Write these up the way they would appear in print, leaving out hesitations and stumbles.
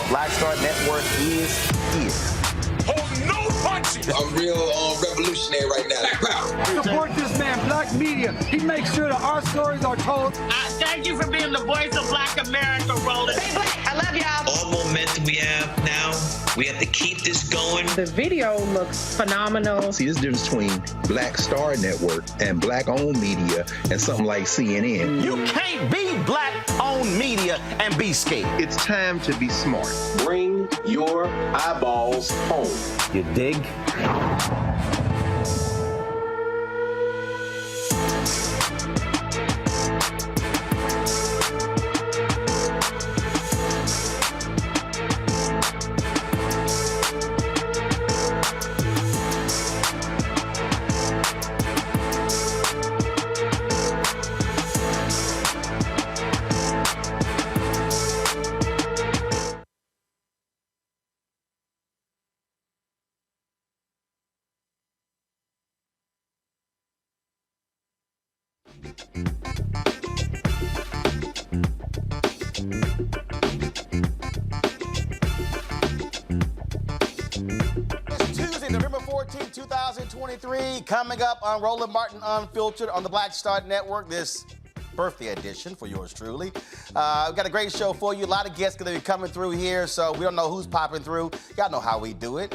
Black Star Network is here. Hold no punches! I'm real revolutionary right now. Support this man, Black Media. He makes sure that our stories are told. Thank you for being the voice of Black America, Roland. Stay black. I love y'all. All momentum we have now, we have to keep this going. The video looks phenomenal. See, there's a difference between Black Star Network and Black-owned media and something like CNN. You can't be Black-owned media and be scared. It's time to be smart. Bring your eyeballs home. You dig? 6:33 coming up on Roland Martin Unfiltered on the Black Star Network. This birthday edition for yours truly. We've got a great show for you. A lot of guests going to be coming through here, so we don't know who's popping through. Y'all know how we do it.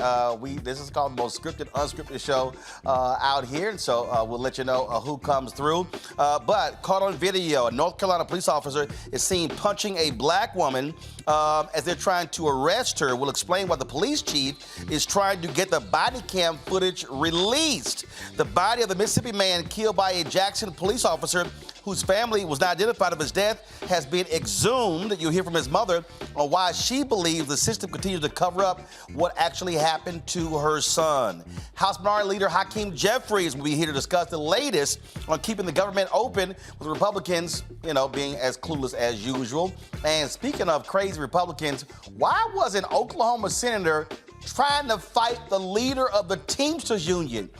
This is called the most scripted, unscripted show out here, and so we'll let you know who comes through. But caught on video, a North Carolina police officer is seen punching a black woman as they're trying to arrest her. We'll explain why the police chief is trying to get the body cam footage released. The body of the Mississippi man killed by a Jackson police officer whose family was not identified of his death has been exhumed. You'll hear from his mother on why she believes the system continues to cover up what actually happened to her son. House Minority Leader Hakeem Jefferies will be here to discuss the latest on keeping the government open, with Republicans, being as clueless as usual. And speaking of crazy Republicans, why was an Oklahoma senator trying to fight the leader of the Teamsters Union?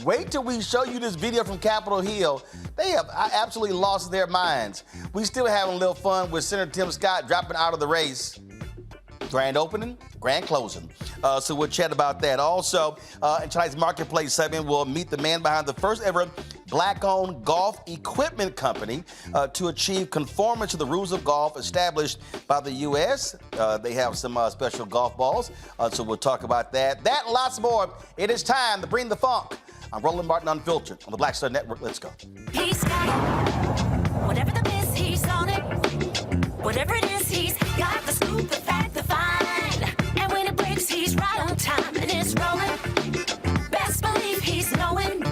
Wait till we show you this video from Capitol Hill. They have absolutely lost their minds. We still having a little fun with Senator Tim Scott dropping out of the race. Grand opening, grand closing. So we'll chat about that. Also, in tonight's Marketplace segment, we'll meet the man behind the first ever black-owned golf equipment company to achieve conformance to the rules of golf established by the U.S. They have some special golf balls, so we'll talk about that. That and lots more. It is time to bring the funk. I'm Roland Martin Unfiltered on the Black Star Network. Let's go. He's got it. Whatever the biz, he's on it. Whatever it is, he's got the scoop, the fact, the find. And when it breaks, he's right on time and it's rolling. Best believe he's knowing.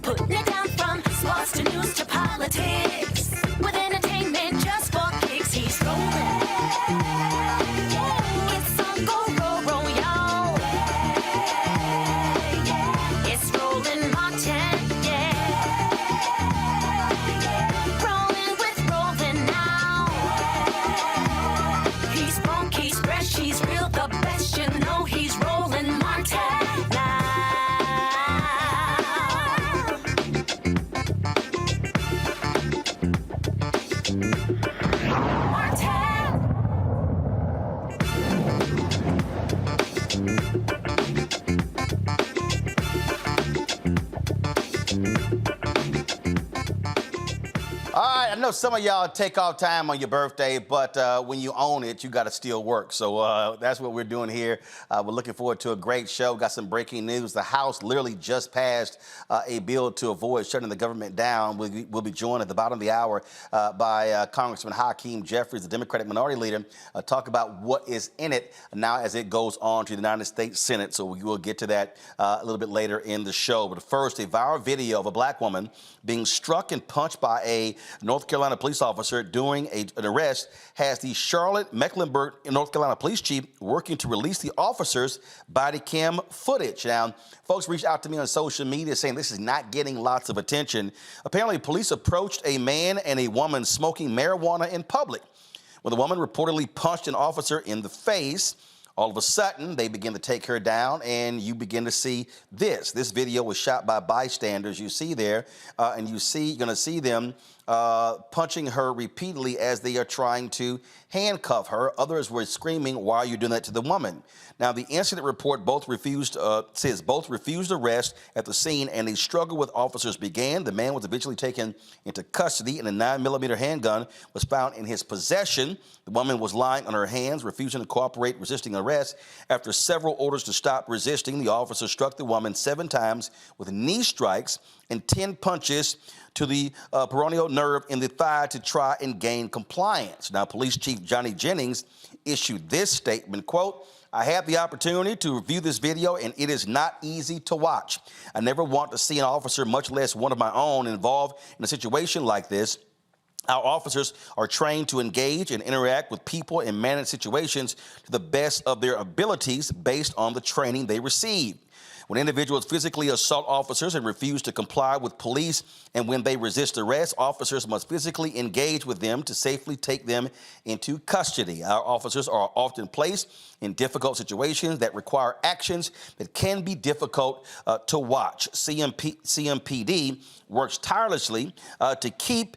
Putting it down from sports to news to politics. With entertainment just for kicks, he's rolling. It's on go, roll, roll, y'all. It's Roland Martin, yeah. Rolling with Roland now. He's funk, he's fresh, he's real, the best, you know he's Roland Martin now. All right, I know some of y'all take off time on your birthday, but when you own it, you got to still work. So that's what we're doing here. We're looking forward to a great show. Got some breaking news. The House literally just passed a bill to avoid shutting the government down. We'll be joined at the bottom of the hour by Congressman Hakeem Jefferies, the Democratic Minority Leader, talk about what is in it now as it goes on to the United States Senate. So we will get to that a little bit later in the show. But first, a viral video of a black woman being struck and punched by a North Carolina police officer during an arrest has the Charlotte Mecklenburg, North Carolina police chief working to release the officer's body cam footage. Now, folks reached out to me on social media saying this is not getting lots of attention. Apparently, police approached a man and a woman smoking marijuana in public. When the woman reportedly punched an officer in the face, all of a sudden, they begin to take her down, and you begin to see this. This video was shot by bystanders. You see there, and you're going to see them punching her repeatedly as they are trying to handcuff her. Others were screaming, "Why are you doing that to the woman?" Now, the incident report says both refused arrest at the scene, and a struggle with officers began. The man was eventually taken into custody, and a 9mm handgun was found in his possession. The woman was lying on her hands, refusing to cooperate, resisting arrest. After several orders to stop resisting, the officer struck the woman 7 times with knee strikes and 10 punches to the peroneal nerve in the thigh to try and gain compliance. Now, Police Chief Johnny Jennings issued this statement, quote, "I had the opportunity to review this video, and it is not easy to watch. I never want to see an officer, much less one of my own, involved in a situation like this. Our officers are trained to engage and interact with people and manage situations to the best of their abilities based on the training they receive. When individuals physically assault officers and refuse to comply with police, and when they resist arrest, officers must physically engage with them to safely take them into custody. Our officers are often placed in difficult situations that require actions that can be difficult to watch. CMPD works tirelessly to keep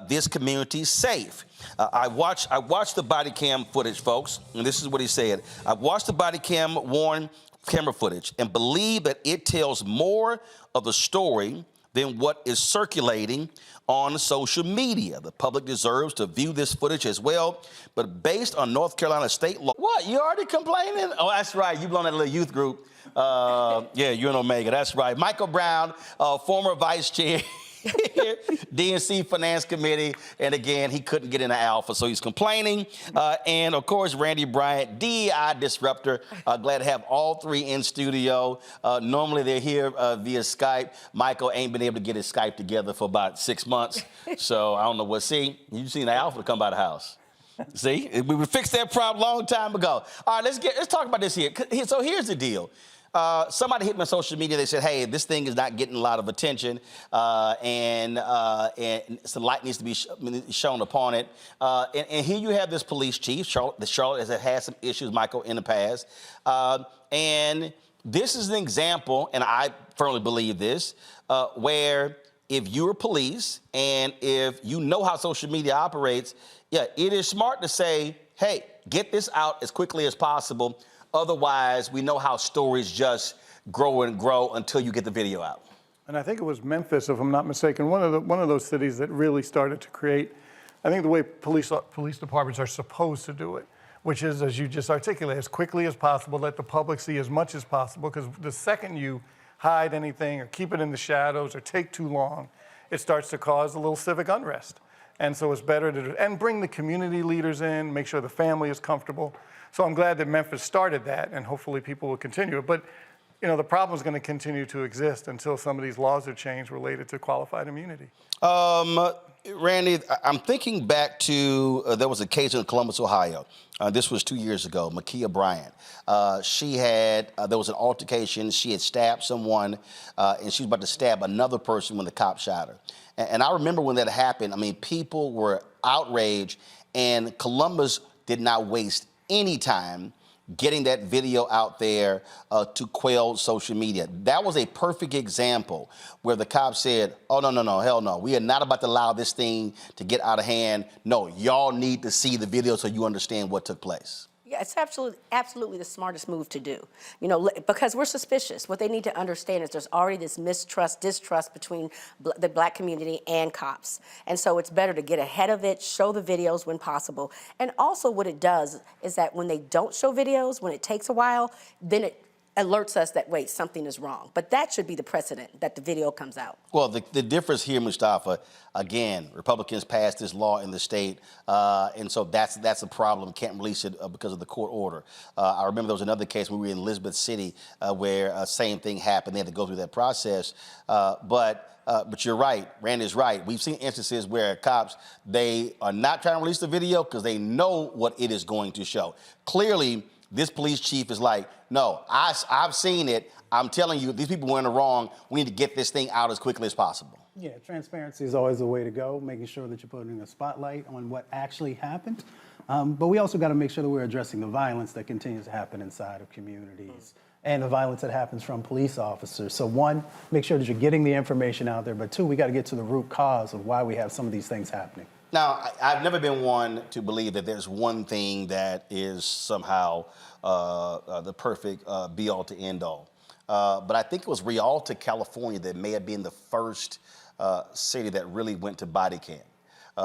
this community safe." I watched the body cam footage, folks, and this is what he said. "I watched the body cam camera footage and believe believe that it tells more of the story than what is circulating on social media. The public deserves to view this footage as well, but based on North Carolina state law. What, you already complaining? Oh, that's right, you belong to that little youth group. Yeah, you're an Omega, that's right. Michael Brown, former vice chair, DNC Finance Committee, and again, he couldn't get into Alpha, so he's complaining. And of course, Randy Bryant, DEI disruptor. Glad to have all three in studio. Normally they're here via Skype. Michael ain't been able to get his Skype together for about 6 months, so I don't know what. See, you've seen the Alpha to come by the house. See, we fixed that problem a long time ago. All right, let's talk about this here. So here's the deal. Somebody hit me on social media. They said, hey, this thing is not getting a lot of attention, and some light needs to be shown upon it. And here you have this police chief, Charlotte has had some issues, Michael, in the past. And this is an example, and I firmly believe this, where if you're police and if you know how social media operates, yeah, it is smart to say, hey, get this out as quickly as possible. Otherwise, we know how stories just grow and grow until you get the video out. And I think it was Memphis, if I'm not mistaken, one of those cities that really started to create, I think, the way police departments are supposed to do it, which is, as you just articulated, as quickly as possible, let the public see as much as possible, because the second you hide anything or keep it in the shadows or take too long, it starts to cause a little civic unrest. And so it's better to, and bring the community leaders in, make sure the family is comfortable. So I'm glad that Memphis started that, and hopefully people will continue it. But, you know, the problem is going to continue to exist until some of these laws are changed related to qualified immunity. Randy, I'm thinking back to, there was a case in Columbus, Ohio. This was 2 years ago, Makia Bryant. There was an altercation. She had stabbed someone, and she was about to stab another person when the cop shot her. And I remember when that happened, I mean, people were outraged, and Columbus did not waste any time getting that video out there to quell social media. That was a perfect example where the cops said, oh, no, hell no. We are not about to allow this thing to get out of hand. No, y'all need to see the video so you understand what took place. Yeah, it's absolutely the smartest move to do, you know, because we're suspicious. What they need to understand is there's already this distrust between the black community and cops. And so it's better to get ahead of it, show the videos when possible. And also what it does is that when they don't show videos, when it takes a while, then it alerts us that, wait, something is wrong. But that should be the precedent, that the video comes out. Well, the difference here, Mustafa, again, Republicans passed this law in the state, and so that's a problem. Can't release it because of the court order. I remember there was another case where we were in Elizabeth City where same thing happened. They had to go through that process. But you're right. Randy's right. We've seen instances where cops, they are not trying to release the video because they know what it is going to show. Clearly, this police chief is like, no, I've seen it. I'm telling you, these people were in the wrong. We need to get this thing out as quickly as possible. Yeah, transparency is always the way to go, making sure that you're putting a spotlight on what actually happened. But we also got to make sure that we're addressing the violence that continues to happen inside of communities and the violence that happens from police officers. So one, make sure that you're getting the information out there. But two, we got to get to the root cause of why we have some of these things happening. Now, I've never been one to believe that there's one thing that is somehow the perfect be-all to end-all. But I think it was Rialto, California that may have been the first city that really went to body cam.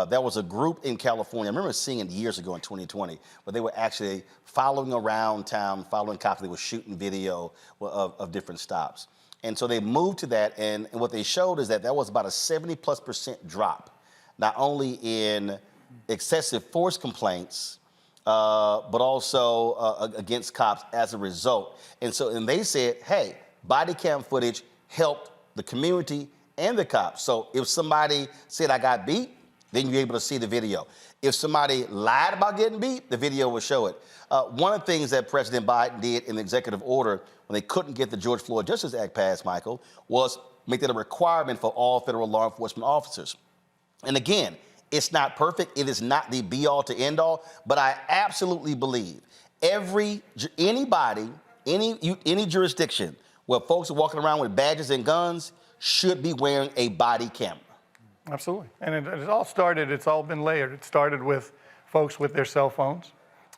There was a group in California, I remember seeing it years ago in 2020, where they were actually following around town, following cops. They were shooting video of different stops. And so they moved to that, and what they showed is that was about a 70+% drop, not only in excessive force complaints, but also against cops as a result. And they said, hey, body cam footage helped the community and the cops. So if somebody said I got beat, then you're able to see the video. If somebody lied about getting beat, the video will show it. One of the things that President Biden did in the executive order when they couldn't get the George Floyd Justice Act passed, Michael, was make that a requirement for all federal law enforcement officers. And again, it's not perfect. It is not the be-all to end-all, but I absolutely believe anybody, any jurisdiction where folks are walking around with badges and guns should be wearing a body camera. Absolutely. And it all started, it's all been layered. It started with folks with their cell phones.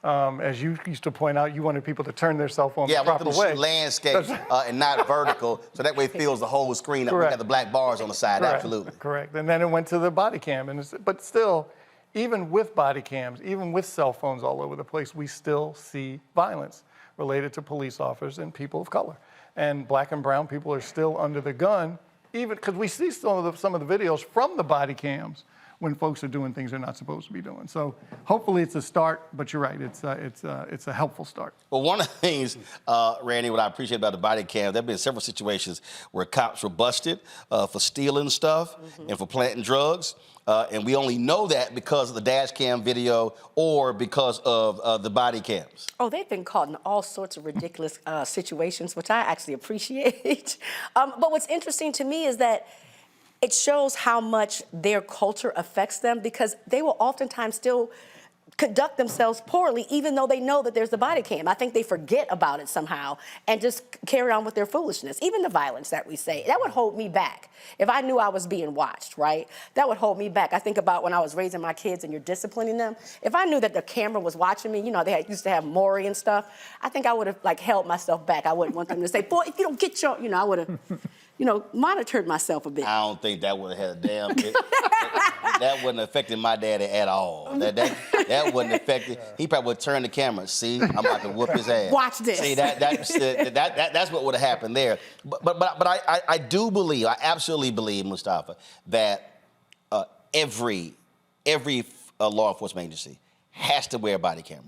As you used to point out, you wanted people to turn their cell phone the Yeah, proper I want way. them to shoot landscape and not vertical, so that way it fills the whole screen up. We got the black bars on the side, Correct. absolutely. Correct. And then it went to the body cam. But still, even with body cams, even with cell phones all over the place, we still see violence related to police officers and people of color. And black and brown people are still under the gun, even because we see some of the videos from the body cams when folks are doing things they're not supposed to be doing. So hopefully it's a start, but you're right, it's a helpful start. Well, one of the things, Randy, what I appreciate about the body cam, there have been several situations where cops were busted for stealing stuff and for planting drugs. And we only know that because of the dash cam video or because of the body cams. Oh, they've been caught in all sorts of ridiculous situations, which I actually appreciate. But what's interesting to me is that it shows how much their culture affects them, because they will oftentimes still conduct themselves poorly, even though they know that there's the body cam. I think they forget about it somehow and just carry on with their foolishness. Even the violence that we say, that would hold me back. If I knew I was being watched, right, that would hold me back. I think about when I was raising my kids and you're disciplining them. If I knew that the camera was watching me, you know, used to have Maury and stuff, I think I would have, like, held myself back. I wouldn't want them to say, boy, if you don't get your, you know, I would have, you know, monitored myself a bit. I don't think that would have had a damn bit. That wouldn't have affected my daddy at all. That wouldn't affect. He probably would turn the camera. See, I'm about to whoop his ass. Watch this. See, that's what would have happened there. But I do believe, I absolutely believe, Mustafa, that every law enforcement agency has to wear a body camera.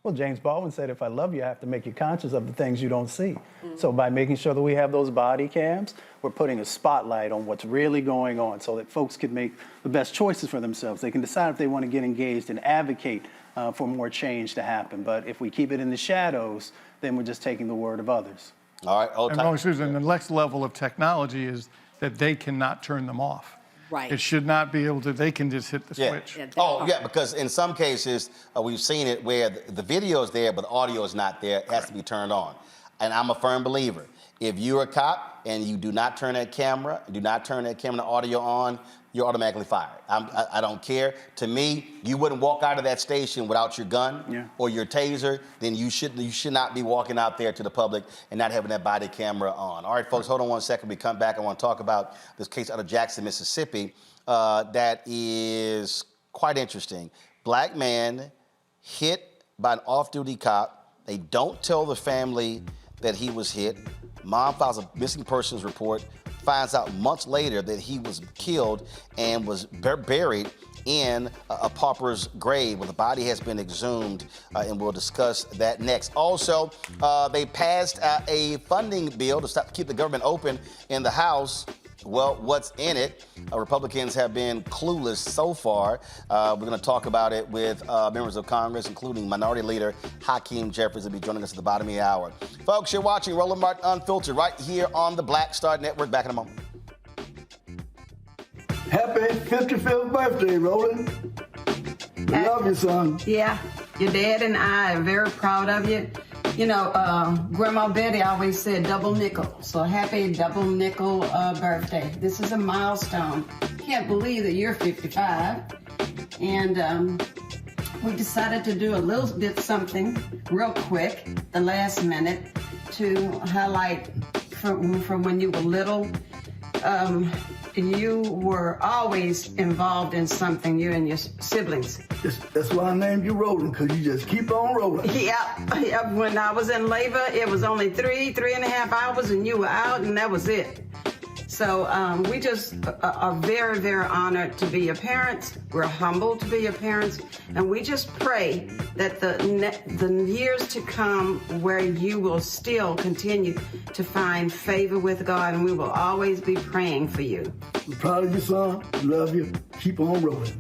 Well, James Baldwin said, if I love you, I have to make you conscious of the things you don't see. So by making sure that we have those body cams, we're putting a spotlight on what's really going on so that folks can make the best choices for themselves. They can decide if they want to get engaged and advocate for more change to happen. But if we keep it in the shadows, then we're just taking the word of others. All right. And Susan, the next level of technology is that they cannot turn them off. Right. It should not be able to, they can just hit the switch. Yeah, because in some cases, we've seen it where the video is there, but the audio is not there. It has to be turned on. And I'm a firm believer. If you're a cop and you do not turn that camera, and audio on, you're automatically fired. I don't care. To me, you wouldn't walk out of that station without your gun or your taser, then you should not be walking out there to the public and not having that body camera on. All right, folks, hold on one second. We come back. I want to talk about this case out of Jackson, Mississippi, that is quite interesting. Black man hit by an off-duty cop. They don't tell the family that he was hit. Mom files a missing persons report, finds out months later that he was killed and was buried in a pauper's grave, where the body has been exhumed, and we'll discuss that next. Also, they passed a funding bill to keep the government open in the House. Well, what's in it? Republicans have been clueless so far. We're going to talk about it with members of Congress, including Minority Leader Hakeem Jefferies, will be joining us at the bottom of the hour. Folks, you're watching Roland Martin Unfiltered right here on the Black Star Network. Back in a moment. Happy 55th birthday, Roland. We love you, son. Yeah, your dad and I are very proud of you. You know, Grandma Betty always said double nickel. So happy double nickel birthday. This is a milestone. Can't believe that you're 55. And we decided to do a little bit something real quick, the last minute, to highlight from when you were little. You were always involved in something, you and your siblings. That's why I named you Roland, because you just keep on rolling. Yeah. When I was in labor, it was only 3.5 hours, and you were out, and that was it. So we just are very, very honored to be your parents. We're humbled to be your parents. And we just pray that the years to come where you will still continue to find favor with God, and we will always be praying for you. We're proud of you, son. Love you. Keep on rolling.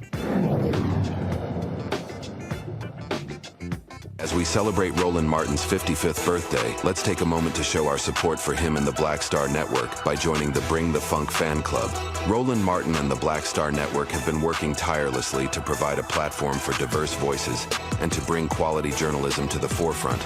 As we celebrate Roland Martin's 55th birthday, let's take a moment to show our support for him and the Black Star Network by joining the Bring the Funk fan club. Roland Martin and the Black Star Network have been working tirelessly to provide a platform for diverse voices and to bring quality journalism to the forefront.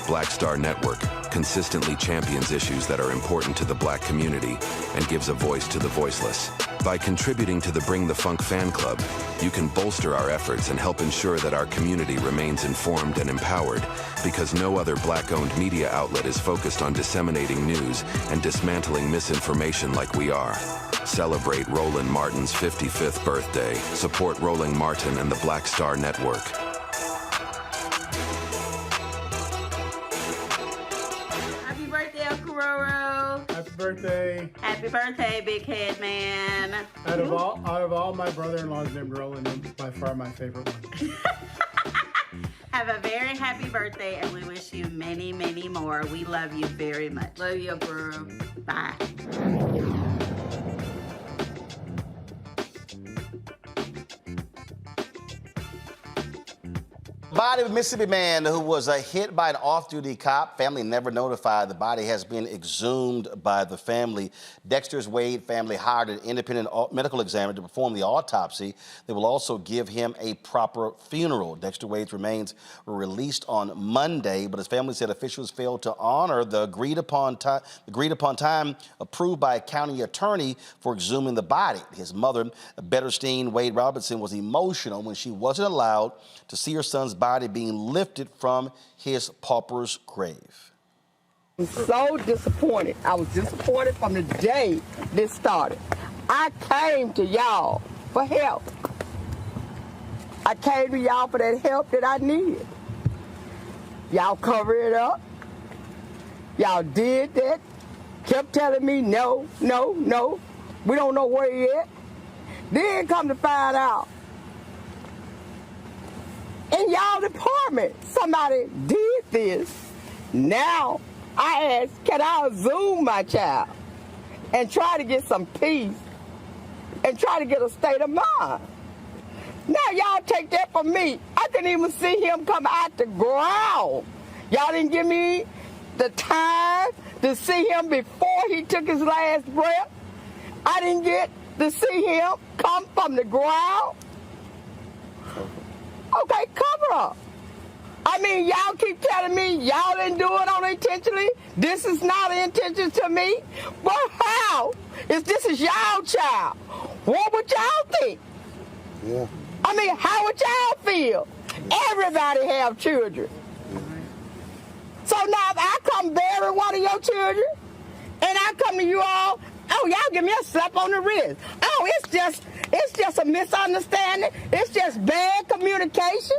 Black Star Network consistently champions issues that are important to the Black community and gives a voice to the voiceless. By contributing to the Bring the Funk fan club, you can bolster our efforts and help ensure that our community remains informed and empowered, because no other Black-owned media outlet is focused on disseminating news and dismantling misinformation like we are. Celebrate Roland Martin's 55th birthday. Support Roland Martin and the Black Star Network. Happy birthday, Uncle Roro. Happy birthday. Happy birthday, big head man. Out of all my brother-in-laws named Roland, you're by far my favorite one. Have a very happy birthday, and we wish you many, many more. We love you very much. Love you, bro. Bye. Body of a Mississippi man who was hit by an off-duty cop. Family never notified. The body has been exhumed by the family. Dexter's Wade family hired an independent medical examiner to perform the autopsy. They will also give him a proper funeral. Dexter Wade's remains were released on Monday, but his family said officials failed to honor the agreed upon time approved by a county attorney for exhuming the body. His mother, Betterstein Wade Robinson, was emotional when she wasn't allowed to see her son's body being lifted from his pauper's grave. I'm so disappointed. I was disappointed from the day this started. I came to y'all for help. I came to y'all for that help that I needed. Y'all cover it up. Y'all did that. Kept telling me no, no, no. We don't know where he is. Then come to find out, in y'all department, somebody did this. Now, I ask, can I exhume my child and try to get some peace and try to get a state of mind? Now, y'all take that from me. I couldn't even see him come out the ground. Y'all didn't give me the time to see him before he took his last breath. I didn't get to see him come from the ground. Okay, cover up. I mean, y'all keep telling me y'all didn't do it unintentionally. This is not an intention to me. But how? If this is y'all child, what would y'all think? Yeah. I mean, how would y'all feel? Everybody have children. So now if I come bury one of your children, and I come to you all, oh, y'all give me a slap on the wrist. Oh, it's just a misunderstanding. It's just bad communication.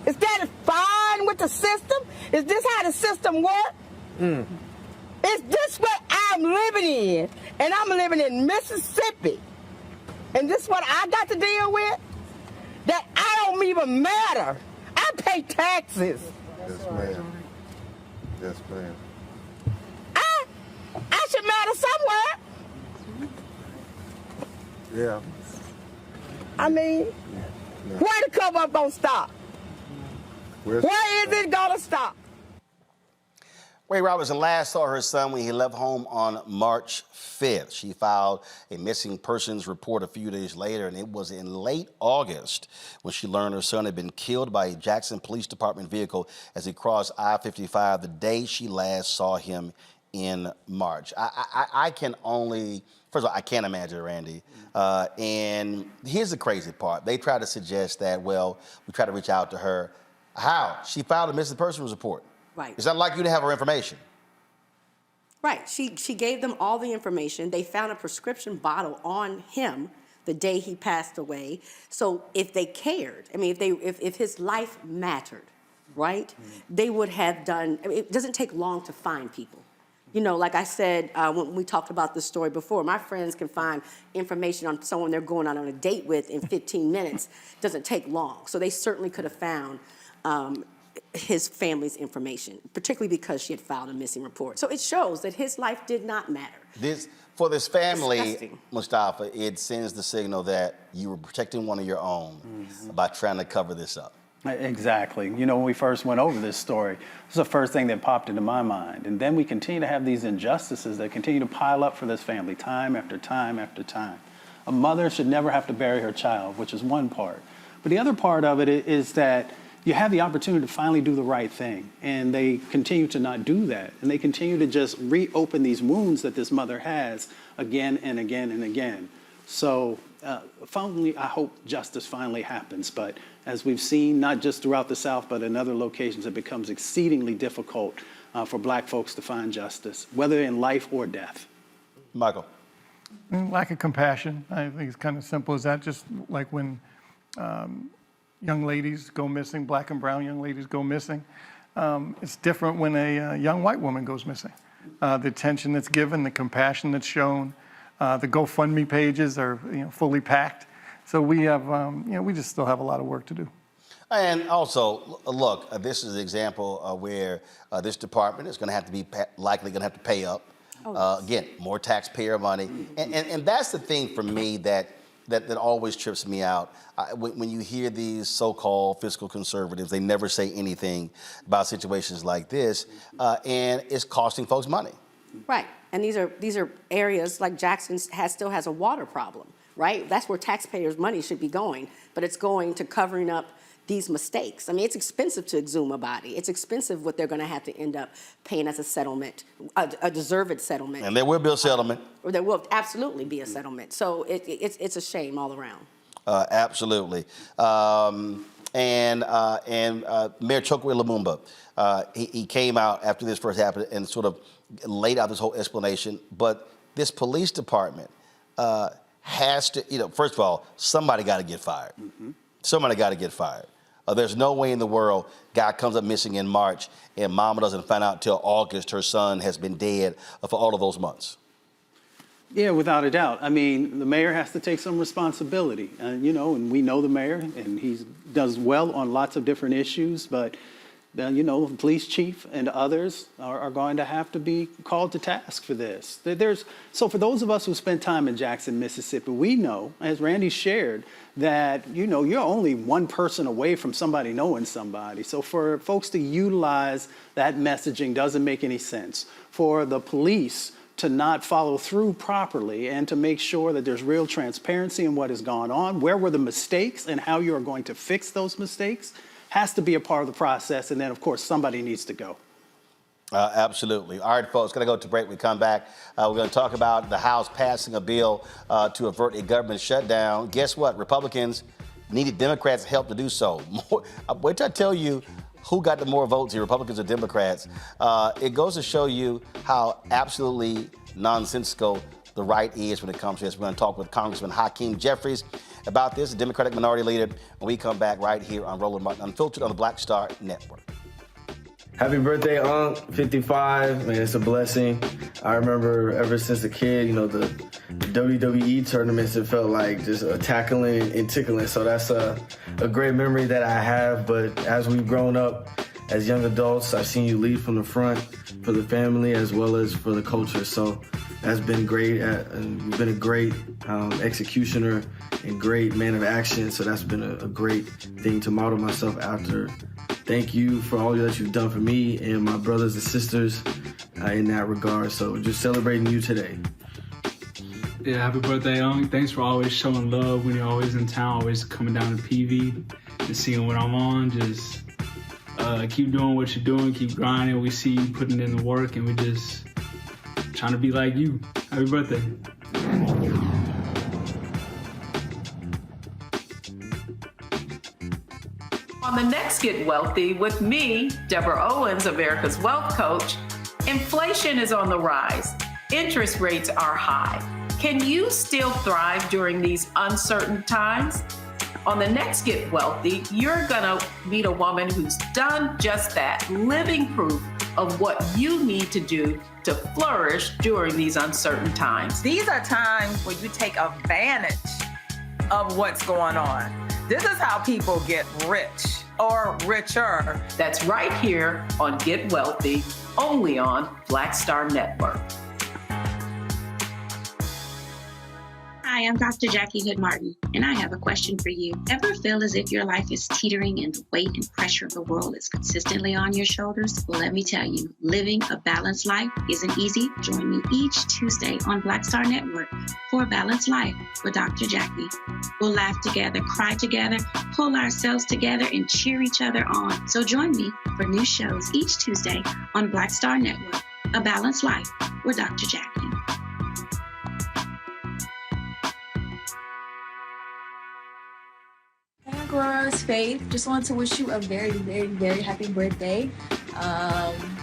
Is that fine with the system? Is this how the system works? Is this what I'm living in? And I'm living in Mississippi. And this is what I got to deal with? That I don't even matter. I pay taxes. Yes, ma'am. Yes, ma'am. I should matter somewhere. Yeah. I mean, where the cover up gonna stop? Where is it gonna stop? Wade Robinson last saw her son when he left home on March 5th. She filed a missing persons report a few days later, and it was in late August when she learned her son had been killed by a Jackson Police Department vehicle as he crossed I-55 the day she last saw him in March. I can only, first of all, I can't imagine, Randy. And here's the crazy part. They try to suggest that, well, we try to reach out to her. How? She filed a missing persons report. Right. It's not like you to have her information. Right. She gave them all the information. They found a prescription bottle on him the day he passed away. So if they cared, I mean, if his life mattered, right, they would have done. I mean, it doesn't take long to find people. You know, like I said when we talked about this story before, my friends can find information on someone they're going on a date with in 15 minutes. It doesn't take long. So they certainly could have found his family's information, particularly because she had filed a missing report. So it shows that his life did not matter. For this family, Disgusting. Mustafa, it sends the signal that you were protecting one of your own by trying to cover this up. Exactly. You know, when we first went over this story, this is the first thing that popped into my mind. And then we continue to have these injustices that continue to pile up for this family time after time after time. A mother should never have to bury her child, which is one part. But the other part of it is that, you have the opportunity to finally do the right thing. And they continue to not do that. And they continue to just reopen these wounds that this mother has again and again and again. So finally, I hope justice finally happens. But as we've seen, not just throughout the South, but in other locations, it becomes exceedingly difficult for Black folks to find justice, whether in life or death. Michael. Lack of compassion. I think it's kind of simple as that. Just like when young ladies go missing, Black and brown young ladies go missing. It's different when a young white woman goes missing. The attention that's given, the compassion that's shown, the GoFundMe pages are fully packed. So we have, we just still have a lot of work to do. And also, look, this is an example where this department is going to have to be likely going to have to pay up. Again, more taxpayer money. And that's the thing for me that always trips me out. When you hear these so-called fiscal conservatives, they never say anything about situations like this, and it's costing folks money. Right, and these are areas like Jackson still has a water problem, right? That's where taxpayers' money should be going, but it's going to covering up these mistakes. I mean, it's expensive to exhume a body. It's expensive what they're going to have to end up paying as a settlement, a deserved settlement. And there will be a settlement. Or there will absolutely be a settlement. So it's a shame all around. Absolutely. And Mayor Chokwe Lumumba, he came out after this first happened and sort of laid out this whole explanation. But this police department has to, first of all, somebody got to get fired. Mm-hmm. Somebody got to get fired. There's no way in the world guy comes up missing in March and mama doesn't find out till August her son has been dead for all of those months. Yeah, without a doubt. I mean, the mayor has to take some responsibility. And we know the mayor, and he does well on lots of different issues, but the police chief and others are going to have to be called to task for this. So for those of us who spent time in Jackson, Mississippi, we know, as Randy shared, that, you're only one person away from somebody knowing somebody. So for folks to utilize that messaging doesn't make any sense. For the police to not follow through properly and to make sure that there's real transparency in what has gone on, where were the mistakes and how you are going to fix those mistakes, has to be a part of the process. And then, of course, somebody needs to go. Absolutely. All right, folks, going to go to break. We come back. We're going to talk about the House passing a bill to avert a government shutdown. Guess what? Republicans needed Democrats' help to do so. Wait till I tell you who got the more votes here, Republicans or Democrats. It goes to show you how absolutely nonsensical the right is when it comes to this. We're going to talk with Congressman Hakeem Jefferies about this, the Democratic Minority Leader, when we come back right here on Roland Martin Unfiltered on the Black Star Network. Happy birthday, Unc. 55. Man, it's a blessing. I remember ever since a kid, the WWE tournaments, it felt like just tackling and tickling. So that's a great memory that I have. But as we've grown up as young adults, I've seen you lead from the front for the family as well as for the culture. So that's been great. And you've been a great executioner and great man of action. So that's been a great thing to model myself after. Thank you for all that you've done for me and my brothers and sisters in that regard. So just celebrating you today. Yeah, happy birthday, Unc. Thanks for always showing love when you're always in town, always coming down to PV and seeing what I'm on. Just keep doing what you're doing, keep grinding. We see you putting in the work, and we just trying to be like you. Happy birthday. On the next Get Wealthy with me, Deborah Owens, America's Wealth Coach, inflation is on the rise. Interest rates are high. Can you still thrive during these uncertain times? On the next Get Wealthy, you're gonna meet a woman who's done just that, living proof of what you need to do to flourish during these uncertain times. These are times where you take advantage of what's going on. This is how people get rich or richer. That's right here on Get Wealthy, only on Black Star Network. Hi, Hi, I'm Dr. Jackie Hood Martin, and I have a question for you. Ever feel as if your life is teetering and the weight and pressure of the world is consistently on your shoulders? Well, let me tell you, living a balanced life isn't easy. Join me each Tuesday on Black Star Network for A Balanced Life with Dr. Jackie. We'll laugh together, cry together, pull ourselves together, and cheer each other on. So join me for new shows each Tuesday on Black Star Network, A Balanced Life with Dr. Jackie. Hey, Aurora's Faith. Just wanted to wish you a very, very, very happy birthday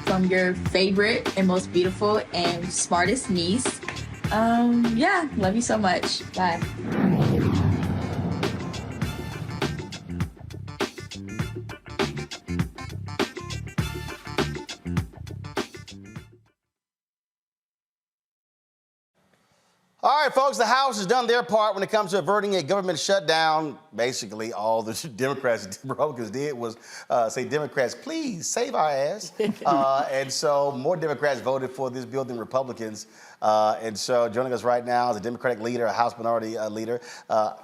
from your favorite and most beautiful and smartest niece. Yeah, love you so much. Bye. All right, folks, the House has done their part when it comes to averting a government shutdown. Basically, all the Democrats and Republicans did was say, Democrats, please save our ass. And so more Democrats voted for this bill than Republicans. And so joining us right now is a Democratic leader, a House Minority Leader,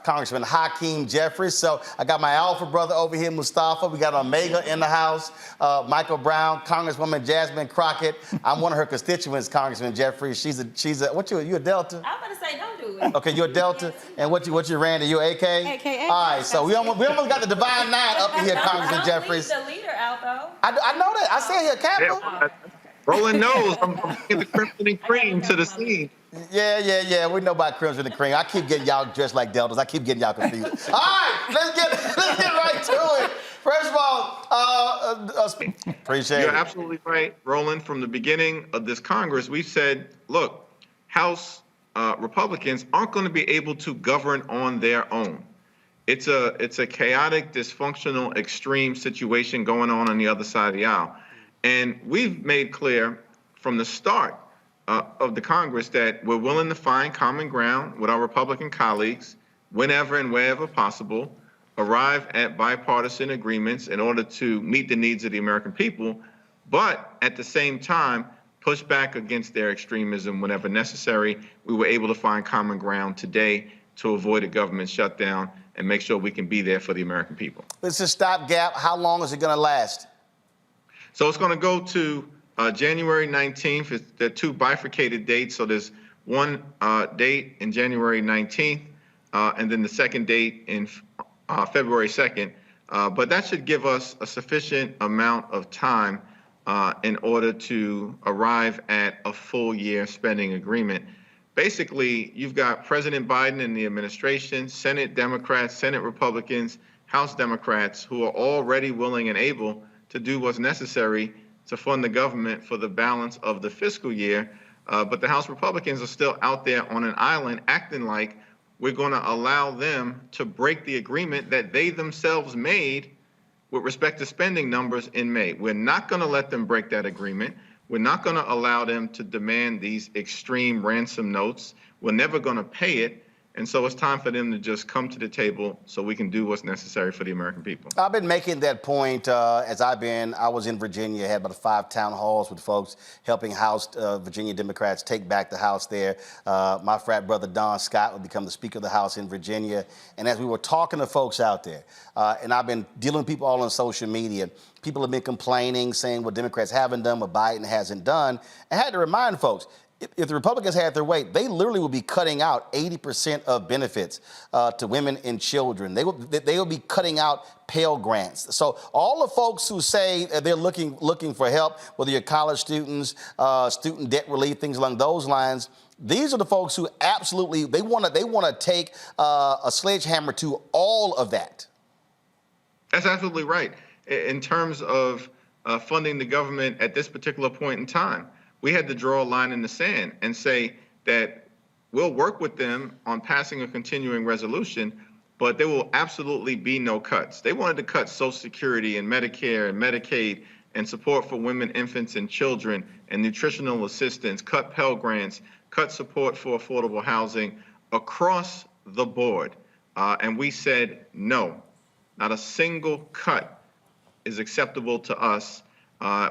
Congressman Hakeem Jefferies. So I got my alpha brother over here, Mustafa. We got Omega in the house, Michael Brown, Congresswoman Jasmine Crockett. I'm one of her constituents, Congressman Jeffries. She's a what you a Delta? I'm going to say don't do it. Okay, you're a Delta. And what you Randy? You AK? AKA. All right, so we almost got the Divine Nine up in here, Congressman Jeffries. Don't leave the leader out, though. I know that. I said he a Kappa. Roland knows I'm bringing the crimson and cream to the scene. Yeah. We know about crimson and cream. I keep getting y'all dressed like Deltas. I keep getting y'all confused. All right, let's get right to it. First of all, appreciate it. You're absolutely right, Roland. From the beginning of this Congress, we've said, look, House Republicans aren't going to be able to govern on their own. It's a chaotic, dysfunctional, extreme situation going on the other side of the aisle. And we've made clear from the start of the Congress that we're willing to find common ground with our Republican colleagues whenever and wherever possible, arrive at bipartisan agreements in order to meet the needs of the American people, but at the same time, push back against their extremism whenever necessary. We were able to find common ground today to avoid a government shutdown and make sure we can be there for the American people. It's a stopgap. How long is it going to last? So it's going to go to January 19th. There are two bifurcated dates. So there's one date in January 19th, and then the second date in February 2nd. But that should give us a sufficient amount of time in order to arrive at a full year spending agreement. Basically, you've got President Biden and the administration, Senate Democrats, Senate Republicans, House Democrats, who are already willing and able to do what's necessary to fund the government for the balance of the fiscal year. But the House Republicans are still out there on an island acting like we're going to allow them to break the agreement that they themselves made with respect to spending numbers in May. We're not going to let them break that agreement. We're not going to allow them to demand these extreme ransom notes. We're never going to pay it. And so it's time for them to just come to the table so we can do what's necessary for the American people. I've been making that point I was in Virginia, had about 5 town halls with folks helping House Virginia Democrats take back the House there. My frat brother Don Scott would become the Speaker of the House in Virginia. And as we were talking to folks out there, and I've been dealing with people all on social media, people have been complaining, saying what Democrats haven't done, what Biden hasn't done. I had to remind folks, if the Republicans had their way, they literally would be cutting out 80% of benefits to women and children. They will be cutting out Pell Grants. So all the folks who say they're looking for help, whether you're college students, student debt relief, things along those lines, these are the folks who absolutely they want to take a sledgehammer to all of that. That's absolutely right. In terms of funding the government at this particular point in time, we had to draw a line in the sand and say that we'll work with them on passing a continuing resolution, but there will absolutely be no cuts. They wanted to cut Social Security and Medicare and Medicaid and support for women, infants, and children and nutritional assistance, cut Pell Grants, cut support for affordable housing across the board. And we said, no, not a single cut is acceptable to us.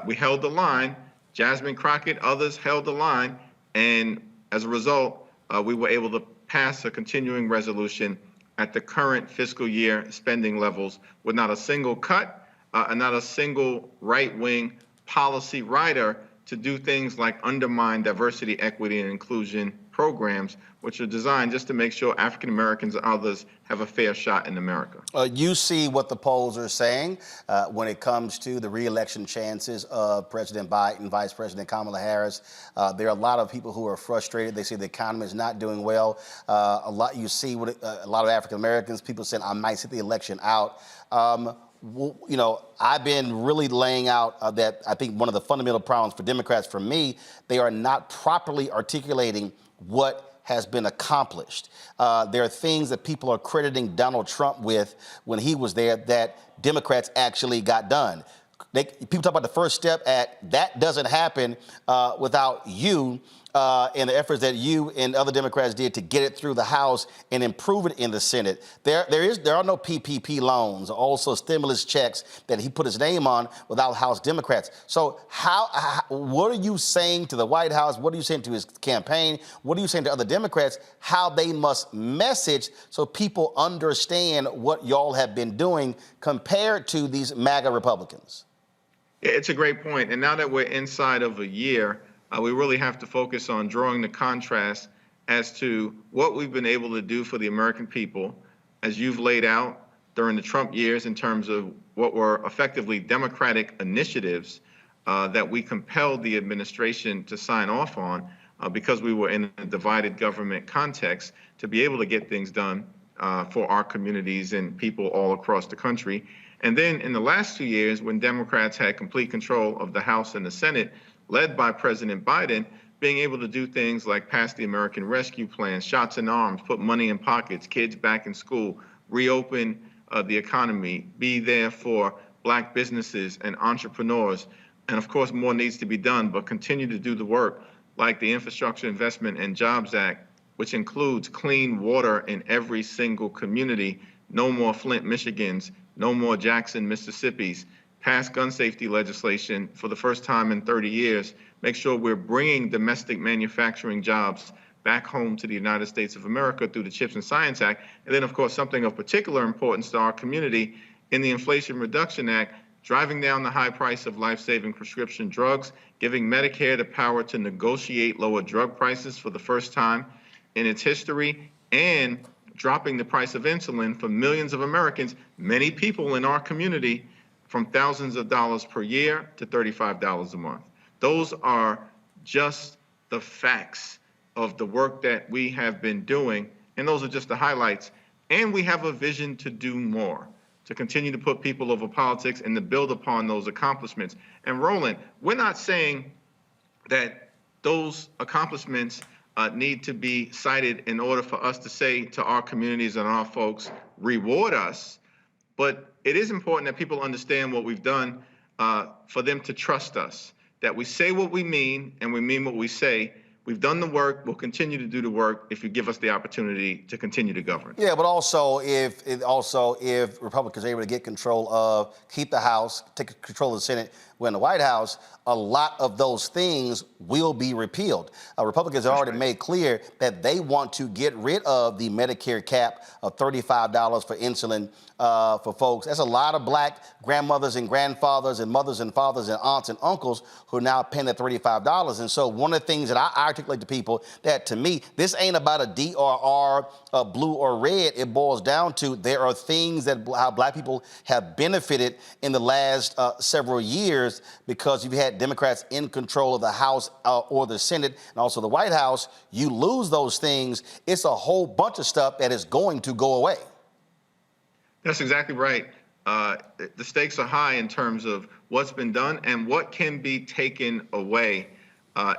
We held the line. Jasmine Crockett, others held the line, and as a result, we were able to pass a continuing resolution at the current fiscal year spending levels with not a single cut and not a single right-wing policy rider to do things like undermine diversity, equity, and inclusion programs, which are designed just to make sure African Americans and others have a fair shot in America. You see what the polls are saying when it comes to the re-election chances of President Biden, Vice President Kamala Harris. There are a lot of people who are frustrated. They say the economy is not doing well. You see what a lot of African Americans, people saying, I might sit the election out. You know, I've been really laying out that I think one of the fundamental problems for Democrats, for me, they are not properly articulating what has been accomplished. There are things that people are crediting Donald Trump with when he was there that Democrats actually got done. People talk about the First Step Act. That doesn't happen without you and the efforts that you and other Democrats did to get it through the House and improve it in the Senate. There are no PPP loans, also stimulus checks that he put his name on without House Democrats. So what are you saying to the White House? What are you saying to his campaign? What are you saying to other Democrats? How they must message so people understand what y'all have been doing compared to these MAGA Republicans? Yeah, it's a great point. And now that we're inside of a year, we really have to focus on drawing the contrast as to what we've been able to do for the American people, as you've laid out during the Trump years in terms of what were effectively Democratic initiatives that we compelled the administration to sign off on because we were in a divided government context to be able to get things done for our communities and people all across the country. And then in the last 2 years, when Democrats had complete control of the House and the Senate, led by President Biden, being able to do things like pass the American Rescue Plan, shots in arms, put money in pockets, kids back in school, reopen the economy, be there for Black businesses and entrepreneurs. And of course, more needs to be done, but continue to do the work like the Infrastructure Investment and Jobs Act, which includes clean water in every single community, no more Flint, Michigans, no more Jackson, Mississippi's, pass gun safety legislation for the first time in 30 years, make sure we're bringing domestic manufacturing jobs back home to the United States of America through the CHIPS and Science Act. And then, of course, something of particular importance to our community in the Inflation Reduction Act, driving down the high price of life-saving prescription drugs, giving Medicare the power to negotiate lower drug prices for the first time in its history, and dropping the price of insulin for millions of Americans, many people in our community, from thousands of dollars per year to $35 a month. Those are just the facts of the work that we have been doing, and those are just the highlights. And we have a vision to do more, to continue to put people over politics and to build upon those accomplishments. And Roland, we're not saying that those accomplishments need to be cited in order for us to say to our communities and our folks, reward us, but it is important that people understand what we've done for them to trust us, that we say what we mean and we mean what we say. We've done the work. We'll continue to do the work if you give us the opportunity to continue to govern. Yeah, but also if Republicans are able to get control of, keep the House, take control of the Senate, win the White House, a lot of those things will be repealed. Republicans have already made clear that they want to get rid of the Medicare cap of $35 for insulin for folks. That's a lot of Black grandmothers and grandfathers and mothers and fathers and aunts and uncles who are now paying that $35. And so one of the things that I articulate to people, that to me, this ain't about a D or R, blue or red. It boils down to there are things that how Black people have benefited in the last several years because you've had Democrats in control of the House or the Senate and also the White House. You lose those things, it's a whole bunch of stuff that is going to go away. That's exactly right. The stakes are high in terms of what's been done and what can be taken away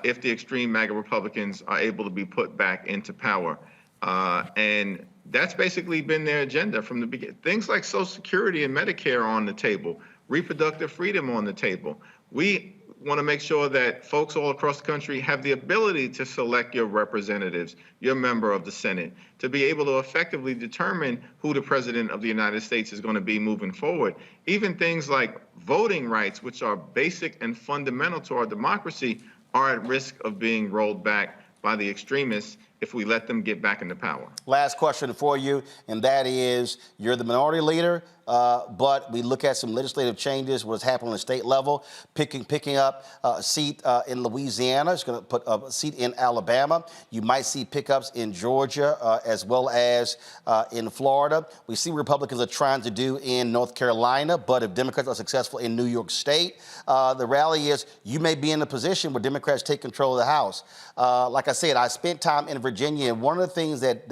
if the extreme MAGA Republicans are able to be put back into power. And that's basically been their agenda from the beginning. Things like Social Security and Medicare are on the table, reproductive freedom on the table. We want to make sure that folks all across the country have the ability to select your representatives, your member of the Senate, to be able to effectively determine who the president of the United States is going to be moving forward. Even things like voting rights, which are basic and fundamental to our democracy, are at risk of being rolled back by the extremists. if we let them get back into power. Last question for you, and that is, you're the minority leader, but we look at some legislative changes, what's happening on the state level, picking up a seat in Louisiana. It's going to put a seat in Alabama. You might see pickups in Georgia as well as in Florida. We see Republicans are trying to do in North Carolina, but if Democrats are successful in New York State, the rally is you may be in a position where Democrats take control of the House. Like I said, I spent time in Virginia, and one of the things that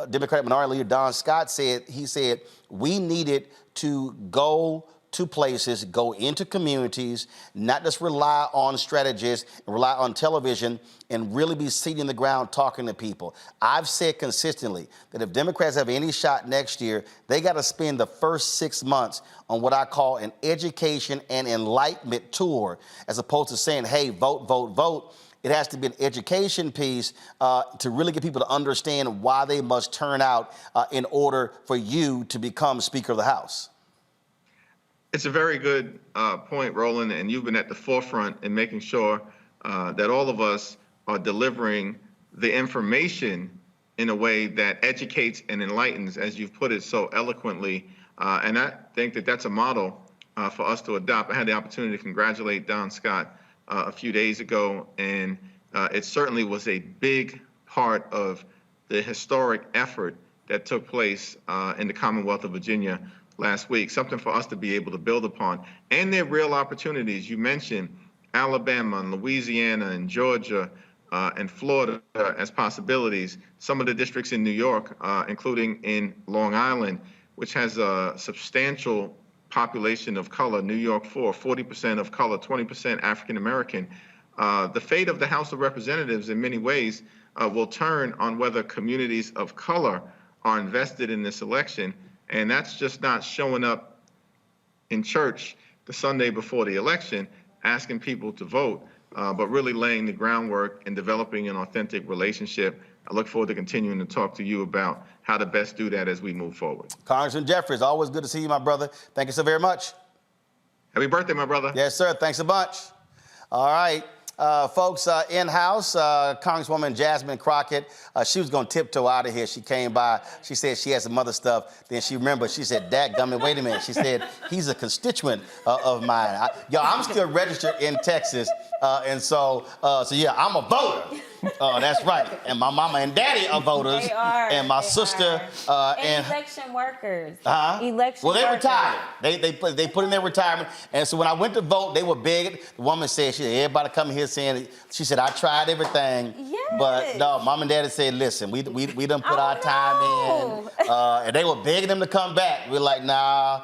Democratic Minority Leader Don Scott said, he said, we needed to go to places, go into communities, not just rely on strategists and rely on television, and really be seating the ground talking to people. I've said consistently that if Democrats have any shot next year, they got to spend the first 6 months on what I call an education and enlightenment tour, as opposed to saying, hey, vote, vote, vote. It has to be an education piece to really get people to understand why they must turn out in order for you to become Speaker of the House. It's a very good point, Roland, and you've been at the forefront in making sure that all of us are delivering the information in a way that educates and enlightens, as you've put it so eloquently. And I think that that's a model for us to adopt. I had the opportunity to congratulate Don Scott a few days ago, and it certainly was a big part of the historic effort that took place in the Commonwealth of Virginia last week, something for us to be able to build upon. And there are real opportunities. You mentioned Alabama and Louisiana and Georgia and Florida as possibilities. Some of the districts in New York, including in Long Island, which has a substantial population of color, New York 40% of color, 20% African American. The fate of the House of Representatives in many ways will turn on whether communities of color are invested in this election. And that's just not showing up in church the Sunday before the election, asking people to vote, but really laying the groundwork and developing an authentic relationship. I look forward to continuing to talk to you about how to best do that as we move forward. Congressman Jeffries, always good to see you, my brother. Thank you so very much. Happy birthday, my brother. Yes, sir. Thanks a bunch. All right. Folks, in-house, Congresswoman Jasmine Crockett, she was going to tiptoe out of here. She came by. She said she had some other stuff. Then she remembered. She said, dadgummit, wait a minute. She said, he's a constituent of mine. I'm still registered in Texas. So yeah, I'm a voter. That's right. And my mama and daddy are voters. They are. And my sister. And election workers. Election well, they workers. retired. They put in their retirement. And so when I went to vote, they were big. The woman said, everybody coming here saying, she said, I tried everything. Yes. But no, mom and daddy said, listen, we done put our time in. And they were begging them to come back. We're like, nah,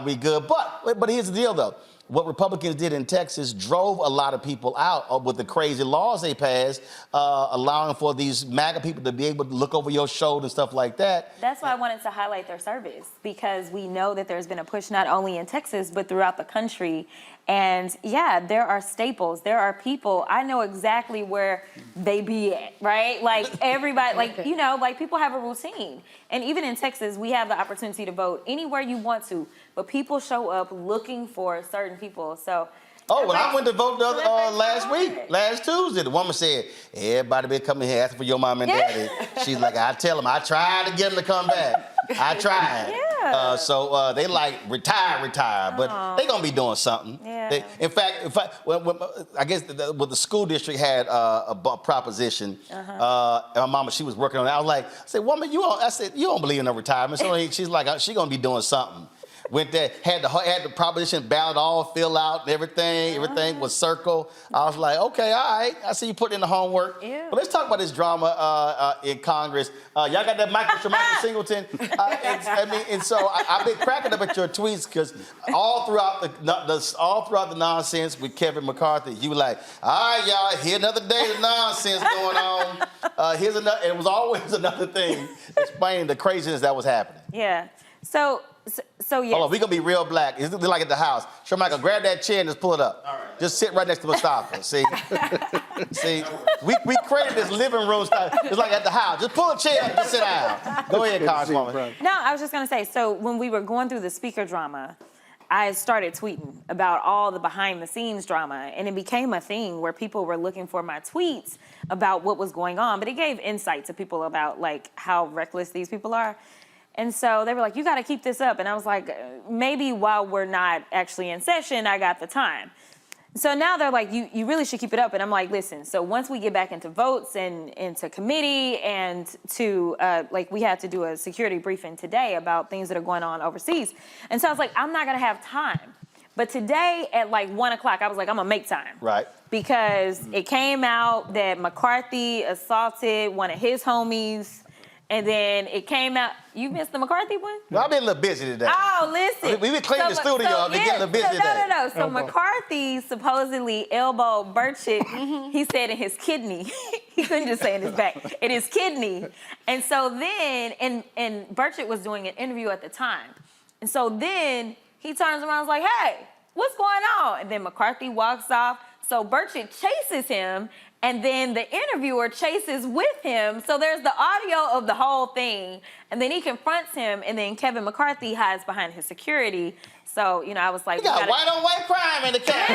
we good. But here's the deal, though. What Republicans did in Texas drove a lot of people out with the crazy laws they passed, allowing for these MAGA people to be able to look over your shoulder and stuff like that. That's why I wanted to highlight their service, because we know that there's been a push not only in Texas, but throughout the country. And yeah, there are staples. There are people. I know exactly where they be at, right? Like everybody, like people have a routine. And even in Texas, we have the opportunity to vote anywhere you want to, but people show up looking for certain people. So. Oh, when I went to vote last Tuesday, the woman said, everybody been coming here asking for your mom and daddy. She's like, I tell them, I tried to get them to come back. I tried. Yeah. So they like retire, but they gonna be doing something. Yeah. In fact, I guess what the school district had a proposition. And my mama, she was working on it. I said, woman, you don't believe in no retirement. So she's like, she gonna be doing something. Went there, had the proposition ballot all filled out and everything was circled. I was like, okay, all right. I see you putting in the homework. Yeah. But let's talk about this drama in Congress. Y'all got that Michael Singleton? And so I've been cracking up at your tweets because all throughout the nonsense with Kevin McCarthy, you were like, all right, y'all, here's another day of nonsense going on. Here's another, and it was always another thing explaining the craziness that was happening. Yeah. So yes. Hold on, we're going to be real black. It's like at the house. Sure, Michael, grab that chair and just pull it up. All right. Just sit right next to Mustafa. See, we created this living room style. It's like at the house. Just pull a chair and just sit down. Go ahead, Congresswoman. No, I was just going to say, so when we were going through the speaker drama, I started tweeting about all the behind the scenes drama, and it became a thing where people were looking for my tweets about what was going on, but it gave insight to people about like how reckless these people are. And so they were like, you got to keep this up. And I was like, maybe while we're not actually in session, I got the time. So now they're like, you really should keep it up. And I'm like, listen, so once we get back into votes and into committee and to, like, we had to do a security briefing today about things that are going on overseas. And so I was like, I'm not going to have time. But today at like 1 o'clock, I was like, I'm going to make time. Right. Because it came out that McCarthy assaulted one of his homies. And then it came out, you missed the McCarthy one? Well, I've been a little busy today. Oh, listen. We've been cleaning the studio up. We've been getting a little busy today. No. So McCarthy supposedly elbowed Burchett, he said in his kidney. He couldn't just say in his back, in his kidney. And so then, and Burchett was doing an interview at the time. And so then he turns around and was like, hey, what's going on? And then McCarthy walks off. So Burchett chases him. And then the interviewer chases with him. So there's the audio of the whole thing. And then he confronts him. And then Kevin McCarthy hides behind his security. So, you know, I was like, you got white-on-white crime in the camp.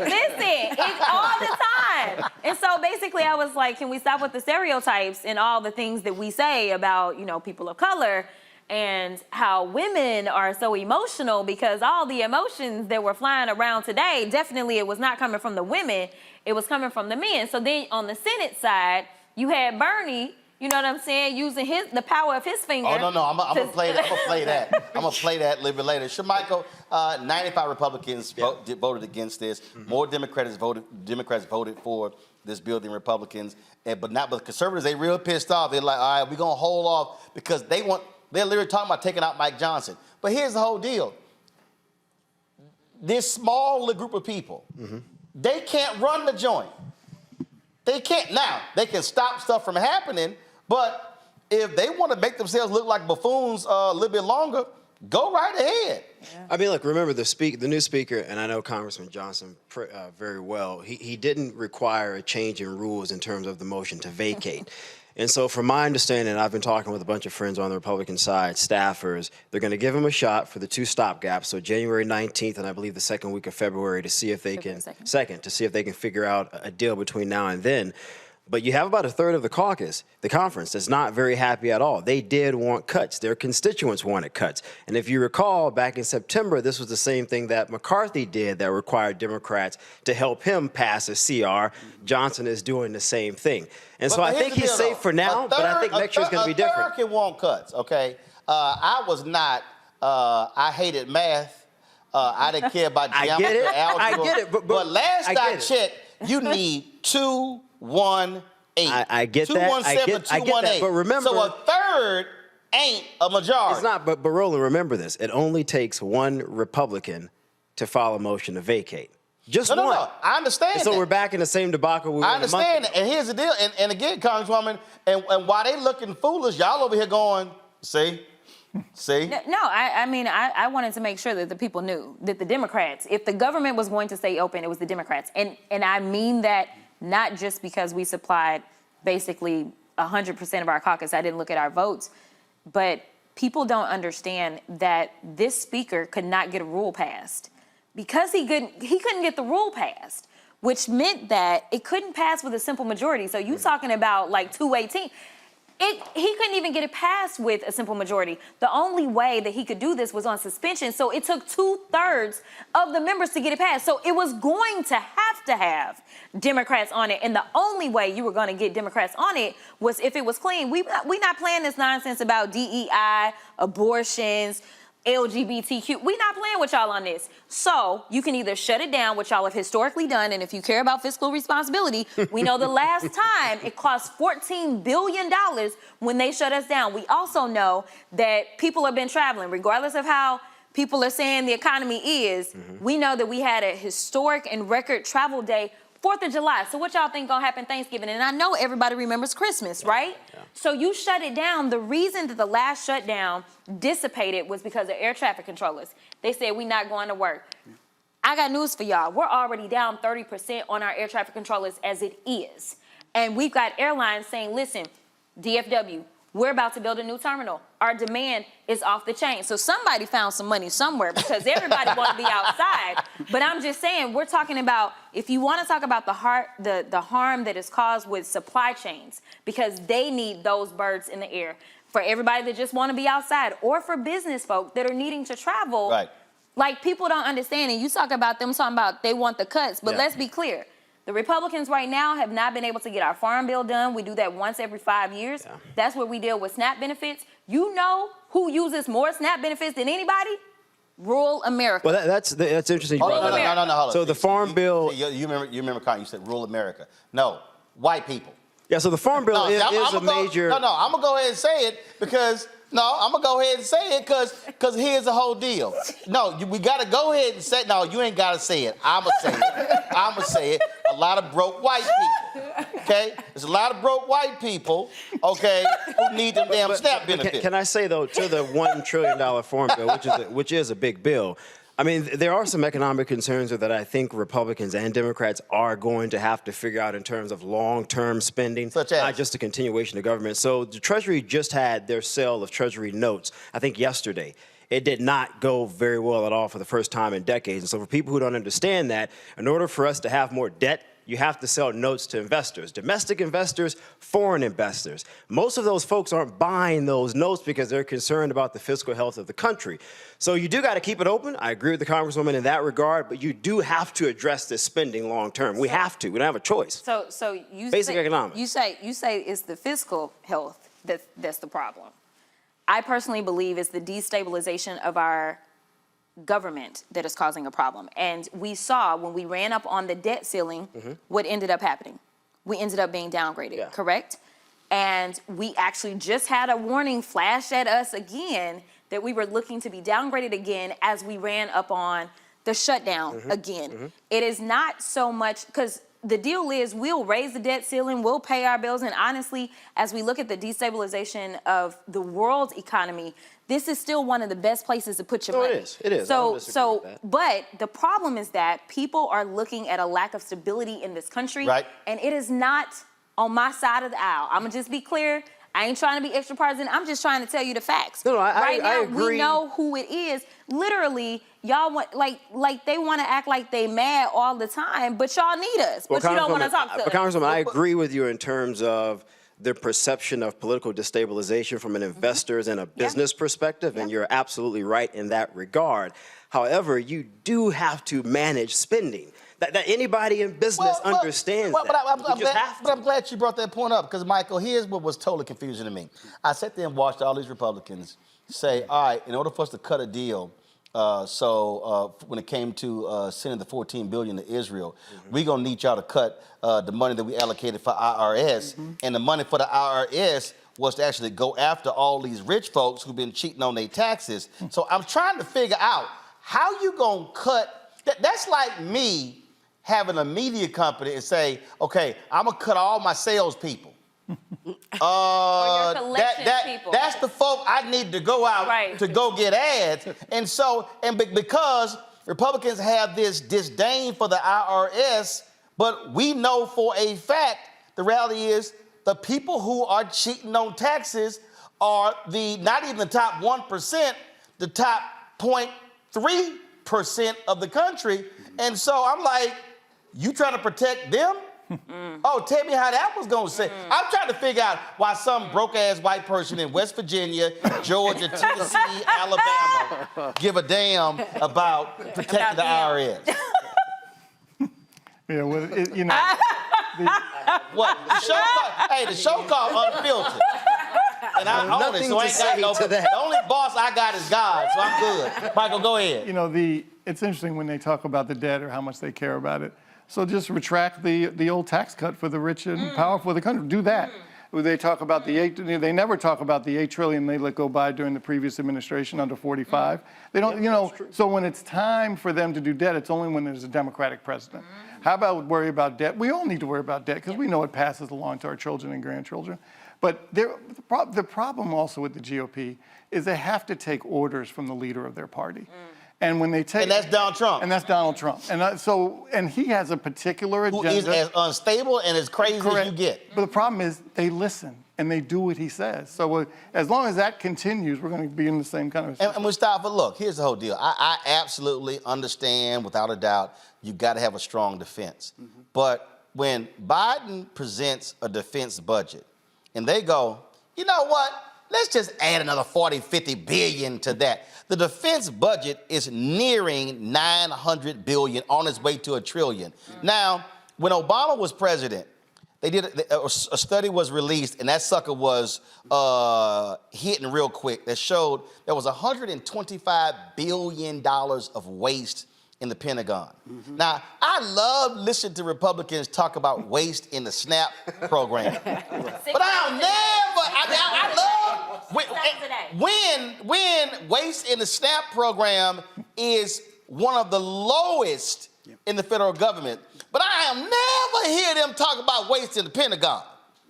Listen, it's all the time. And so basically I was like, can we stop with the stereotypes and all the things that we say about, you know, people of color and how women are so emotional, because all the emotions that were flying around today, definitely it was not coming from the women. It was coming from the men. So then on the Senate side, you had Bernie, you know what I'm saying, using the power of his finger. Oh, no, I'm going to play that. I'm going to play that a little bit later. Shamichael, 95 Republicans voted against this. More Democrats voted for this bill than Republicans. But not with conservatives. They real pissed off. They're like, all right, we're going to hold off because they're literally talking about taking out Mike Johnson. But here's the whole deal. This small little group of people, they can't run the joint. They can't. Now, they can stop stuff from happening, but if they want to make themselves look like buffoons a little bit longer, go right ahead. Yeah. I mean, look, remember the new speaker, and I know Congressman Johnson very well, he didn't require a change in rules in terms of the motion to vacate. And so from my understanding, I've been talking with a bunch of friends on the Republican side, staffers, they're going to give him a shot for the two stopgaps, so January 19th and I believe the second week of February, to see if they can, to see if they can figure out a deal between now and then. But you have about a third of the caucus, the conference, that's not very happy at all. They did want cuts. Their constituents wanted cuts. And if you recall, back in September, this was the same thing that McCarthy did that required Democrats to help him pass a CR. Johnson is doing the same thing. And so I think he's safe for now, but I think next year's going to be different. A third can want cuts, okay? I was not, I hated math. I didn't care about geometry, algebra. I get it. But last I checked, you need 218. I get that. 217, 218. But remember, so a third ain't a majority. It's not. But Roland, remember this: it only takes one Republican to file a motion to vacate. Just one. No. I understand. And so we're back in the same debacle we were. I understand. And here's the deal. And again, Congresswoman, and while they looking foolish, y'all over here going, see. No, I mean, I wanted to make sure that the people knew that the Democrats, if the government was going to stay open, it was the Democrats. And I mean that not just because we supplied basically 100% of our caucus. I didn't look at our votes. But people don't understand that this speaker could not get a rule passed because he couldn't get the rule passed, which meant that it couldn't pass with a simple majority. So you talking about like 218. He couldn't even get it passed with a simple majority. The only way that he could do this was on suspension. So it took 2/3 of the members to get it passed. So it was going to have Democrats on it. And the only way you were going to get Democrats on it was if it was clean. We not playing this nonsense about DEI, abortions, LGBTQ. We're not playing with y'all on this. So you can either shut it down, which y'all have historically done, and if you care about fiscal responsibility, we know the last time it cost $14 billion when they shut us down. We also know that people have been traveling, regardless of how people are saying the economy is. We know that we had a historic and record travel day, 4th of July. So what y'all think gonna happen Thanksgiving? And I know everybody remembers Christmas, right? Yeah. So you shut it down. The reason that the last shutdown dissipated was because of air traffic controllers. They said we not going to work. I got news for y'all. We're already down 30% on our air traffic controllers as it is. And we've got airlines saying, listen, DFW, We're about to build a new terminal. Our demand is off the chain. So somebody found some money somewhere because everybody want to be outside. But I'm just saying, we're talking about, if you want to talk about the harm that is caused with supply chains, because they need those birds in the air. For everybody that just want to be outside, or for business folk that are needing to travel. Right. Like, people don't understand, and you talk about them talking about they want the cuts, but let's be clear. The Republicans right now have not been able to get our farm bill done. We do that once every 5 years. Yeah. That's where we deal with SNAP benefits. You know who uses more SNAP benefits than anybody? Rural America. Well, that's interesting. No, hold on. So the farm bill. You remember, Carl, you said rural America. No, white people. Yeah, so the farm bill is a major. No, I'm going to go ahead and say it because. No, I'm going to go ahead and say it because here's the whole deal. No, we got to go ahead and say, no, you ain't got to say it. I'm going to say it. I'm going to say it. A lot of broke white people, okay? There's a lot of broke white people, okay, who need them damn SNAP benefits. Can I say, though, to the $1 trillion farm bill, which is a big bill, I mean, there are some economic concerns that I think Republicans and Democrats are going to have to figure out in terms of long-term spending, such as? Not just a continuation of government. So the Treasury just had their sale of Treasury notes, I think yesterday. It did not go very well at all for the first time in decades. And so for people who don't understand that, in order for us to have more debt, you have to sell notes to investors, domestic investors, foreign investors. Most of those folks aren't buying those notes because they're concerned about the fiscal health of the country. So you do got to keep it open. I agree with the Congresswoman in that regard, but you do have to address this spending long term. We have to. We don't have a choice. So you basic say, economics. You say it's the fiscal health that's the problem. I personally believe it's the destabilization of our government that is causing a problem. And we saw when we ran up on the debt ceiling, what ended up happening. We ended up being downgraded, correct? And we actually just had a warning flash at us again that we were looking to be downgraded again as we ran up on the shutdown again. It is not so much, because the deal is we'll raise the debt ceiling, we'll pay our bills, and honestly, as we look at the destabilization of the world's economy, this is still one of the best places to put your money. It is. But the problem is that people are looking at a lack of stability in this country, and it is not on my side of the aisle. I'm gonna just be clear. I ain't trying to be extra partisan. I'm just trying to tell you the facts. Right now, we know who it is. Literally, y'all want like they want to act like they mad all the time, but y'all need us. But you don't want to talk to us. But Congresswoman, I agree with you in terms of the perception of political destabilization from an investor's and a business perspective, and you're absolutely right in that regard. However, you do have to manage spending. That anybody in business understands that. But I'm glad you brought that point up, because, Michael, here's what was totally confusing to me. I sat there and watched all these Republicans say, all right, in order for us to cut a deal, when it came to sending the $14 billion to Israel, we're going to need y'all to cut the money that we allocated for IRS. And the money for the IRS was to actually go after all these rich folks who've been cheating on their taxes. So I'm trying to figure out how you going to cut. That's like me having a media company and say, okay, I'm going to cut all my salespeople. Or your collection people. That's the folk I need to go out to go get ads. And because Republicans have this disdain for the IRS, but we know for a fact, the reality is the people who are cheating on taxes are not even the top 1%, the top 0.3% of the country. And so I'm like, you trying to protect them? Oh, tell me how that was going to say. I'm trying to figure out why some broke-ass white person in West Virginia, Georgia, Tennessee, Alabama give a damn about protecting the IRS. Yeah, well, you know. What? The show called Unfiltered. And I own it, so I ain't got no. The only boss I got is God, so I'm good. Michael, go ahead. You know, it's interesting when they talk about the debt or how much they care about it. So just retract the old tax cut for the rich and powerful of the country. Do that. They talk about they never talk about the $8 trillion they let go by during the previous administration under 45. They don't, so when it's time for them to do debt, it's only when there's a Democratic president. How about worry about debt? We all need to worry about debt because we know it passes along to our children and grandchildren. But the problem also with the GOP is they have to take orders from the leader of their party. And when they take, and that's Donald Trump. And that's Donald Trump. And he has a particular agenda. Who is as unstable and as crazy as you get. But the problem is they listen and they do what he says. So as long as that continues, we're going to be in the same kind of. And Mustafa, look, here's the whole deal. I absolutely understand, without a doubt, you got to have a strong defense. Mm-hmm. But when Biden presents a defense budget, and they go, you know what? Let's just add another 40, 50 billion to that. The defense budget is nearing 900 billion, on its way to $1 trillion. Now, when Obama was president, they did a study was released, and that sucker was hitting real quick. That showed there was $125 billion of waste in the Pentagon. Mm-hmm. Now, I love listening to Republicans talk about waste in the SNAP program. But I'll never, I love, when waste in the SNAP program is one of the lowest in the federal government, but I am never hear them talk about waste in the Pentagon.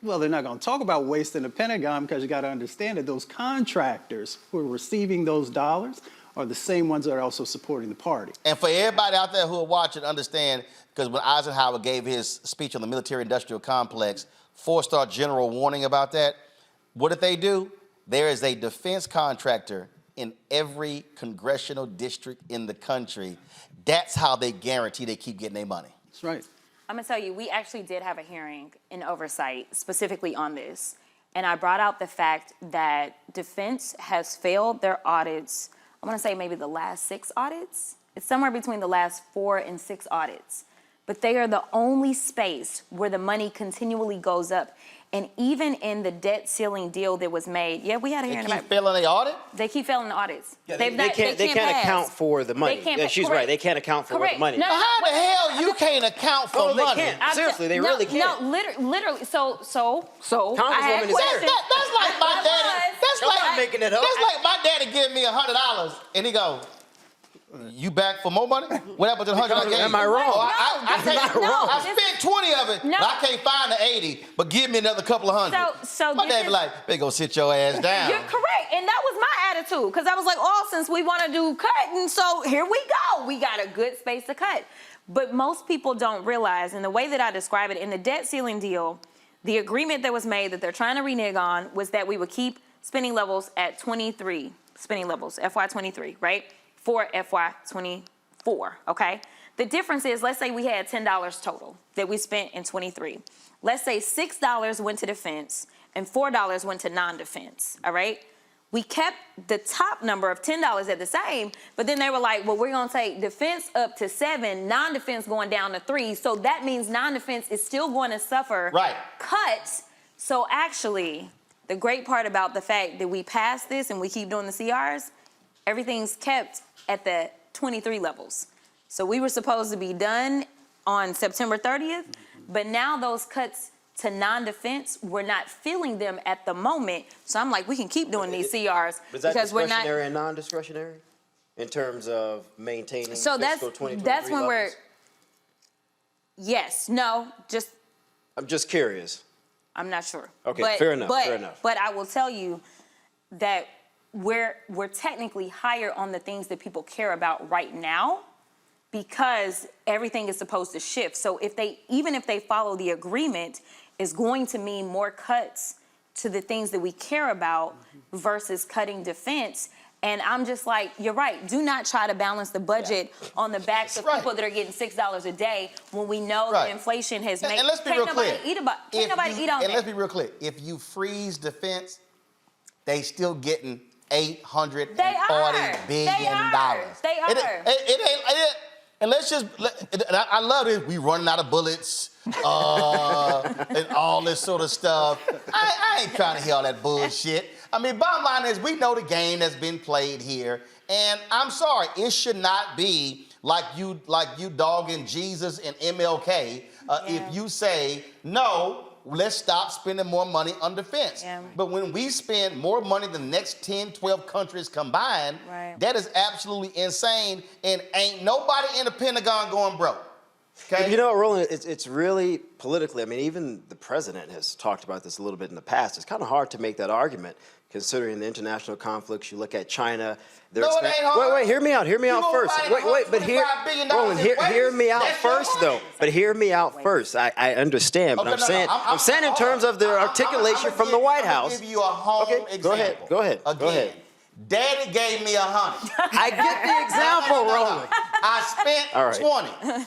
Well, they're not going to talk about waste in the Pentagon because you got to understand that those contractors who are receiving those dollars are the same ones that are also supporting the party. And for everybody out there who are watching, understand, because when Eisenhower gave his speech on the military-industrial complex, 4-star general warning about that, what did they do? There is a defense contractor in every congressional district in the country. That's how they guarantee they keep getting their money. That's right. I'm gonna tell you, we actually did have a hearing in oversight specifically on this. And I brought out the fact that defense has failed their audits. I want to say maybe the last 6 audits. It's somewhere between the last 4 and 6 audits. But they are the only space where the money continually goes up. And even in the debt ceiling deal that was made, we had a hearing about it. They keep failing the audit? They keep failing the audits. Yeah, they can't account for the money. She's right. They can't account for the money. No, how the hell you can't account for money? They can't. Seriously, they really can't. No, literally. So. Congresswoman is there. That's like my daddy. That's making it up. That's like my daddy giving me $100, and he go, "You back for more money? What happened to the 100 I gave you?" Am I wrong? I spent 20 of it, but I can't find the 80. But give me another couple of hundred. So my dad be like, "They go sit your ass down." You're correct, and that was my attitude, because I was like, since we want to do cutting, so here we go. We got a good space to cut. But most people don't realize, and the way that I describe it, in the debt ceiling deal, the agreement that was made that they're trying to renege on was that we would keep spending levels at 23 spending levels, FY23, right? For FY24, okay? The difference is, let's say we had $10 total that we spent in 23. Let's say $6 went to defense and $4 went to non-defense, all right? We kept the top number of $10 at the same, but then they were like, well, we're gonna take defense up to 7, non-defense going down to 3, so that means non-defense is still going to suffer cuts. So actually, the great part about the fact that we passed this and we keep doing the CRs, everything's kept at the 23 levels. So we were supposed to be done on September 30th, but now those cuts to non-defense, we're not feeling them at the moment. So I'm like, we can keep doing these CRs because we're not. Discretionary and non-discretionary in terms of maintaining so fiscal 2023 that's when levels? I'm just curious. I'm not sure. Okay, fair enough, fair enough. But I will tell you that we're technically higher on the things that people care about right now, because everything is supposed to shift. So even if they follow the agreement, is going to mean more cuts to the things that we care about versus cutting defense. And I'm just like, you're right. Do not try to balance the budget on the backs of people that are getting $6 a day when we know that inflation has made. And let's be real clear. Can't nobody eat on that. And let's be real clear. If you freeze defense, they still getting $840 billion. They are. And let's just, I love this, we running out of bullets and all this sort of stuff. I ain't trying to hear all that bullshit. I mean, bottom line is we know the game that's been played here. And I'm sorry, it should not be like you dogging Jesus and MLK if you say, no, let's stop spending more money on defense. Yeah. But when we spend more money than the next 10, 12 countries combined, that is absolutely insane. And ain't nobody in the Pentagon going broke. Okay? You know, Roland, it's really politically, I mean, even the president has talked about this a little bit in the past. It's kind of hard to make that argument considering the international conflicts. You look at China. No, it ain't hard. Wait, hear me out first. But hear me out first, though. But hear me out first. I understand, but I'm saying in terms of the articulation from the White House. I'll give you a home example. Go ahead. Again, Daddy gave me 100. I get the example, Roland. I spent 20.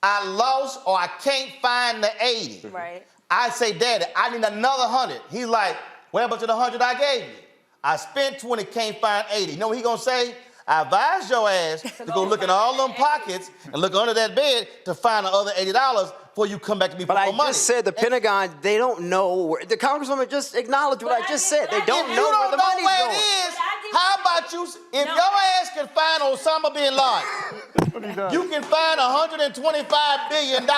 I lost or I can't find the 80. Right. I say, Daddy, I need another 100. He's like, what happened to the 100 I gave you? I spent 20, can't find 80. You know what he gonna say? I advise your ass to go look in all them pockets and look under that bed to find the other $80 before you come back to me for more money. But I just said the Pentagon, they don't know where, the Congresswoman just acknowledged what I just said. They don't know where the money's going. If you don't know where it is, how about you, if your ass can find Osama bin Laden, you can find $125 billion.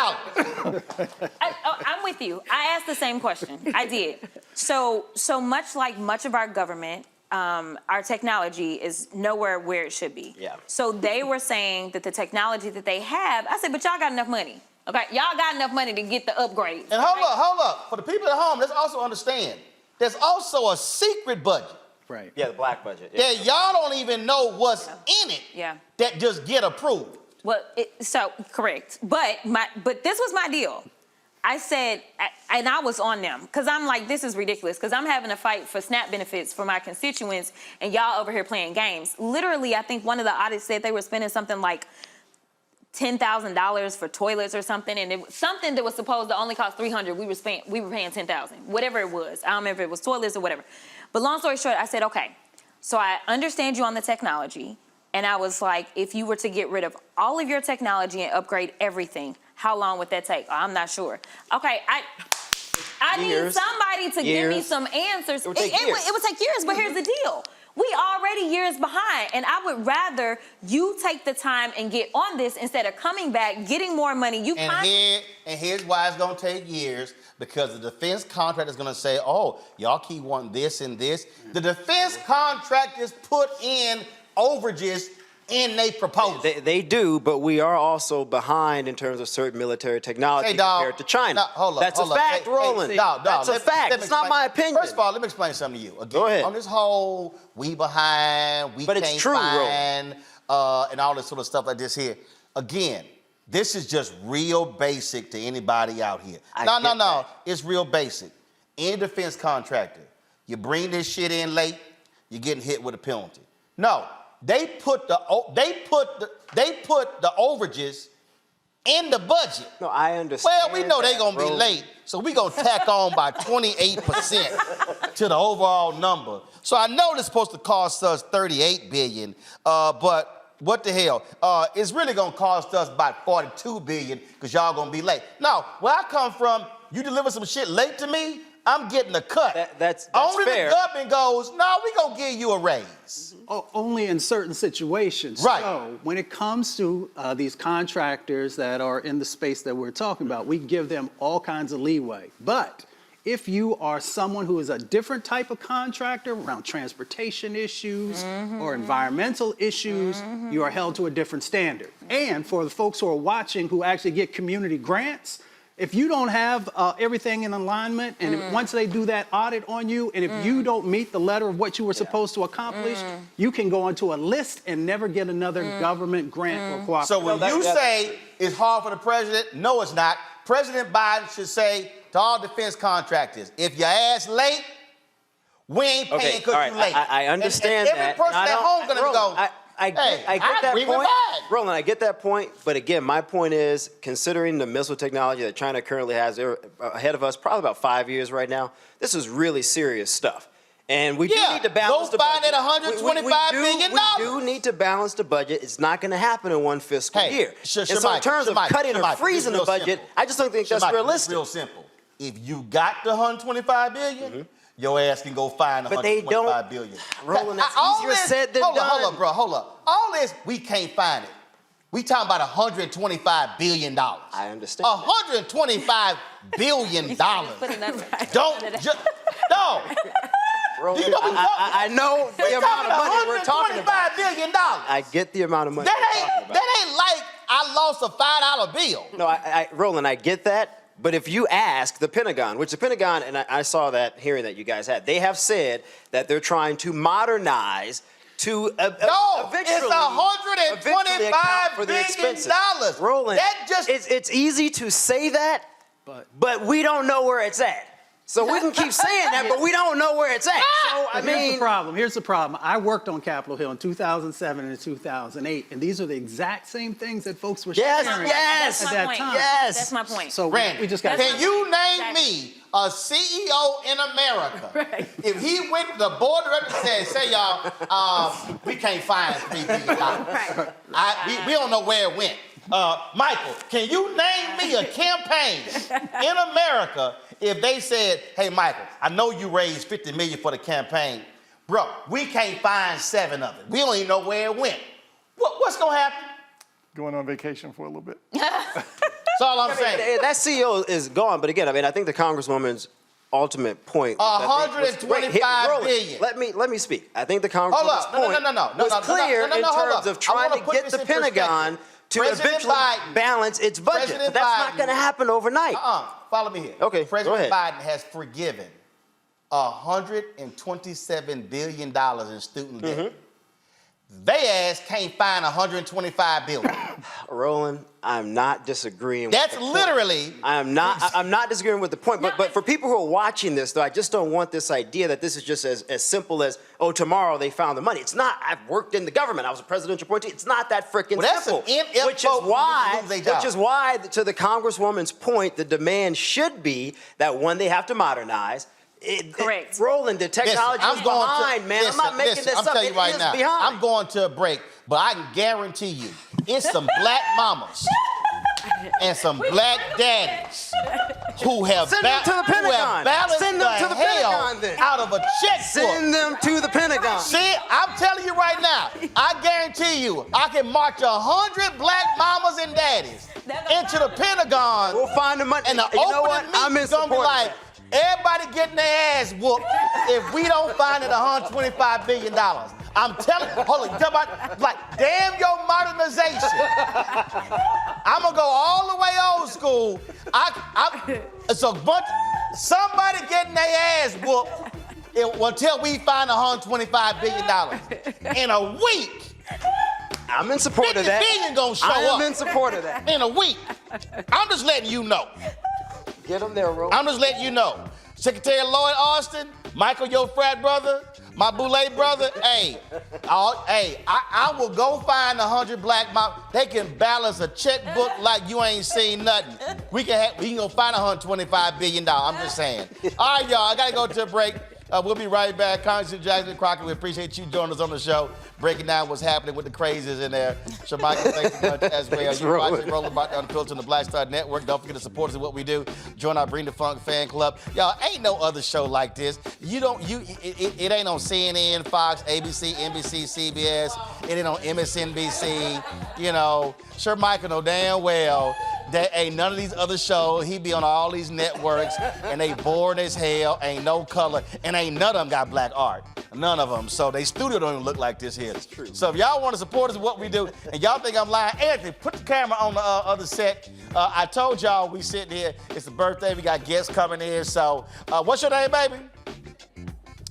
I'm with you. I asked the same question. I did. So much like much of our government, our technology is nowhere where it should be. Yeah. So they were saying that the technology that they have, I said, but y'all got enough money. Okay, y'all got enough money to get the upgrade. And hold up. For the people at home, let's also understand, there's also a secret budget. Right. Yeah, the black budget. Yeah. That y'all don't even know what's in it. Yeah. That just get approved. Well, correct. But this was my deal. I said, and I was on them, because I'm like, this is ridiculous, because I'm having a fight for SNAP benefits for my constituents, and y'all over here playing games. Literally, I think one of the audits said they were spending something like $10,000 for toilets or something, and it was something that was supposed to only cost $300. We were paying $10,000, whatever it was. I don't remember if it was toilets or whatever. But long story short, I said, okay, so I understand you on the technology, and I was like, if you were to get rid of all of your technology and upgrade everything, how long would that take? Oh, I'm not sure. Okay, I need somebody to give me some answers. It would take years, but here's the deal. We already years behind, and I would rather you take the time and get on this instead of coming back, getting more money. And here's why it's gonna take years, because the defense contractor is gonna say, oh, y'all keep wanting this and this. The defense contractors put in overages in their proposal. They do, but we are also behind in terms of certain military technology compared to China. That's a fact, Roland. That's a fact. It's not my opinion. First of all, let me explain something to you. Again, go ahead. On this whole, we behind, we can't find, and all this sort of stuff like this here. Again, this is just real basic to anybody out here. No. It's real basic. Any defense contractor, you bring this shit in late, you're getting hit with a penalty. No. They put the overages in the budget. No, I understand. Well, we know they're gonna be late, so we're gonna tack on by 28% to the overall number. So I know it's supposed to cost us $38 billion, but what the hell? It's really gonna cost us about $42 billion because y'all gonna be late. No, where I come from, you deliver some shit late to me, I'm getting a cut. That's only fair. The government goes, no, we gonna give you a raise. Only in certain situations. Right. So when it comes to these contractors that are in the space that we're talking about, we give them all kinds of leeway. But if you are someone who is a different type of contractor around transportation issues or environmental issues, you are held to a different standard. And for the folks who are watching who actually get community grants, if you don't have everything in alignment, and once they do that audit on you, and if you don't meet the letter of what you were supposed to accomplish, you can go onto a list and never get another government grant or cooperation. So when you say it's hard for the president, no, it's not. President Biden should say to all defense contractors, if your ass late, we ain't paying because you late. I understand and every person at home gonna go, I get that point. Roland, I get that point. But again, my point is, considering the missile technology that China currently has, they're ahead of us probably about 5 years right now. This is really serious stuff. And we do need to balance the budget. $125 billion. We do need to balance the budget. It's not going to happen in one fiscal year. And so in terms of cutting or freezing the budget, I just don't think that's realistic. It's real simple. If you got the $125 billion, your ass can go find $125 billion. Roland, it's easier said than done. Hold up. All this, we can't find it. We talking about $125 billion. I understand. $125 billion. No. Roland, I know the amount of money we're talking about. $125 billion. I get the amount of money we're talking about. That ain't like I I lost a $5 bill. No, Roland, I get that. But if you ask the Pentagon, which the Pentagon, and I saw that hearing that you guys had, they have said that they're trying to modernize to it's $125 for the expenses. billion. Roland, that just it's easy to say that, but we don't know where it's at. So we can keep saying that, but we don't know where it's at. So I mean, here's the problem. Here's the problem. I worked on Capitol Hill in 2007 and 2008, and these are the exact same things that folks were sharing at that time. That's my point. So Randy, we just got. Can you name me a CEO in America? Right. If he went to the board of directors and said, "Say y'all, we can't find $3 billion. Right. We don't know where it went." Michael, can you name me a campaign in America if they said, "Hey, Michael, I know you raised $50 million for the campaign, bro. We can't find 7 of it. We don't even know where it went." What's gonna happen? Going on vacation for a little bit. That's all I'm saying. That CEO is gone, but again, I mean, I think the Congresswoman's ultimate point. $125 billion. Let me speak. I think the Congresswoman's point was clear in terms of trying to get the Pentagon to eventually balance its budget. But that's not going to happen overnight. Follow me here. Okay, President Biden has forgiven $127 billion in student debt. They ass can't find $125 billion. Roland, I'm not disagreeing. That's with the literally. Point. I'm not disagreeing with the point. But for people who are watching this, though, I just don't want this idea that this is just as simple as, oh, tomorrow they found the money. It's not. I've worked in the government. I was a presidential appointee. It's not that freaking simple. Which is why, to the Congresswoman's point, the demand should be that when they have to modernize. Correct. Roland, the technology is behind, man. I'm not making this up. I'm telling you right now, behind. I'm going to a break, but I can guarantee you, it's some black mamas and some black daddies who have balanced the hell out of a checkbook. Send them to the Pentagon. See, I'm telling you right now, I guarantee you, I can march 100 black mamas and daddies into the Pentagon. We'll find the money. And the opening meeting's gonna be like, everybody getting their ass whooped if we don't find it $125 billion. I'm telling you, hold on, like, damn your modernization. I'm gonna go all the way old school. It's a bunch, somebody getting their ass whooped until we find $125 billion. In a week. I'm in support of that. 50 billion gonna show up. I'm in support of that. In a week. I'm just letting you know. Get them there, Roland. I'm just letting you know. Secretary Lloyd Austin, Michael, your frat brother, my Boulay brother, I will go find 100 black moms. They can balance a checkbook like you ain't seen nothing. We can go find $125 billion. I'm just saying. All right, y'all, I gotta go to a break. We'll be right back. Congressman Jackson Crockett, we appreciate you joining us on the show, breaking down what's happening with the crazies in there. Shamika, thanks so much as well. You're watching Roland Martin Unfiltered on the Black Star Network. Don't forget to support us in what we do. Join our Bring the Funk fan club. Y'all, ain't no other show like this. It ain't on CNN, Fox, ABC, NBC, CBS. It ain't on MSNBC. You know, Shamika know damn well that ain't none of these other shows. He be on all these networks, and they boring as hell, ain't no color, and ain't none of them got black art. None of them. So they studio don't even look like this here. That's true. So if y'all want to support us in what we do, and y'all think I'm lying, Anthony, put the camera on the other set. I told y'all we sitting here. It's a birthday. We got guests coming in. So what's your name, baby?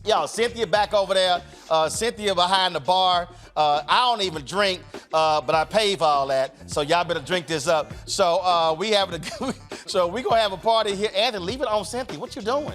Y'all, Cynthia back over there. Cynthia behind the bar. I don't even drink, but I pay for all that. So y'all better drink this up. So we gonna have a party here. Anthony, leave it on Cynthia. What you doing?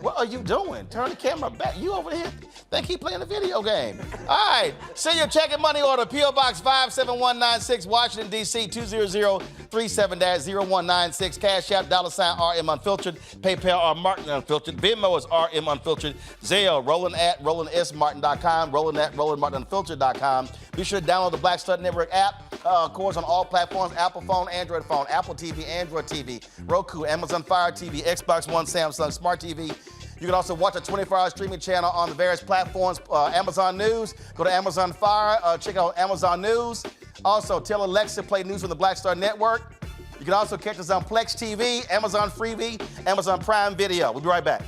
What are you doing? Turn the camera back. You over here? Think he playing a video game. All right. Send your check and money order. P.O. Box 57196, Washington, D.C. 20037-0196. Cash App, $RM Unfiltered. PayPal, R Martin Unfiltered. Venmo is RM Unfiltered. Zelle, Roland at RolandSMartin.com. Roland at RolandMartinUnfiltered.com. Be sure to download the Black Star Network app. Of course, on all platforms, Apple phone, Android phone, Apple TV, Android TV, Roku, Amazon Fire TV, Xbox One, Samsung Smart TV. You can also watch a 24-hour streaming channel on the various platforms. Amazon News, go to Amazon Fire, check out Amazon News. Also, tell Alexa to play news from the Black Star Network. You can also catch us on Plex TV, Amazon Freevee, Amazon Prime Video. We'll be right back.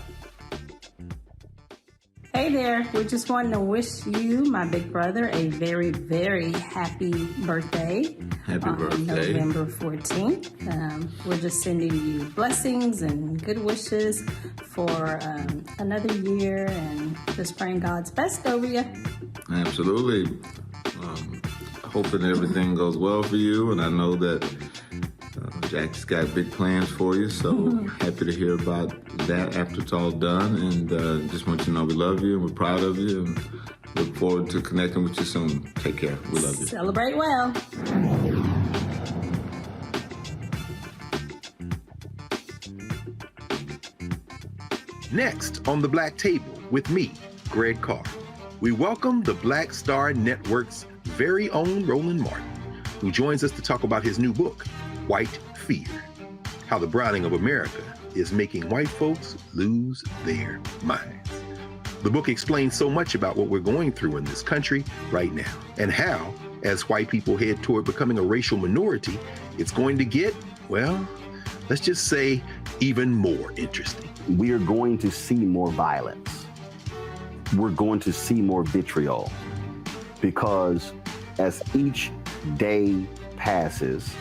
Hey there, we just wanted to wish you, my big brother, a very, very happy birthday. Happy birthday. November 14th. We're just sending you blessings and good wishes for another year and just praying God's best over you. Absolutely. Hoping everything goes well for you, and I know that Jack's got big plans for you, so happy to hear about that after it's all done, and just want you to know we love you and we're proud of you and look forward to connecting with you soon. Take care. We love you. Celebrate well. Next on the Black Table with me, Greg Carr, we welcome the Black Star Network's very own Roland Martin, who joins us to talk about his new book, White Fear, how the browning of America is making white folks lose their minds. The book explains so much about what we're going through in this country right now, and how, as white people head toward becoming a racial minority, it's going to get, well, let's just say, even more interesting. We are going to see more violence. We're going to see more vitriol, because as each day passes,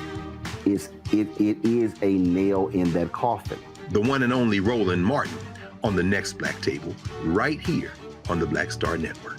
it is a nail in that coffin. The one and only Roland Martin on the next Black Table, right here on the Black Star Network.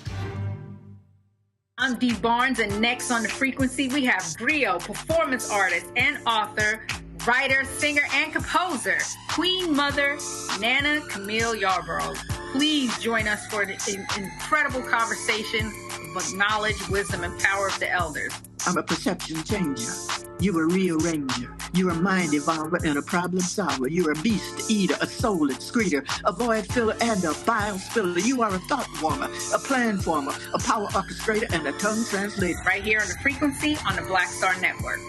I'm Dee Barnes, and next on The Frequency, we have griot, performance artist and author, writer, singer, and composer, Queen Mother Nana Camille Yarborough. Please join us for an incredible conversation of knowledge, wisdom, and power of the elders. I'm a perception changer. You're a rearranger. You're a mind evolver and a problem solver. You're a beast eater, a soul excreter, a void filler, and a bile spiller. You are a thought warmer, a plan former, a power orchestrator, and a tongue translator. Right here on The Frequency on the Black Star Network.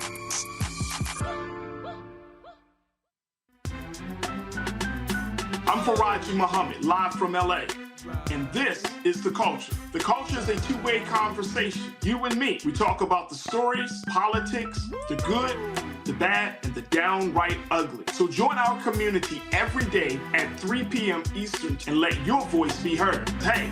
I'm Faraji Muhammad, live from LA. And this is The Culture. The Culture is a two-way conversation. You and me. We talk about the stories, politics, the good, the bad, and the downright ugly. So join our community every day at 3 p.m. Eastern and let your voice be heard. Hey,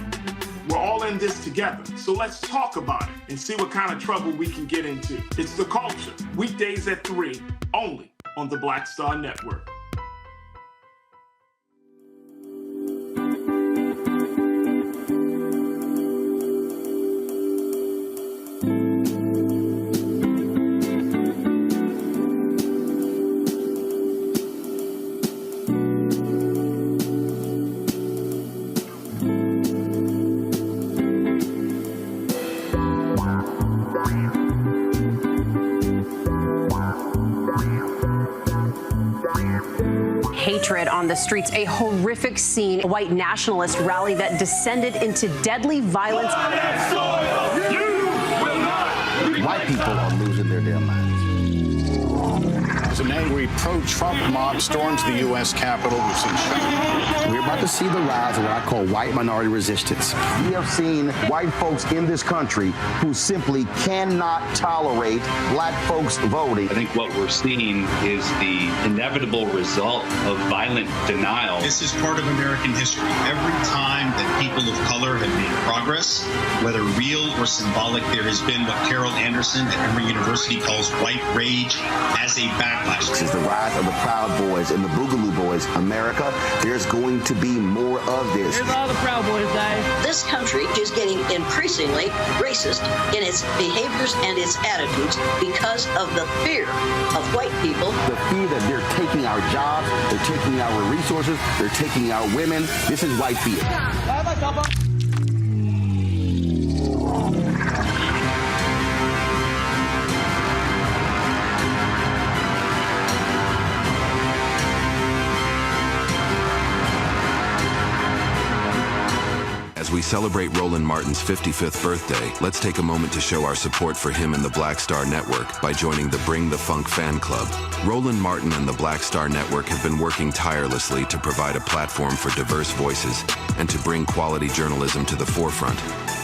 we're all in this together. So let's talk about it and see what kind of trouble we can get into. It's The Culture, weekdays at 3, only on the Black Star Network. Hatred on the streets, a horrific scene, a white nationalist rally that descended into deadly violence. White people are losing their damn minds. As an angry pro-Trump mob storms the U.S. Capitol, we've seen We're about to see the rise of what I call white minority resistance. We have seen white folks in this country who simply cannot tolerate black folks voting. I think what we're seeing is the inevitable result of violent denial. This is part of American history. Every time that people of color have made progress, whether real or symbolic, there has been what Carol Anderson at Emory University calls white rage as a backlash. This is the rise of the Proud Boys and the Boogaloo Boys. America, there's going to be more of this. Here's all the Proud Boys, guys. This country is getting increasingly racist in its behaviors and its attitudes because of the fear of white people. The fear that they're taking our jobs, they're taking our resources, they're taking our women. This is white fear. As we celebrate Roland Martin's 55th birthday, let's take a moment to show our support for him and the Black Star Network by joining the Bring the Funk fan club. Roland Martin and the Black Star Network have been working tirelessly to provide a platform for diverse voices and to bring quality journalism to the forefront.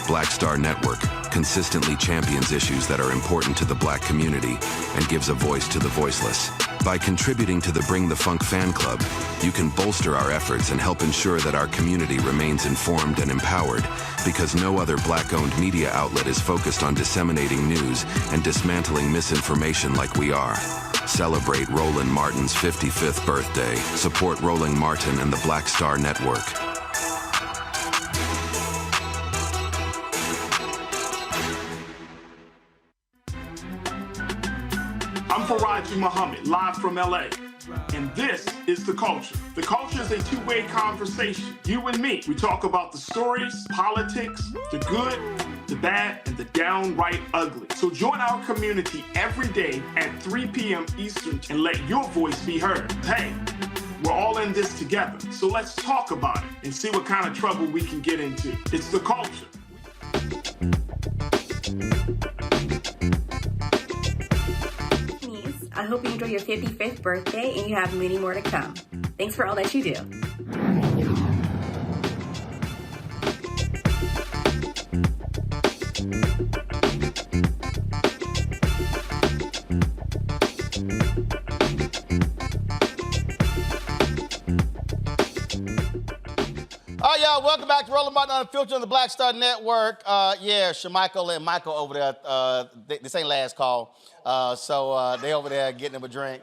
Black Star Network consistently champions issues that are important to the Black community and gives a voice to the voiceless. By contributing to the Bring the Funk fan club, you can bolster our efforts and help ensure that our community remains informed and empowered, because no other Black-owned media outlet is focused on disseminating news and dismantling misinformation like we are. Celebrate Roland Martin's 55th birthday. Support Roland Martin and the Black Star Network. I'm Faraji Muhammad, live from LA. And this is The Culture. The Culture is a two-way conversation. You and me. We talk about the stories, politics, the good, the bad, and the downright ugly. So join our community every day at 3 p.m. Eastern and let your voice be heard. Hey, we're all in this together. So let's talk about it and see what kind of trouble we can get into. It's The Culture. I hope you enjoy your 55th birthday and you have many more to come. Thanks for all that you do. All right, y'all, welcome back to Roland Martin Unfiltered on the Black Star Network. Yeah, Shamichael and Michael over there, this ain't last call. So they over there getting them a drink.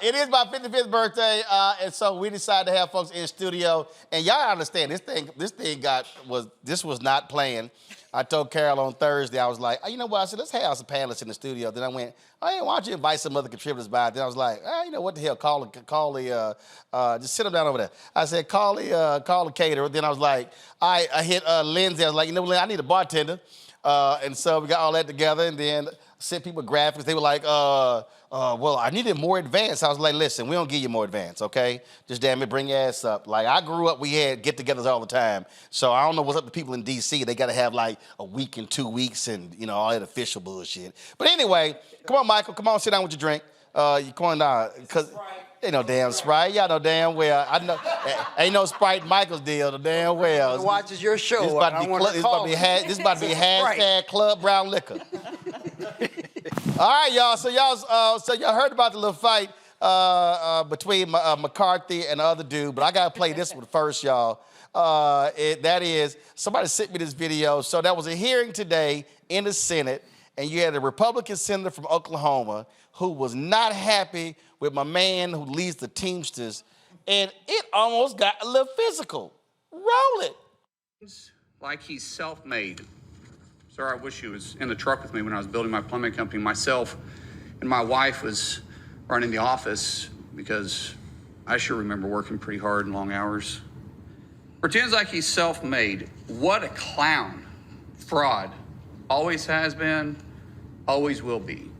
It is my 55th birthday, and so we decided to have folks in studio. And y'all understand, this was not planned. I told Carol on Thursday, I was like, oh, you know what? I said, let's have some panelists in the studio. Then I went, oh, yeah, why don't you invite some other contributors by? Then I was like, you know what the hell? Just sit them down over there. I said, call the caterer. Then I was like, I hit Lindsay. I was like, you know, Lindsay, I need a bartender. And so we got all that together, and then sent people graphics. They were like, well, I needed more advance. I was like, listen, we don't give you more advance, okay? Just damn it, bring your ass up. Like, I grew up, we had get-togethers all the time. So I don't know what's up to people in D.C. They got to have like a week and 2 weeks and, you know, all that official bullshit. But anyway, come on, Michael. Come on, sit down with your drink. You come on, because ain't no damn Sprite. Y'all know damn well. I know ain't no Sprite in Michael's deal. The damn well. Watches your show. This about to be hashtag Club Brown Liquor. All right, y'all. So y'all heard about the little fight between McCarthy and the other dude, but I gotta play this one first, y'all. That is, somebody sent me this video. So there was a hearing today in the Senate, and you had a Republican senator from Oklahoma who was not happy with my man who leads the Teamsters, and it almost got a little physical. Roll it. Like he's self-made. Sir, I wish he was in the truck with me when I was building my plumbing company. Myself and my wife was running the office because I sure remember working pretty hard and long hours. Pretends like he's self-made. What a clown. Fraud. Always has been, always will be.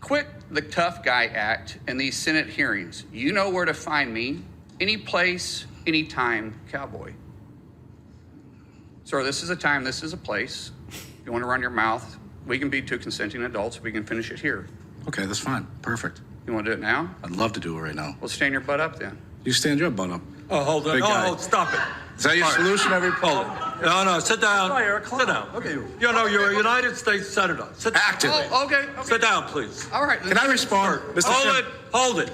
Quit the tough guy act in these Senate hearings. You know where to find me. Any place, anytime, cowboy. Sir, this is a time, this is a place. If you want to run your mouth, we can be two consenting adults. We can finish it here. Okay, that's fine. Perfect. You want to do it now? I'd love to do it right now. Well, stand your butt up then. You stand your butt up. Oh, hold on. Oh, stop it. Is that your solution? Hold it. No, sit down. Sit down. Okay. You know, you're a United States Senator. Sit down. Actively. Oh, okay. Sit down, please. All right. Can I respond? Hold it.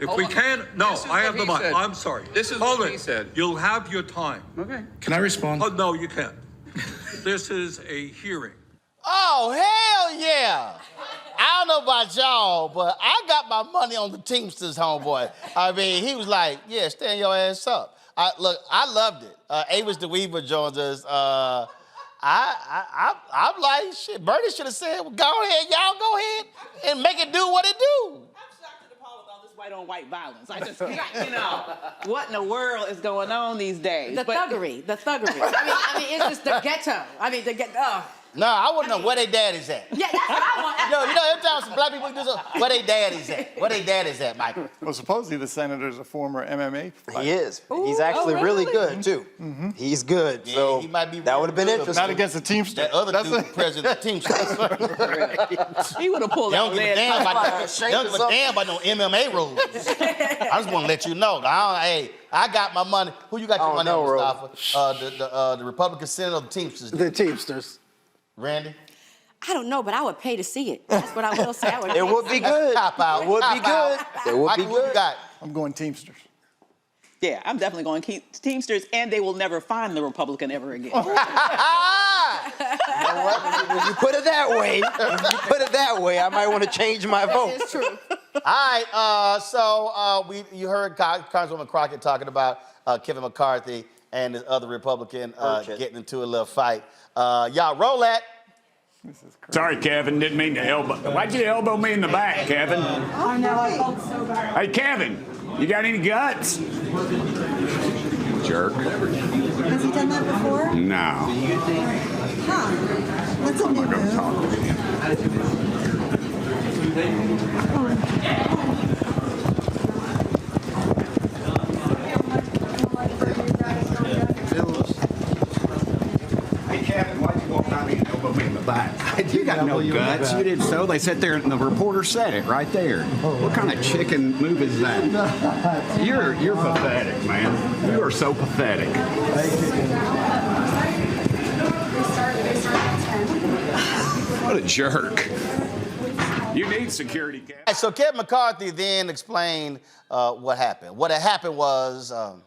If we can, no, I have the mic. I'm sorry. This is hold what it. he said. You'll have your time. Okay. Can I respond? Oh, no, you can't. This is a hearing. Oh, hell yeah. I don't know about y'all, but I got my money on the Teamsters, homeboy. I mean, he was like, yeah, stand your ass up. I loved it. Avis DeWeaver joins us. I'm like, shit, Bernie should have said, well, go ahead, y'all go ahead and make it do what it do. White on white violence. I just, you know, what in the world is going on these days? The thuggery. I mean, it's just the ghetto. I mean, No, I want to know where their daddy's at. Yeah, that's what I want. You know, every time some black people do something, where their daddy's at? Where their daddy's at, Michael? Well, supposedly the senator's a former MMA fighter. He is. He's actually really good, too. Mm-hmm. He's good. Yeah, so he might be that would have been interesting. Not against the Teamsters. That other dude, president of the Teamsters. He would have pulled They that don't give a lead. damn about no MMA rules. I just want to let you know. I got my money. Who you got your money on, Mustafa? The Republican Senate or the Teamsters? The Teamsters. Randy? I don't know, but I would pay to see it. That's what I will say. It would be good. It would be good. It would be good. I'm going Teamsters. Yeah, I'm definitely going Teamsters, and they will never find the Republican ever again. You know what? When you put it that way, I might want to change my vote. It's true. All right, so you heard Congresswoman Crockett talking about Kevin McCarthy and this other Republican getting into a little fight. Y'all roll that. Sorry, Kevin, didn't mean to elbow. Why'd you elbow me in the back, Kevin? Oh, no, I felt so bad. Hey, Kevin, you got any guts? Jerk. Has he done that before? No. Huh. That's a new move. Talk to him. Hey, Kevin, why'd you walk by me and elbow me in the back? You got no guts. You did so. They sat there and the reporter said it right there. What kind of chicken move is that? You're pathetic, man. You are so pathetic. What a jerk. You need security, Kevin. So Kevin McCarthy then explained what happened. What had happened was... A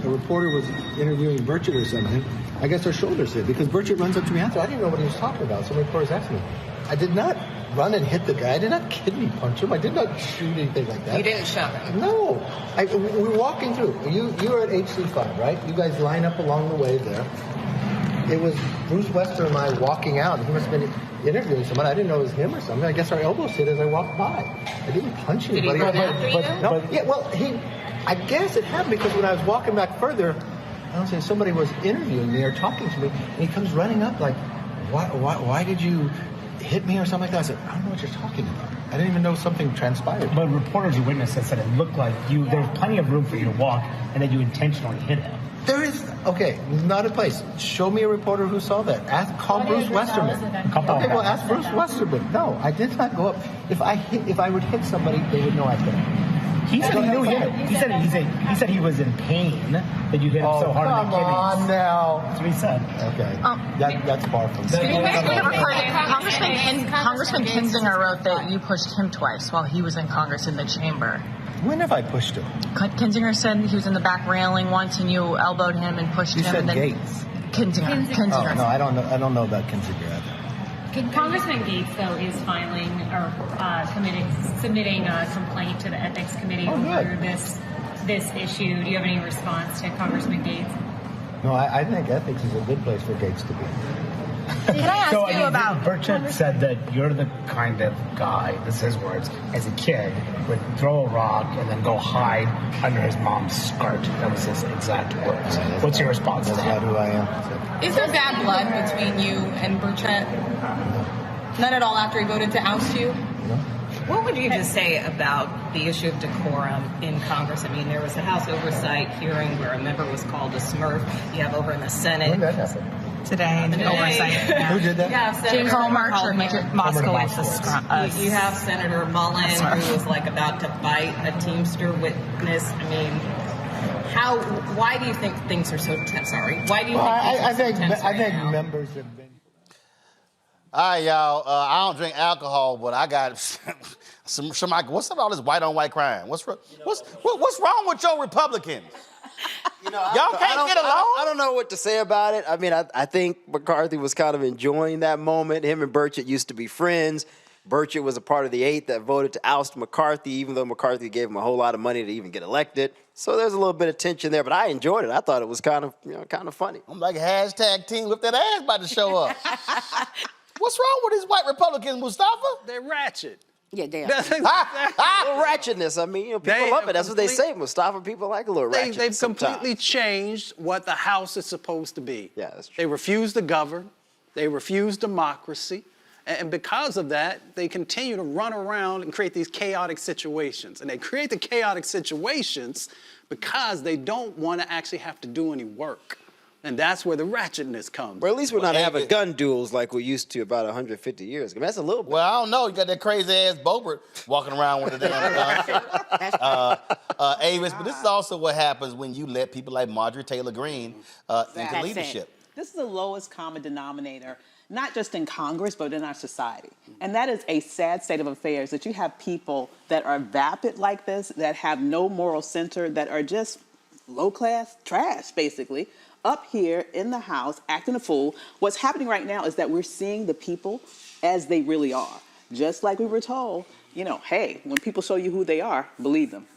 reporter was interviewing Burchett or something. I guess her shoulders hit because Burchett runs up to me after. I didn't know what he was talking about. Some reporters asked me. I did not run and hit the guy. I did not kidney punch him. I did not shoot anything like that. You didn't shove him? No. We were walking through. You were at HC5, right? You guys line up along the way there. It was Bruce Wester and I walking out. He must have been interviewing someone. I didn't know it was him or something. I guess our elbows hit as I walked by. I didn't punch anybody. Did he run after you? No. Yeah, well, I guess it happened because when I was walking back further, I don't know, somebody was interviewing me or talking to me, and he comes running up like, why did you hit me or something like that? I said, I don't know what you're talking about. I didn't even know something transpired. But reporters and witnesses said it looked like there was plenty of room for you to walk and that you intentionally hit him. There is, okay, not a place. Show me a reporter who saw that. Call Bruce Westerman. Okay, well, ask Bruce Westerman. No, I did not go up. If I would hit somebody, they would know I hit him. He said he knew him. He said he was in pain that you hit him so hard in the kidneys. Come on now. That's what he said. Okay, that's far from. Congressman Kinzinger wrote that you pushed him twice while he was in Congress in the chamber. When have I pushed him? Kinzinger said he was in the back railing once and you elbowed him and pushed him. You said and then Gates. Kinzinger. Oh, no, I don't know about Kinzinger either. Congressman Gates, though, is filing or submitting a complaint to the Ethics Committee over this issue. Do you have any response to Congressman Gates? No, I think ethics is a good place for Gates to be. Can I ask you about... Burchett said that you're the kind of guy, this is his words, as a kid, would throw a rock and then go hide under his mom's skirt. That was his exact words. What's your response to that? That's not who I am. Is there bad blood between you and Burchett? None at all after he voted to oust you? No. What would you just say about the issue of decorum in Congress? I mean, there was a House oversight hearing where a member was called a Smurf. You have over in the Senate. When did that happen? Today. Oversight. Who did that? Yeah, James Senator Moskowitz. You have Senator Mullen, who was like about to bite a Teamster witness. I mean, why do you think things are so tense? Sorry. Why do you think things are so tense I think members have been. All right, y'all. I don't drink alcohol, but I got some. What's up with all this white on white crime? What's wrong with your Republicans? Y'all can't get along. I don't know what to say about it. I mean, I think McCarthy was kind of enjoying that moment. Him and Burchett used to be friends. Burchett was a part of the 8 that voted to oust McCarthy, even though McCarthy gave him a whole lot of money to even get elected. So there's a little bit of tension there, but I enjoyed it. I thought it was kind of funny. I'm like a hashtag team with that ass about to show up. What's wrong with these white Republicans, Mustafa? They're ratchet. Yeah, they are. Little ratchetness. I mean, people love it. That's what they say. Mustafa, people like a little ratchet. They've completely changed what the House is supposed to be. Yeah, that's true. They refuse to govern. They refuse democracy. And because of that, they continue to run around and create these chaotic situations. And they create the chaotic situations because they don't want to actually have to do any work. And that's where the ratchetness comes. Well, at least we're not having gun duels like we used to about 150 years ago. That's a little bit. Well, I don't know. You got that crazy ass Bobert walking around with a damn gun. Avis, but this is also what happens when you let people like Marjorie Taylor Greene into leadership. This is the lowest common denominator, not just in Congress, but in our society. And that is a sad state of affairs, that you have people that are vapid like this, that have no moral center, that are just low-class trash, basically, up here in the House acting a fool. What's happening right now is that we're seeing the people as they really are. Just like we were told, you know, hey, when people show you who they are, believe them.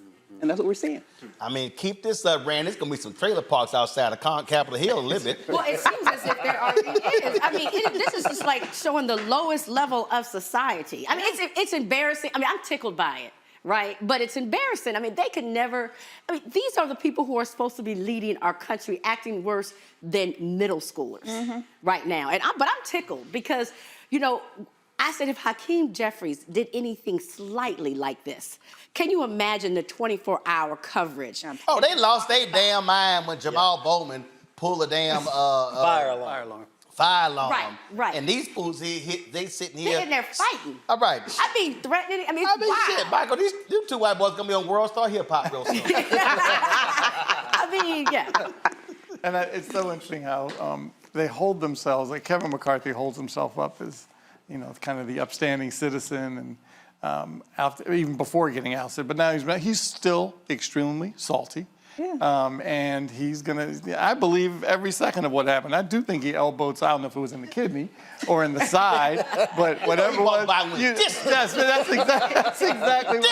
And that's what we're seeing. I mean, keep this up, Rand. There's going to be some trailer parks outside of Capitol Hill a little bit. Well, it seems as if there already is. I mean, this is just like showing the lowest level of society. I mean, it's embarrassing. I mean, I'm tickled by it, right? But it's embarrassing. I mean, they could never. I mean, these are the people who are supposed to be leading our country, acting worse than middle schoolers right now. But I'm tickled because, you know, I said if Hakeem Jefferies did anything slightly like this, can you imagine the 24-hour coverage? Oh, they lost their damn mind when Jamal Bowman pulled a damn fire alarm. Fire alarm. Right. And these fools, they sitting here. They're in there fighting. All right. I mean, threatening. I mean, it's wild. Shit, Michael, these two white boys gonna be on World Star Hip Hop real soon. I mean, yeah. And it's so interesting how they hold themselves, like Kevin McCarthy holds himself up as, you know, kind of the upstanding citizen, and after, even before getting ousted. But now he's still extremely salty. Yeah. And he's I believe every second of what happened. I do think he elbowed, I don't know if it was in the kidney or in the side, but whatever it was. That's exactly what happened.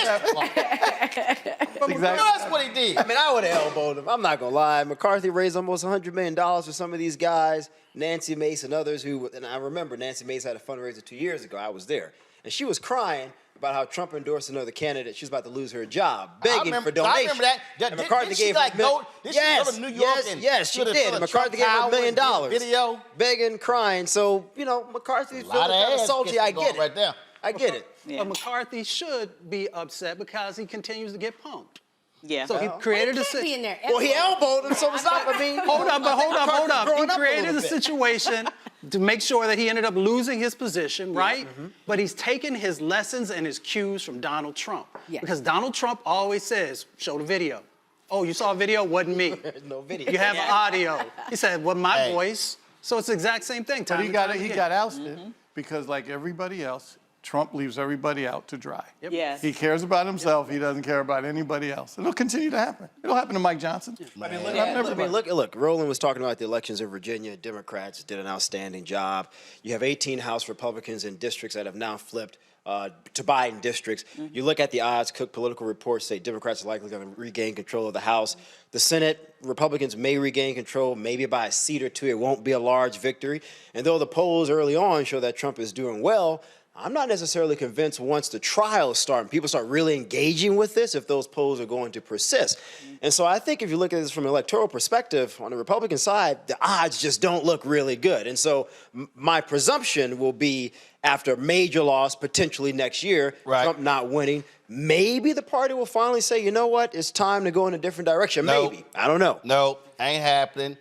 That's what he did. I mean, I would have elbowed him. I'm not going to lie. McCarthy raised almost $100 million for some of these guys, Nancy Mace and others and I remember Nancy Mace had a fundraiser 2 years ago. I was there. And she was crying about how Trump endorsed another candidate. She was about to lose her job, begging for donations. I remember that. And McCarthy gave her go to New York yes, she did. And McCarthy gave her $1 million. Video. Begging, crying. So, you know, McCarthy's feeling kind of salty. I get it. Right there. I get it. Yeah. But McCarthy should be upset because he continues to get punked. Yeah. So he created a situation. Well, he elbowed him, so stop. I mean, hold up. He created a situation to make sure that he ended up losing his position, right? But he's taken his lessons and his cues from Donald Trump. Because Donald Trump always says, show the video. Oh, you saw a video? Wasn't me. No video. You have an audio. He said, well, my voice. So it's the exact same thing. But he got ousted because, like everybody else, Trump leaves everybody out to dry. Yep. Yes. He cares about himself. He doesn't care about anybody else. It'll continue to happen. It'll happen to Mike Johnson. Look, Roland was talking about the elections in Virginia. Democrats did an outstanding job. You have 18 House Republicans in districts that have now flipped to Biden districts. You look at the odds. Cook political reports say Democrats are likely going to regain control of the House. The Senate, Republicans may regain control, maybe by a seat or two. It won't be a large victory. And though the polls early on show that Trump is doing well, I'm not necessarily convinced once the trials start and people start really engaging with this if those polls are going to persist. And so I think if you look at this from an electoral perspective, on the Republican side, the odds just don't look really good. And so my presumption will be after a major loss, potentially next year, Trump not winning, maybe the party will finally say, you know what, it's time to go in a different direction. Maybe. I don't know. No, ain't happening.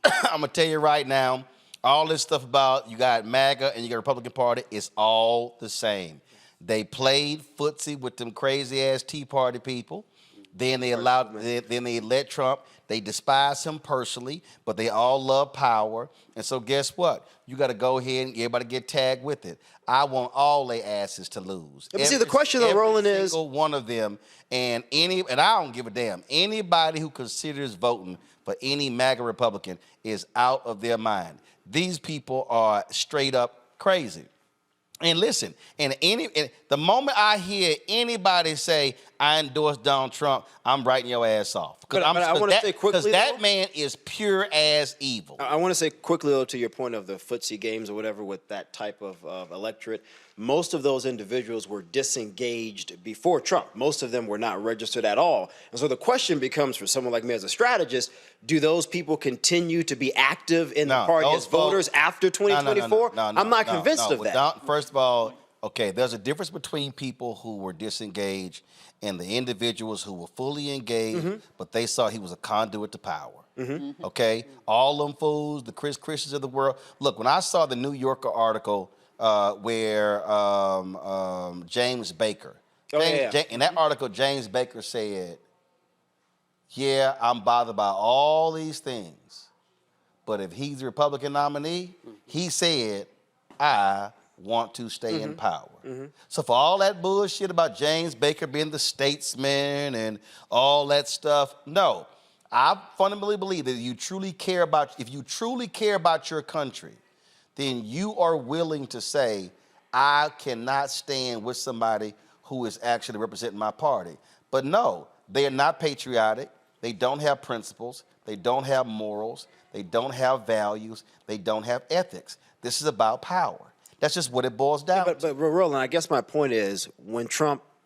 I'm going to tell you right now, all this stuff about you got MAGA and you got Republican Party, it's all the same. They played footsie with them crazy-ass Tea Party people. Then they let Trump. They despise him personally, but they all love power. And so guess what? You got to go ahead and everybody get tagged with it. I want all their asses to lose. But see, the question though, Roland, is... Every single one of them. And I don't give a damn. Anybody who considers voting for any MAGA Republican is out of their mind. These people are straight up crazy. And listen, the moment I hear anybody say, I endorse Donald Trump, I'm writing your ass off. But I want to say quickly, because that man is pure as evil. I want to say quickly, though, to your point of the footsie games or whatever with that type of electorate, most of those individuals were disengaged before Trump. Most of them were not registered at all. And so the question becomes for someone like me as a strategist, do those people continue to be active in the party as voters after 2024? I'm not convinced of that. First of all, okay, there's a difference between people who were disengaged and the individuals who were fully engaged, but they saw he was a conduit to power. Okay? All them fools, the Christians of the world. Look, when I saw the New Yorker article where James Baker, in that article, James Baker said, yeah, I'm bothered by all these things, but if he's the Republican nominee, he said, I want to stay in power. So for all that bullshit about James Baker being the statesman and all that stuff, no. I fundamentally believe that if you truly care about your country, then you are willing to say, I cannot stand with somebody who is actually representing my party. But no, they are not patriotic. They don't have principles. They don't have morals. They don't have values. They don't have ethics. This is about power. That's just what it boils down to. But Roland, I guess my point is,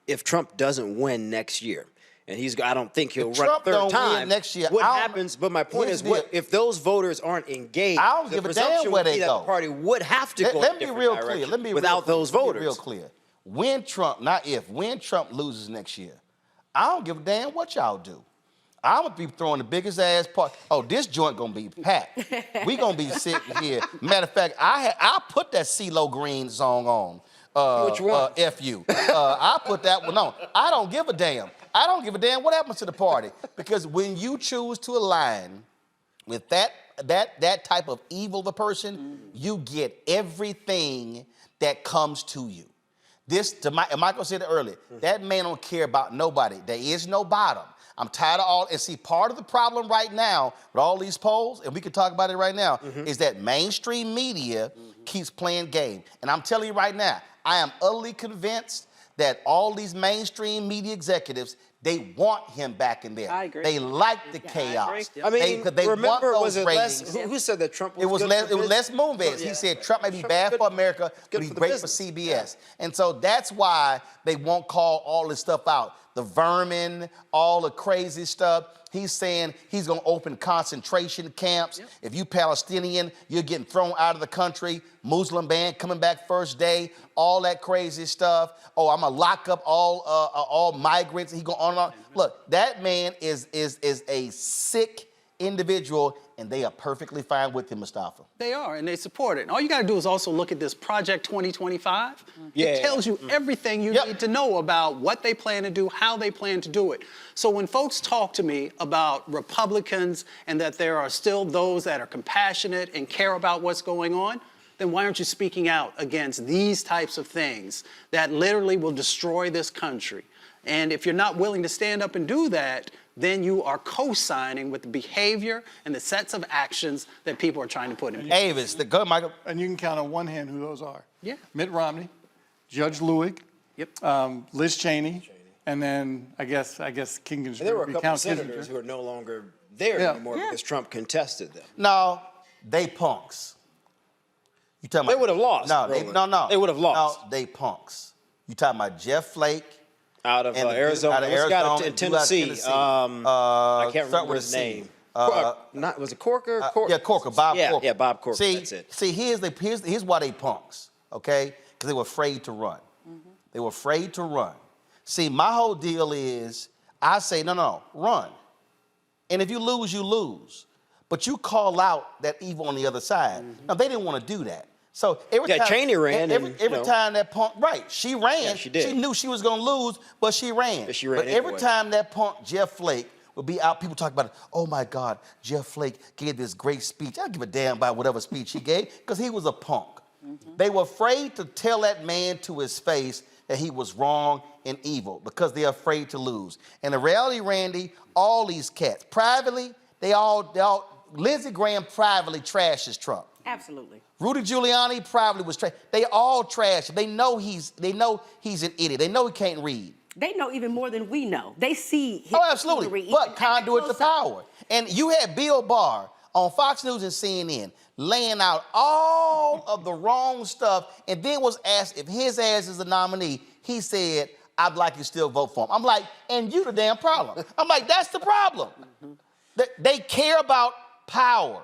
if Trump doesn't win next year, and I don't think he'll run third time next year. What happens? But my point is, if those voters aren't engaged? I don't give a damn where they go. The party would have to go. Let me be real clear. Let me be without those voters. Real clear. When Trump, not if, when Trump loses next year, I don't give a damn what y'all do. I'm gonna be throwing the biggest ass party. Oh, this joint gonna be packed. We gonna be sitting here. Matter of fact, I put that CeeLo Green song on. Which one? F you. I put that one on. I don't give a damn. I don't give a damn what happens to the party. Because when you choose to align with that type of evil of a person, you get everything that comes to you. Michael said it earlier, that man don't care about nobody. There is no bottom. I'm tired of all, and see, part of the problem right now with all these polls, and we can talk about it right now, is that mainstream media keeps playing game. And I'm telling you right now, I am utterly convinced that all these mainstream media executives, they want him back in there. I agree. They like the chaos. I mean, they remember, want was those it ratings. who said that Trump was It was good Les Moonves. He said Trump may be bad for America, but he's great for CBS. And so that's why they won't call all this stuff out. The vermin, all the crazy stuff. He's saying he's going to open concentration camps. Yep. If you Palestinian, you're getting thrown out of the country. Muslim ban coming back first day. All that crazy stuff. Oh, I'm going to lock up all migrants. He going on and on. Look, that man is a sick individual, and they are perfectly fine with him, Mustafa. They are, and they support it. And all you got to do is also look at this Project 2025. It tells you everything you need to know about what they plan to do, how they plan to do it. So when folks talk to me about Republicans and that there are still those that are compassionate and care about what's going on, then why aren't you speaking out against these types of things that literally will destroy this country? And if you're not willing to stand up and do that, then you are co-signing with the behavior and the sets of actions that people are trying to put in place. Go, Michael. And you can count on one hand who those are. Yeah. Mitt Romney, Judge Lewig, Liz Cheney, and then I guess King and there were a couple of senators who are no longer there anymore because Trump contested them. No, they punks. You talking they about? Would have lost. No, they would have lost. No, they punks. You talking about Jeff Flake? Out of Arizona. Out of Arizona. In Tennessee. I can't remember his name. Was it Corker? Yeah, Corker. Bob Corker. Yeah, Bob Corker. That's it. See, here's why they punks, okay? Because they were afraid to run. They were afraid to run. See, my whole deal is, I say, no, run. And if you lose, you lose. But you call out that evil on the other side. Now, they didn't want to do that. So every time Cheney ran. Every time that punk, she ran. Yeah, she did. She knew she was going to lose, but she ran. But she ran every time that punk, Jeff Flake, would be out, people talk about it. Oh my God, Jeff Flake gave this great speech. I don't give a damn about whatever speech he gave, because he was a punk. They were afraid to tell that man to his face that he was wrong and evil, because they're afraid to lose. And the reality, Randy, all these cats, privately, Lindsey Graham privately trashes Trump. Absolutely. Rudy Giuliani probably was trash. They all trash. They know he's an idiot. They know he can't read. They know even more than we know. They see Oh, absolutely. But conduit to power. And you had Bill Barr on Fox News and CNN laying out all of the wrong stuff, and then was asked if his ass is the nominee. He said, I'd like you to still vote for him. I'm like, and you the damn problem. I'm like, that's the problem. They care about power.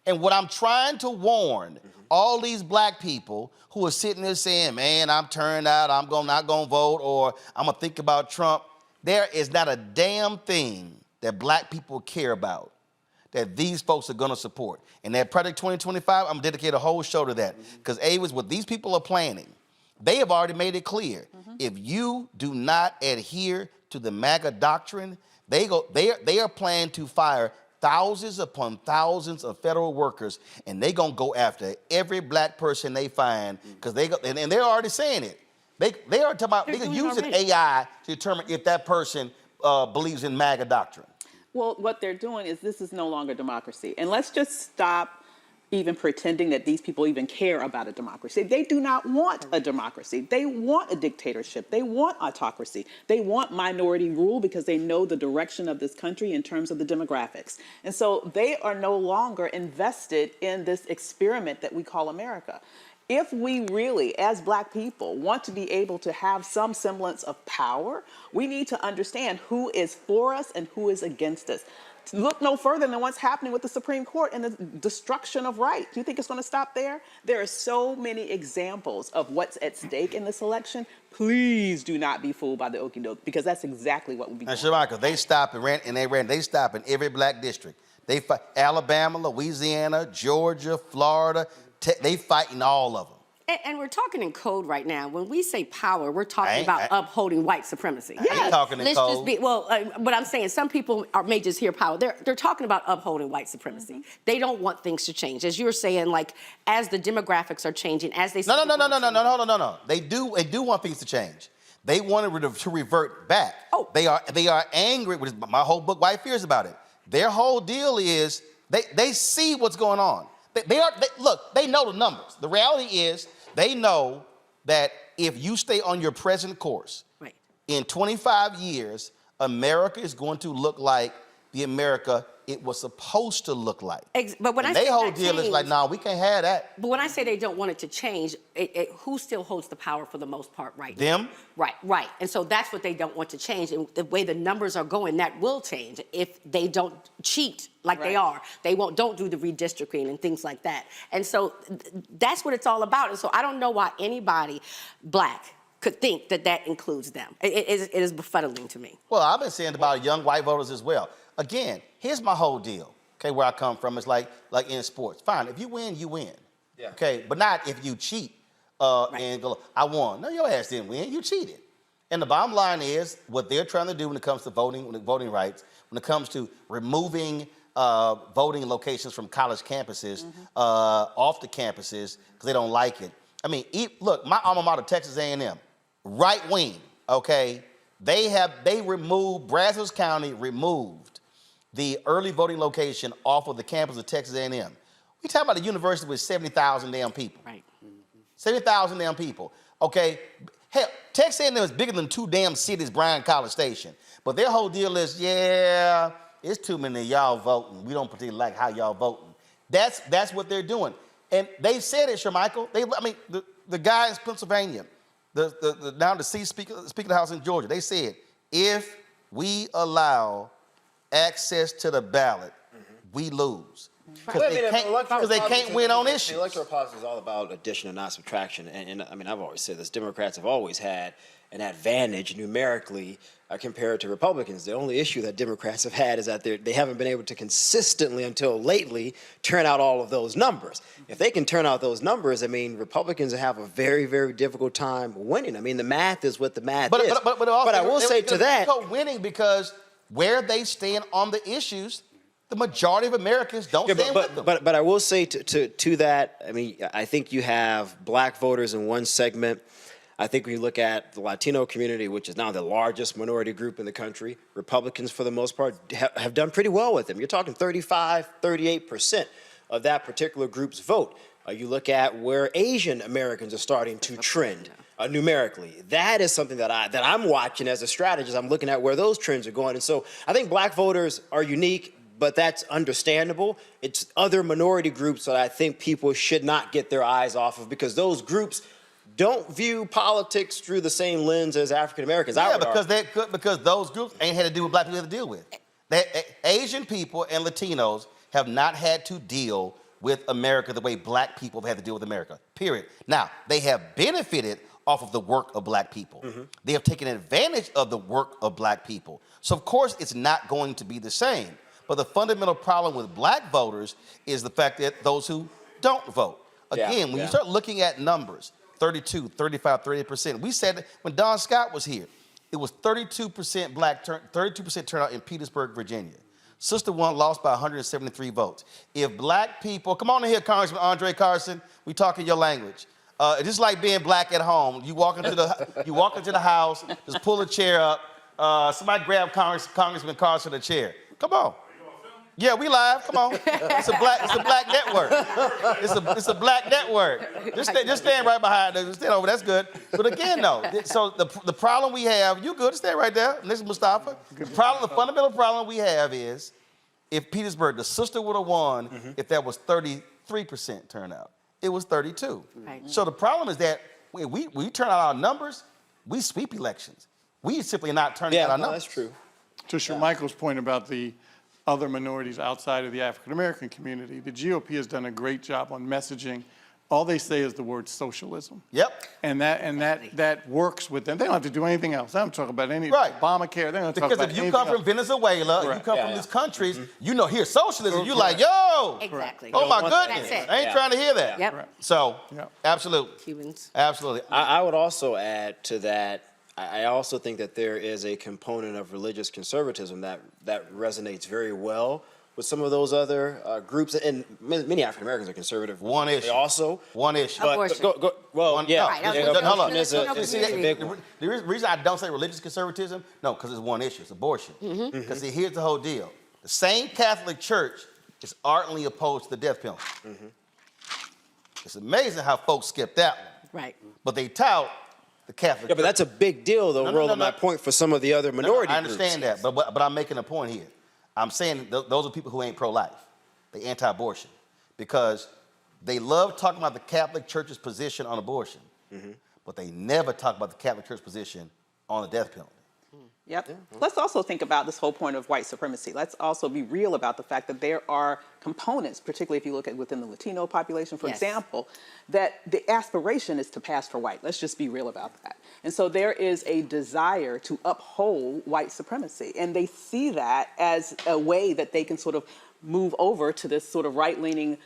And what I'm trying to warn all these black people who are sitting there saying, man, I'm turned out, I'm not gonna vote, or I'm gonna think about Trump. There is not a damn thing that black people care about that these folks are gonna support. And that Project 2025, I'm gonna dedicate a whole show to that. Because Avis, what these people are planning, they have already made it clear. If you do not adhere to the MAGA doctrine, they are planning to fire thousands upon thousands of federal workers, and they're gonna go after every black person they find, because and they're already saying it. They are talking about they're using AI to determine if that person believes in MAGA doctrine. Well, what they're doing is this is no longer democracy. And let's just stop even pretending that these people even care about a democracy. They do not want a democracy. They want a dictatorship. They want autocracy. They want minority rule because they know the direction of this country in terms of the demographics. And so they are no longer invested in this experiment that we call America. If we really, as black people, want to be able to have some semblance of power, we need to understand who is for us and who is against us. Look no further than what's happening with the Supreme Court and the destruction of rights. Do you think it's going to stop there? There are so many examples of what's at stake in this election. Please do not be fooled by the okie doke, because that's exactly what will be. And Shamika, they stop they stop in every black district. They fight Alabama, Louisiana, Georgia, Florida. They fighting all of them. And we're talking in code right now. When we say power, we're talking about upholding white supremacy. I ain't talking in code. But I'm saying some people may just hear power. They're talking about upholding white supremacy. They don't want things to change. As you're saying, like, as the demographics are changing, as they... No. They do want things to change. They want to revert back. Oh. They are angry, which is my whole book, White Fears, about it. Their whole deal is they see what's going on. Look, they know the numbers. The reality is, they know that if you stay on your present course, in 25 years, America is going to look like the America it was supposed to look like. But when their whole deal is like, no, we can't have that. But when I say they don't want it to change, who still holds the power for the most part right now? Them? Right. And so that's what they don't want to change. And the way the numbers are going, that will change if they don't cheat like they are. They don't do the redistricting and things like that. And so that's what it's all about. And so I don't know why anybody black could think that includes them. It is befuddling to me. Well, I've been saying about young white voters as well. Again, here's my whole deal. Okay, where I come from is like in sports. Fine, if you win, you win. Yeah. Okay, but not if you cheat and go, I won. No, your ass didn't win. You cheated. And the bottom line is what they're trying to do when it comes to voting rights, when it comes to removing voting locations from college campuses, off the campuses, because they don't like it. I mean, look, my alma mater, Texas A&M, right wing, okay? They removed, Brazos County removed the early voting location off of the campus of Texas A&M. We talking about a university with 70,000 damn people. Right. 70,000 damn people, okay? Hell, Texas A&M is bigger than 2 damn cities, Bryan College Station. But their whole deal is, yeah, it's too many of y'all voting. We don't particularly like how y'all voting. That's what they're doing. And they said it, Shermichael. The guys in Pennsylvania, now the Speaker of the House in Georgia, they said, if we allow access to the ballot, we lose. Because they can't win on issues. The electoral process is all about addition and not subtraction. And I mean, I've always said this, Democrats have always had an advantage numerically compared to Republicans. The only issue that Democrats have had is that they haven't been able to consistently, until lately, turn out all of those numbers. If they can turn out those numbers, I mean, Republicans have a very, very difficult time winning. I mean, the math is what the math is. But I will say to that, winning because where they stand on the issues, the majority of Americans don't stand with them. But I will say to that, I mean, I think you have black voters in one segment. I think when you look at the Latino community, which is now the largest minority group in the country, Republicans, for the most part, have done pretty well with them. You're talking 35, 38% of that particular group's vote. You look at where Asian Americans are starting to trend numerically. That is something that I'm watching as a strategist. I'm looking at where those trends are going. And so I think black voters are unique, but that's understandable. It's other minority groups that I think people should not get their eyes off of, because those groups don't view politics through the same lens as African Americans. Yeah, because those groups ain't had to do what black people have to deal with. Asian people and Latinos have not had to deal with America the way black people have had to deal with America, period. Now, they have benefited off of the work of black people. They have taken advantage of the work of black people. So, of course, it's not going to be the same. But the fundamental problem with black voters is the fact that those who don't vote. Again, when you start looking at numbers, 32, 35, 38%. We said when Don Scott was here, it was 32% 32% turnout in Petersburg, Virginia. Sister One lost by 173 votes. If black people, come on in here, Congressman Andre Carson, we talking your language. It's just like being black at home. You walk into the house, just pull a chair up. Somebody grab Congressman Carson a chair. Come on. Yeah, we live. Come on. It's a black network. It's a black network. Just stand right behind us. Stand over. That's good. But again, though, so the problem we have, you good? Stay right there. This is Mustafa. The fundamental problem we have is if Petersburg, the sister would have won if that was 33% turnout. It was 32. Right. So the problem is that we turn out our numbers, we sweep elections. We simply not turning out our numbers. That's true. To Michael's point about the other minorities outside of the African American community, the GOP has done a great job on messaging. All they say is the word socialism. Yep. And that works with them. They don't have to do anything else. They don't talk about any Obamacare. They don't talk about because if you come from Venezuela, you come from these countries, you know, here's socialism. You're like, yo. Exactly. Oh my goodness. I ain't trying to hear that. Yep. So, absolutely. Cubans. Absolutely. I would also add to that, I also think that there is a component of religious conservatism that resonates very well with some of those other groups, and many African Americans are conservative. One issue. One issue. Abortion. Hold on. Is a big one. The reason I don't say religious conservatism, no, because it's one issue. It's abortion. Because here's the whole deal. The same Catholic Church is ardently opposed to the death penalty. It's amazing how folks skip that one. Right. But they tout the Catholic Church. But that's a big deal, though, Roland, my point for some of the other minority groups. I understand that, but I'm making a point here. I'm saying those are people who ain't pro-life. They anti-abortion because they love talking about the Catholic Church's position on abortion, but they never talk about the Catholic Church's position on the death penalty. Yep. Let's also think about this whole point of white supremacy. Let's also be real about the fact that there are components, particularly if you look at within the Latino population, for example, that the aspiration is to pass for white. Let's just be real about that. And so there is a desire to uphold white supremacy. And they see that as a way that they can sort of move over to this sort of right-leaning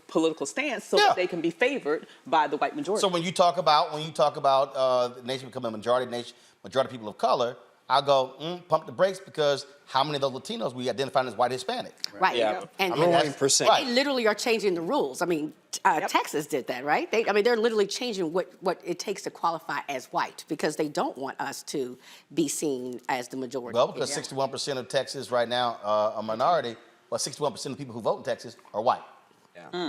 political stance so that they can be favored by the white majority. So when you talk about the nation becoming a majority people of color, I'll go, pump the brakes, because how many of those Latinos we identify as white Hispanic? Right. Yeah. And Right. they literally are changing the rules. I mean, Texas did that, right? They're literally changing what it takes to qualify as white because they don't want us to be seen as the majority. Well, because 61% of Texas right now are a minority, but 61% of the people who vote in Texas are white.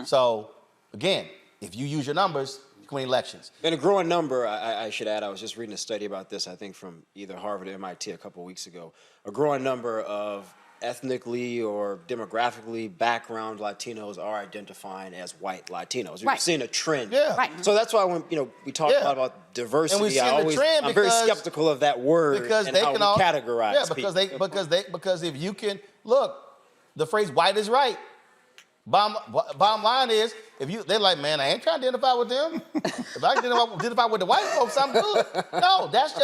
So, again, if you use your numbers, you can win elections. And a growing number, I should add, I was just reading a study about this, I think from either Harvard or MIT a couple of weeks ago. A growing number of ethnically or demographically background Latinos are identifying as white Latinos. We've seen a trend. So that's why when we talk about diversity, I'm very skeptical of that word because and how we categorize people. Because if you can look, the phrase "white is right." Bottom line is, they're like, man, I ain't trying to identify with them. If I can identify with the white folks, I'm good. No, that's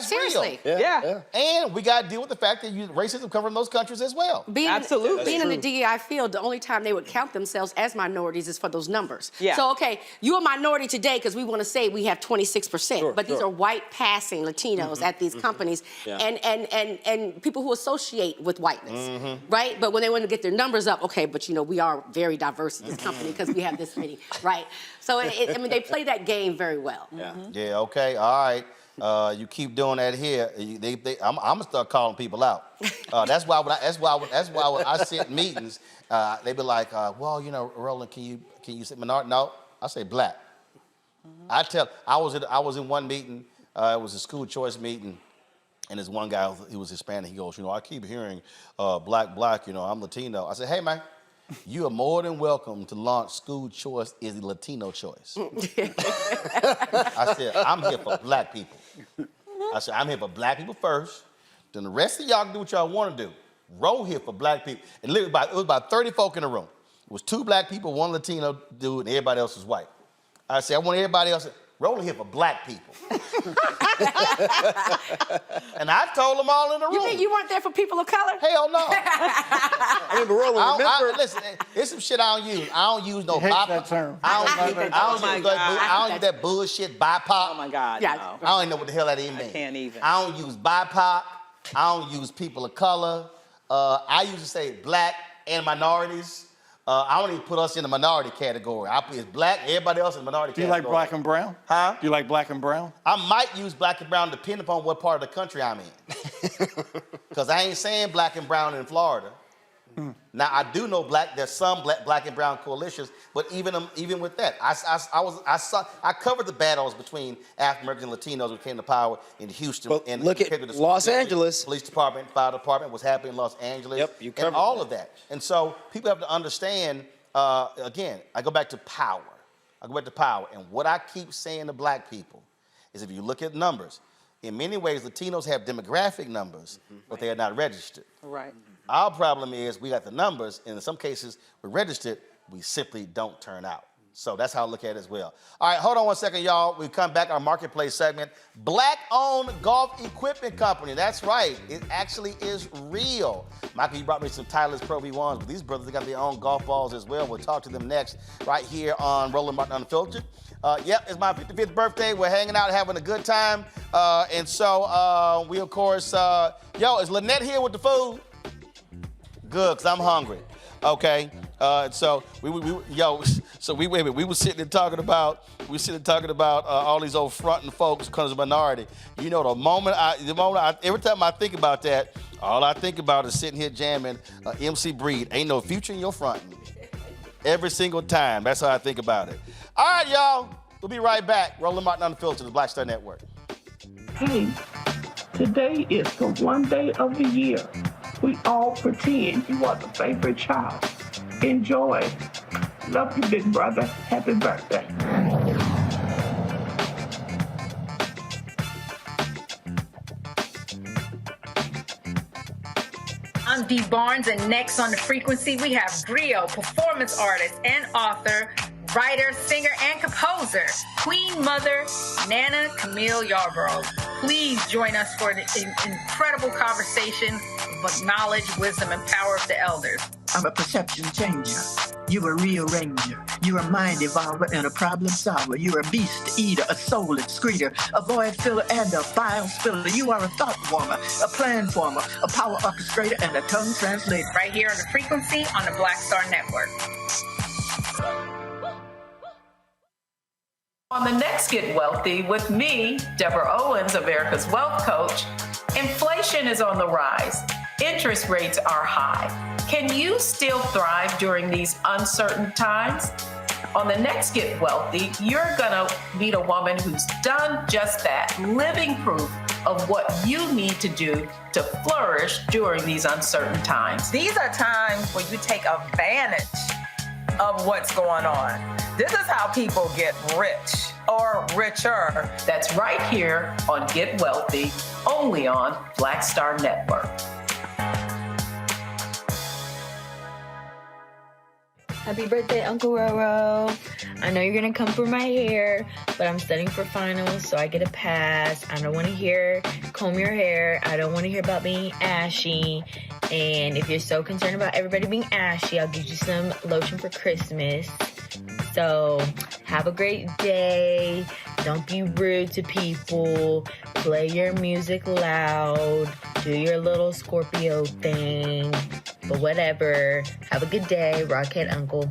Seriously. real. Yeah. And we got to deal with the fact that racism comes from those countries as well. Being in the DEI field, the only time they would count themselves as minorities is for those numbers. Yeah. So, okay, you're a minority today because we want to say we have 26%, but these are white passing Latinos at these companies and people who associate with whiteness, right? But when they want to get their numbers up, okay, but we are very diverse in this company because we have this many, right? So, they play that game very well. Yeah, okay, all right. You keep doing that here. I'm gonna start calling people out. That's why when I sit in meetings, they be like, well, you know, Roland, can you say minority? No, I say black. I was in one meeting. It was a school choice meeting, and there's one guy, he was Hispanic. He goes, you know, I keep hearing black. You know, I'm Latino. I said, hey man, you are more than welcome to launch school choice is the Latino choice. I said, I'm here for black people. I said, I'm here for black people first. Then the rest of y'all can do what y'all want to do. Roll here for black people. And literally it was about 30 folk in the room. It was 2 black people, 1 Latino dude, and everybody else was white. I said, I want everybody else, rolling here for black people. And I told them all in the room. You mean you weren't there for people of color? Hell no. I mean, but Roland, remember... listen, there's some shit I don't use. I don't use no Hate BIPOC. that term. I don't use that bullshit BIPOC. Oh my God. Yeah. No. I don't even know what the hell that even means. I can't even. I don't use BIPOC. I don't use people of color. I usually say black and minorities. I don't even put us in the minority category. I put black, everybody else in the minority category. Do you like black and brown? Huh? Do you like black and brown? I might use black and brown depending upon what part of the country I'm in. Because I ain't saying black and brown in Florida. Now, I do know there's some black and brown coalitions, but even with that, I covered the battles between African Americans and Latinos when it came to power in Houston. But and look at Los Angeles. Police department, fire department, what's happening in Los Angeles. Yep, you covered and all of that. And so people have to understand, again, I go back to power. And what I keep saying to black people is if you look at numbers, in many ways, Latinos have demographic numbers, but they are not registered. Right. Our problem is we got the numbers, and in some cases, we're registered, we simply don't turn out. So that's how I look at it as well. All right, hold on one second, y'all. We come back, our marketplace segment. Black-owned golf equipment company. That's right. It actually is real. Michael, you brought me some Titleist Pro V1s, but these brothers, they got their own golf balls as well. We'll talk to them next right here on Roland Martin Unfiltered. It's my 55th birthday. We're hanging out, having a good time. And so we, of course, is Lynette here with the food? Good, because I'm hungry. Okay. So we were sitting and talking about all these old fronting folks because of minority. You know, every time I think about that, all I think about is sitting here jamming MC Breed. Ain't no future in your fronting. Every single time. That's how I think about it. All right, y'all. We'll be right back. Roland Martin Unfiltered, the Black Star Network. Hey, today is the one day of the year we all pretend you are the favorite child. Enjoy. Love you, big brother. Happy birthday. I'm Dee Barnes, and next on The Frequency, we have griot, performance artist and author, writer, singer, and composer, Queen Mother Nana Camille Yarbrough. Please join us for an incredible conversation of knowledge, wisdom, and power of the elders. I'm a perception changer. You're a rearranger. You're a mind evolver and a problem solver. You're a beast eater, a soul excreter, a void filler, and a file spiller. You are a thought warmer, a plan former, a power orchestrator, and a tongue translator. Right here on The Frequency on the Black Star Network. On the next Get Wealthy with me, Deborah Owens, America's Wealth Coach, inflation is on the rise. Interest rates are high. Can you still thrive during these uncertain times? On the next Get Wealthy, you're gonna meet a woman who's done just that, living proof of what you need to do to flourish during these uncertain times. These are times where you take advantage of what's going on. This is how people get rich or richer. That's right here on Get Wealthy, only on Black Star Network. Happy birthday, Uncle Roro. I know you're gonna come for my hair, but I'm studying for finals, so I get a pass. I don't wanna hear comb your hair. I don't wanna hear about being ashy. And if you're so concerned about everybody being ashy, I'll give you some lotion for Christmas. So have a great day. Don't be rude to people. Play your music loud. Do your little Scorpio thing. But whatever. Have a good day. Rockhead Uncle.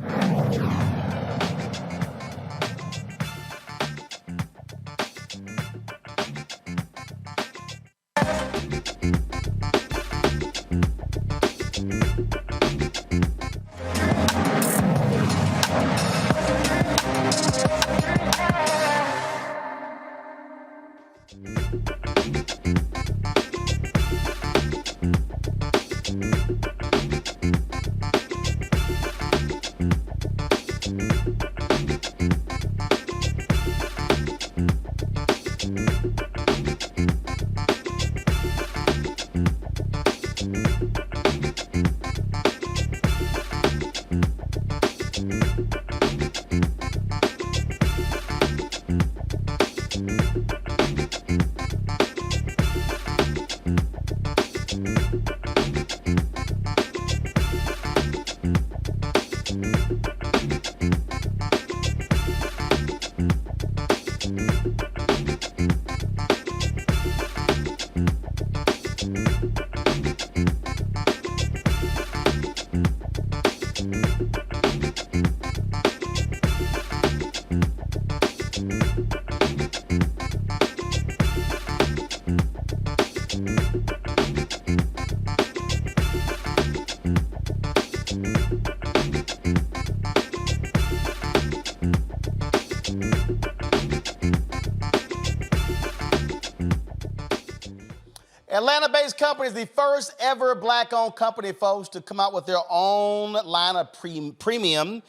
Atlanta-based company is the first ever black-owned company, folks, to come out with their own line of premium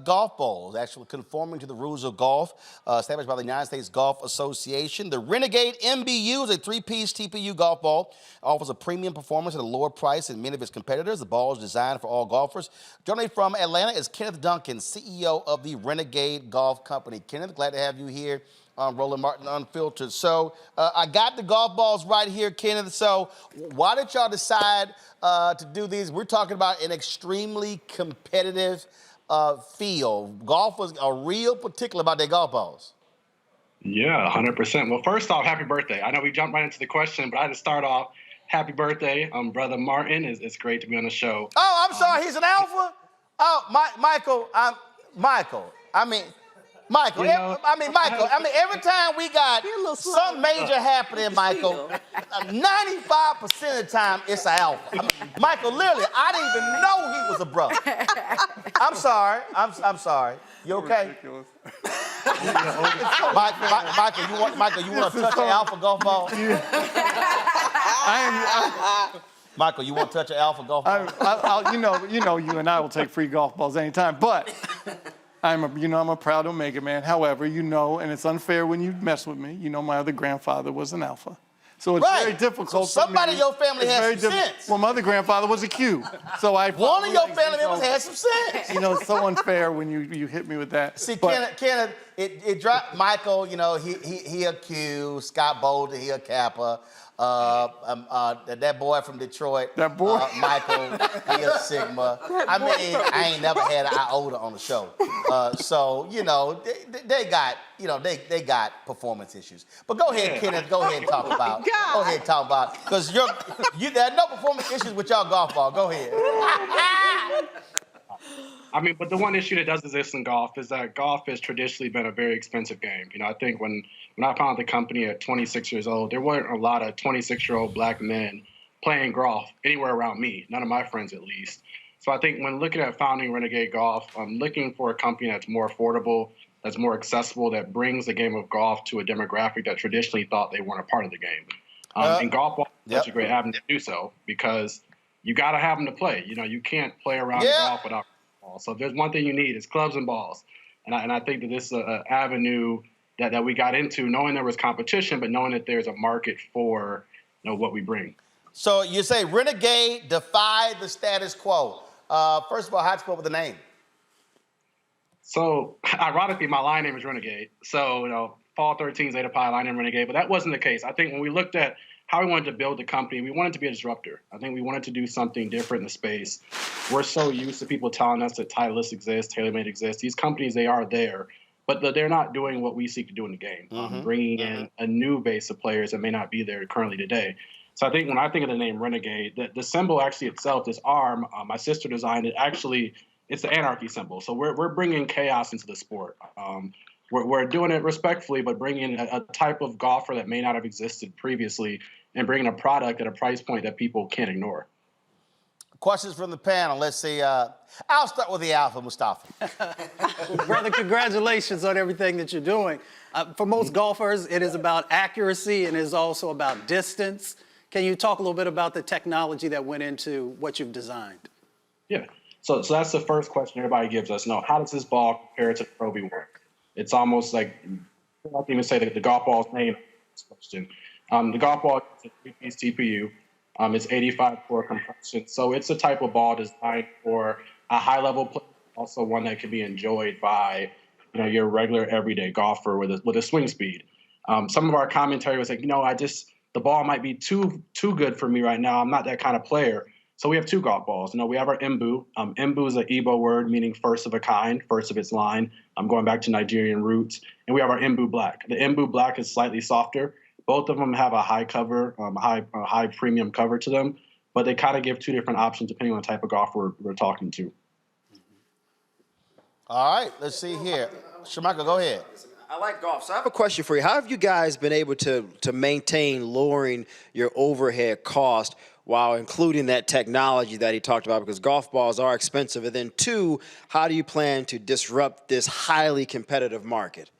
golf balls, actually conforming to the rules of golf established by the United States Golf Association. The Renegade MBU is a 3-piece TPU golf ball. Offers a premium performance at a lower price than many of its competitors. The ball is designed for all golfers. Joining me from Atlanta is Kenneth Duncan, CEO of the Renegade Golf Company. Kenneth, glad to have you here on Roland Martin Unfiltered. So I got the golf balls right here, Kenneth. So why did y'all decide to do these? We're talking about an extremely competitive field. Golfers are real particular about their golf balls. Yeah, 100%. Well, first off, happy birthday. I know we jumped right into the question, but I had to start off, happy birthday, Brother Martin. It's great to be on the show. Oh, I'm sorry, he's an alpha? Oh, Michael, Michael, every time we got some major happening, Michael, 95% of the time it's an alpha. Michael, literally, I didn't even know he was a brother. I'm sorry. I'm sorry. You okay? Michael, you want to touch an alpha golf ball? Michael, you want to touch an alpha golf ball? You and I will take free golf balls anytime, but I'm a proud Omega man. However, and it's unfair when you mess with me. My other grandfather was an alpha. So it's very difficult. So somebody in your family has some sense. Well, my other grandfather was a Q. So one of your family members has some sense. It's so unfair when you hit me with that. See, Kenneth, it dropped Michael, he a Q, Scott Bolder, he a Kappa. That boy from Detroit, Michael, he a Sigma. I ain't never had an iota on the show. They got performance issues. But go ahead, Kenneth, go ahead and talk about. Go ahead and talk about, because there are no performance issues with y'all golf ball. Go ahead. But the one issue that does exist in golf is that golf has traditionally been a very expensive game. I think when I founded the company at 26 years old, there weren't a lot of 26-year-old black men playing golf anywhere around me, none of my friends at least. So I think when looking at founding Renegade Golf, I'm looking for a company that's more affordable, that's more accessible, that brings the game of golf to a demographic that traditionally thought they weren't a part of the game. And golf ball is such a great avenue to do so, because you got to have them to play. You can't play around the golf without balls. So if there's one thing you need, it's clubs and balls. And I think that this is an avenue that we got into, knowing there was competition, but knowing that there's a market for what we bring. So you say Renegade defied the status quo. First of all, how'd you come up with the name? So ironically, my line name is Renegade. So, Fall 13 Zeta Pi, line name Renegade, but that wasn't the case. I think when we looked at how we wanted to build the company, we wanted to be a disruptor. I think we wanted to do something different in the space. We're so used to people telling us that Titleist exists, TaylorMade exists. These companies, they are there, but they're not doing what we seek to do in the game, bringing in a new base of players that may not be there currently today. So I think when I think of the name Renegade, the symbol actually itself, this arm, my sister designed it. Actually, it's the anarchy symbol. So we're bringing chaos into the sport. We're doing it respectfully, but bringing in a type of golfer that may not have existed previously, and bringing a product at a price point that people can't ignore. Questions from the panel. Let's see. I'll start with the alpha, Mustafa. Brother, congratulations on everything that you're doing. For most golfers, it is about accuracy and it is also about distance. Can you talk a little bit about the technology that went into what you've designed? Yeah. So that's the first question everybody gives us. How does this ball compare to the Pro V work? It's almost like, I can't even say the golf ball's name. This question. The golf ball is a 3-piece TPU. It's 85 core compression. So it's a type of ball designed for a high-level play, also one that can be enjoyed by your regular everyday golfer with a swing speed. Some of our commentary was like, the ball might be too good for me right now. I'm not that kind of player. So we have two golf balls. We have our Mbu. Mbu is an Igbo word meaning first of a kind, first of its line. I'm going back to Nigerian roots. And we have our Mbu Black. The Mbu Black is slightly softer. Both of them have a high cover, high premium cover to them, but they kind of give two different options depending on the type of golf we're talking to. All right, let's see here. Shamika, go ahead. I like golf, so I have a question for you. How have you guys been able to maintain lowering your overhead cost while including that technology that he talked about? Because golf balls are expensive. And then two, how do you plan to disrupt this highly competitive market?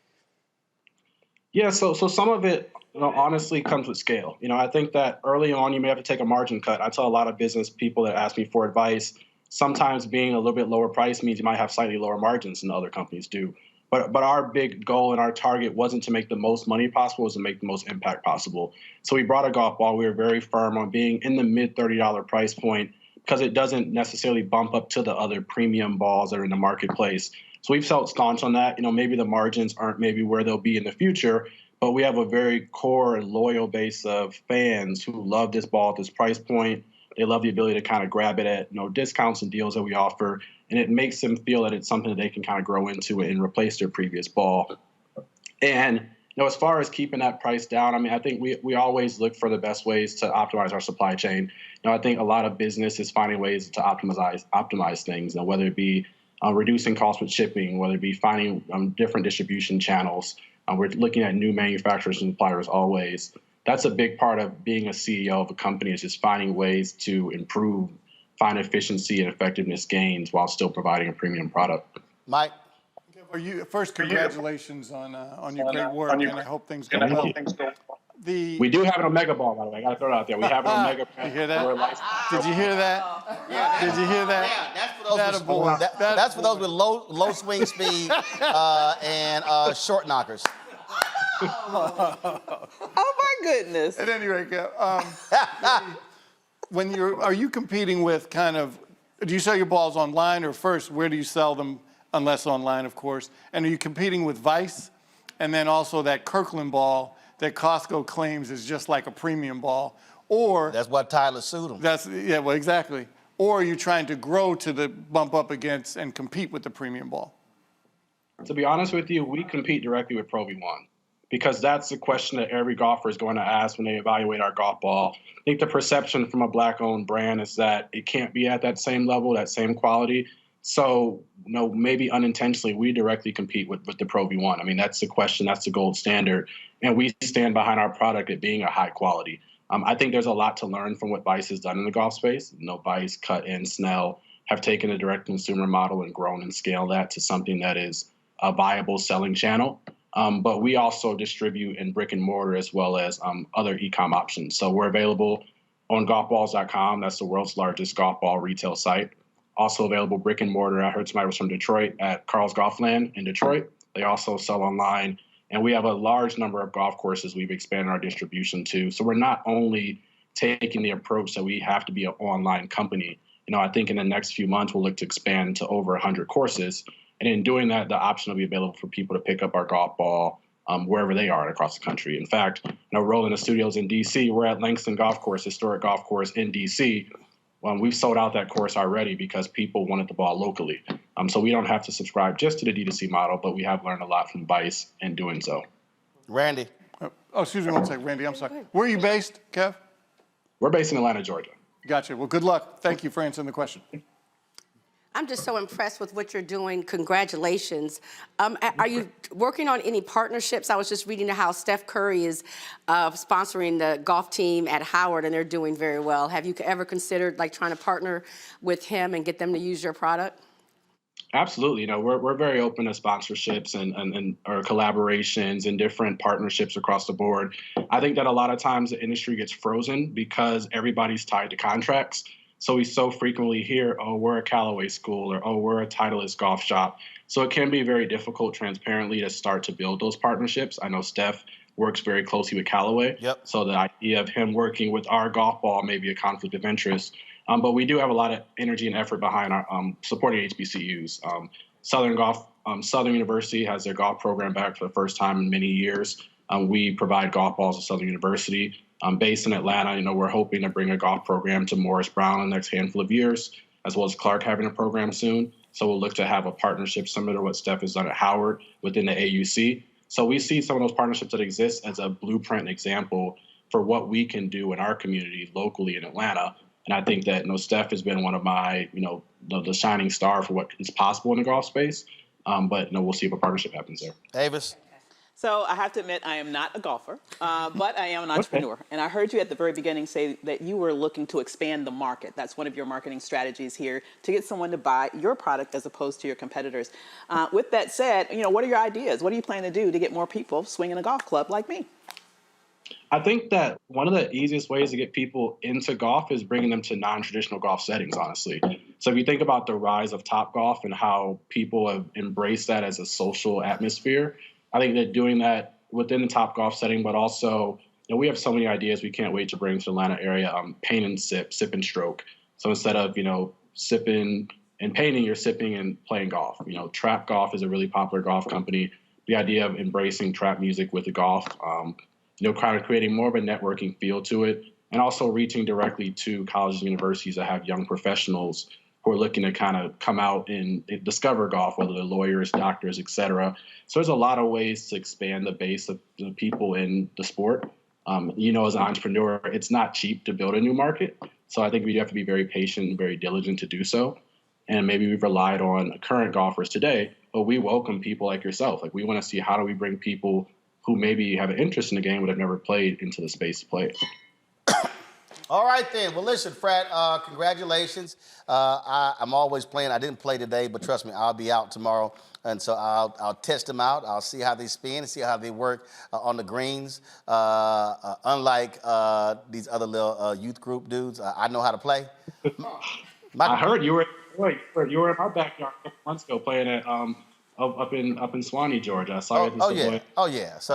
Yeah, so some of it, honestly comes with scale. I think that early on you may have to take a margin cut. I tell a lot of business people that ask me for advice, sometimes being a little bit lower price means you might have slightly lower margins than other companies do. But our big goal and our target wasn't to make the most money possible, it was to make the most impact possible. So we brought a golf ball. We were very firm on being in the mid $30 price point because it doesn't necessarily bump up to the other premium balls that are in the marketplace. So we've felt staunch on that. Maybe the margins aren't maybe where they'll be in the future, but we have a very core and loyal base of fans who love this ball at this price point. They love the ability to kind of grab it at discounts and deals that we offer, and it makes them feel that it's something that they can kind of grow into and replace their previous ball. And as far as keeping that price down, I think we always look for the best ways to optimize our supply chain. I think a lot of business is finding ways to optimize things, whether it be reducing costs with shipping, whether it be finding different distribution channels. We're looking at new manufacturers and suppliers always. That's a big part of being a CEO of a company, is just finding ways to find efficiency and effectiveness gains while still providing a premium product. Mike? First, congratulations on your great work, and I hope things go well. We do have an Omega ball, by the way. I got to throw it out there. We have an Omega. You hear that? Did you hear that? Yeah, Did you hear that? Yeah, that's for those with low swing speed and short knockers. Oh my goodness! At any rate, are you competing with do you sell your balls online, or first, where do you sell them, unless online, of course? And are you competing with Vice, and then also that Kirkland ball that Costco claims is just like a premium ball? Or that's what Tyler sued him. Well, exactly. Or are you trying to grow to bump up against and compete with the premium ball? To be honest with you, we compete directly with Pro V1, because that's the question that every golfer is going to ask when they evaluate our golf ball. I think the perception from a Black-owned brand is that it can't be at that same level, that same quality. So, maybe unintentionally, we directly compete with the Pro V1. That's the question. That's the gold standard. And we stand behind our product at being a high quality. I think there's a lot to learn from what Vice has done in the golf space. Vice, Cut, and Snell have taken a direct consumer model and grown and scaled that to something that is a viable selling channel. But we also distribute in brick and mortar as well as other e-com options. So we're available on golfballs.com. That's the world's largest golf ball retail site. Also available brick and mortar. I heard somebody was from Detroit at Carl's Golfland in Detroit. They also sell online. And we have a large number of golf courses we've expanded our distribution to. So we're not only taking the approach that we have to be an online company. I think in the next few months, we'll look to expand to over 100 courses. And in doing that, the option will be available for people to pick up our golf ball wherever they are across the country. In fact, Roland the Studios in D.C., we're at Langston Golf Course, historic golf course in D.C. We've sold out that course already because people wanted the ball locally. So we don't have to subscribe just to the D2C model, but we have learned a lot from Vice in doing so. Randy. Oh, excuse me one second, Randy, I'm sorry. Where are you based, Kev? We're based in Atlanta, Georgia. Gotcha. Well, good luck. Thank you for answering the question. I'm just so impressed with what you're doing. Congratulations. Are you working on any partnerships? I was just reading how Steph Curry is sponsoring the golf team at Howard, and they're doing very well. Have you ever considered trying to partner with him and get them to use your product? Absolutely. We're very open to sponsorships and or collaborations and different partnerships across the board. I think that a lot of times the industry gets frozen because everybody's tied to contracts. So we so frequently hear, oh, we're a Callaway school, or, oh, we're a Titleist golf shop. So it can be very difficult transparently to start to build those partnerships. I know Steph works very closely with Callaway. Yep. So the idea of him working with our golf ball may be a conflict of interest. But we do have a lot of energy and effort behind our supporting HBCUs. Southern University has their golf program back for the first time in many years. We provide golf balls at Southern University. Based in Atlanta, we're hoping to bring a golf program to Morris Brown in the next handful of years, as well as Clark having a program soon. So we'll look to have a partnership similar to what Steph has done at Howard within the AUC. So we see some of those partnerships that exist as a blueprint example for what we can do in our community locally in Atlanta. And I think that Steph has been one of my, the shining star for what is possible in the golf space. But we'll see if a partnership happens there. Avis. So I have to admit, I am not a golfer, but I am an entrepreneur. And I heard you at the very beginning say that you were looking to expand the market. That's one of your marketing strategies here, to get someone to buy your product as opposed to your competitors. With that said, what are your ideas? What do you plan to do to get more people swinging a golf club like me? I think that one of the easiest ways to get people into golf is bringing them to non-traditional golf settings, honestly. So if you think about the rise of Topgolf and how people have embraced that as a social atmosphere, I think that doing that within the Topgolf setting, but also, we have so many ideas we can't wait to bring to the Atlanta area. Paint and sip, sip and stroke. So instead of, sipping and painting, you're sipping and playing golf. Trap Golf is a really popular golf company. The idea of embracing trap music with the golf, kind of creating more of a networking feel to it, and also reaching directly to colleges and universities that have young professionals who are looking to kind of come out and discover golf, whether they're lawyers, doctors, et cetera. So there's a lot of ways to expand the base of the people in the sport. As an entrepreneur, it's not cheap to build a new market. So I think we have to be very patient and very diligent to do so. And maybe we've relied on current golfers today, but we welcome people like yourself. Like, we want to see, how do we bring people who maybe have an interest in the game but have never played into the space to play it. All right, then. Well, listen, Frat, congratulations. I'm always playing. I didn't play today, but trust me, I'll be out tomorrow. And so I'll test them out. I'll see how they spin and see how they work on the greens. Unlike these other little youth group dudes, I know how to play. I heard you were in our backyard a couple months ago playing at up in Swanee, Georgia. I saw you. Oh yeah. So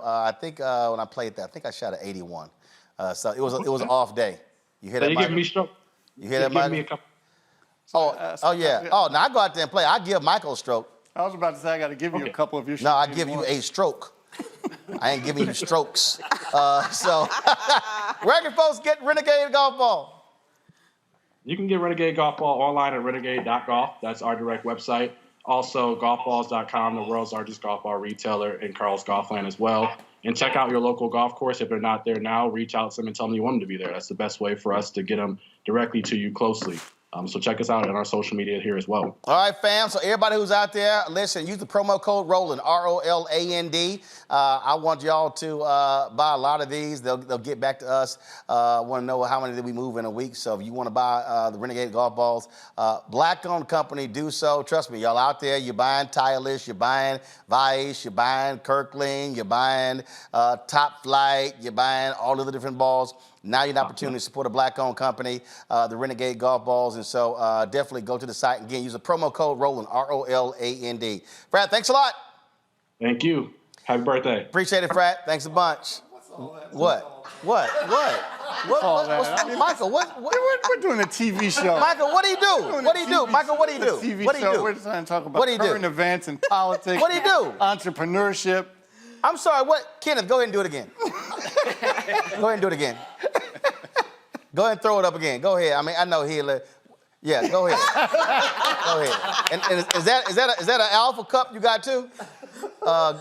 I think when I played that, I think I shot an 81. So it was an off day. You hear that, Michael? Giving me stroke. You hear that, Michael? Me a couple. Yeah. Oh, now I go out there and play. I give Michael a stroke. I was about to say, I got to give you a couple of your No, I give you a stroke. I ain't giving you strokes. So where can folks get Renegade Golf Ball? You can get Renegade Golf Ball online at renegade.golf. That's our direct website. Also, golfballs.com, the world's largest golf ball retailer in Carl's Golfland as well. And check out your local golf course. If they're not there now, reach out to them and tell them you want them to be there. That's the best way for us to get them directly to you closely. So check us out on our social media here as well. All right, fam. So everybody who's out there, listen, use the promo code Roland, ROLAND. I want y'all to buy a lot of these. They'll get back to us. I want to know how many did we move in a week. So if you want to buy the Renegade golf balls, black-owned company, do so. Trust me, y'all out there, you're buying Titleist, you're buying Vice, you're buying Kirkland, you're buying Top Flight, you're buying all of the different balls. Now you have an opportunity to support a black-owned company, the Renegade Golf Balls, and so definitely go to the site and again use the promo code Roland, ROLAND. Frat, thanks a lot. Thank you. Happy birthday. Appreciate it, Frat. Thanks a bunch. What? Michael, what? We're doing a TV show. Michael, what do you do? What do you do? Michael, what do you do? TV What do you show. do? We're trying to talk about current events and politics. What do you do? Entrepreneurship. I'm sorry, what? Kenneth, go ahead and do it again. Go ahead and do it again. Go ahead and throw it up again. Go ahead. I mean, I know he'll. Yeah, go ahead. Go ahead. And is that an alpha cup you got too? No,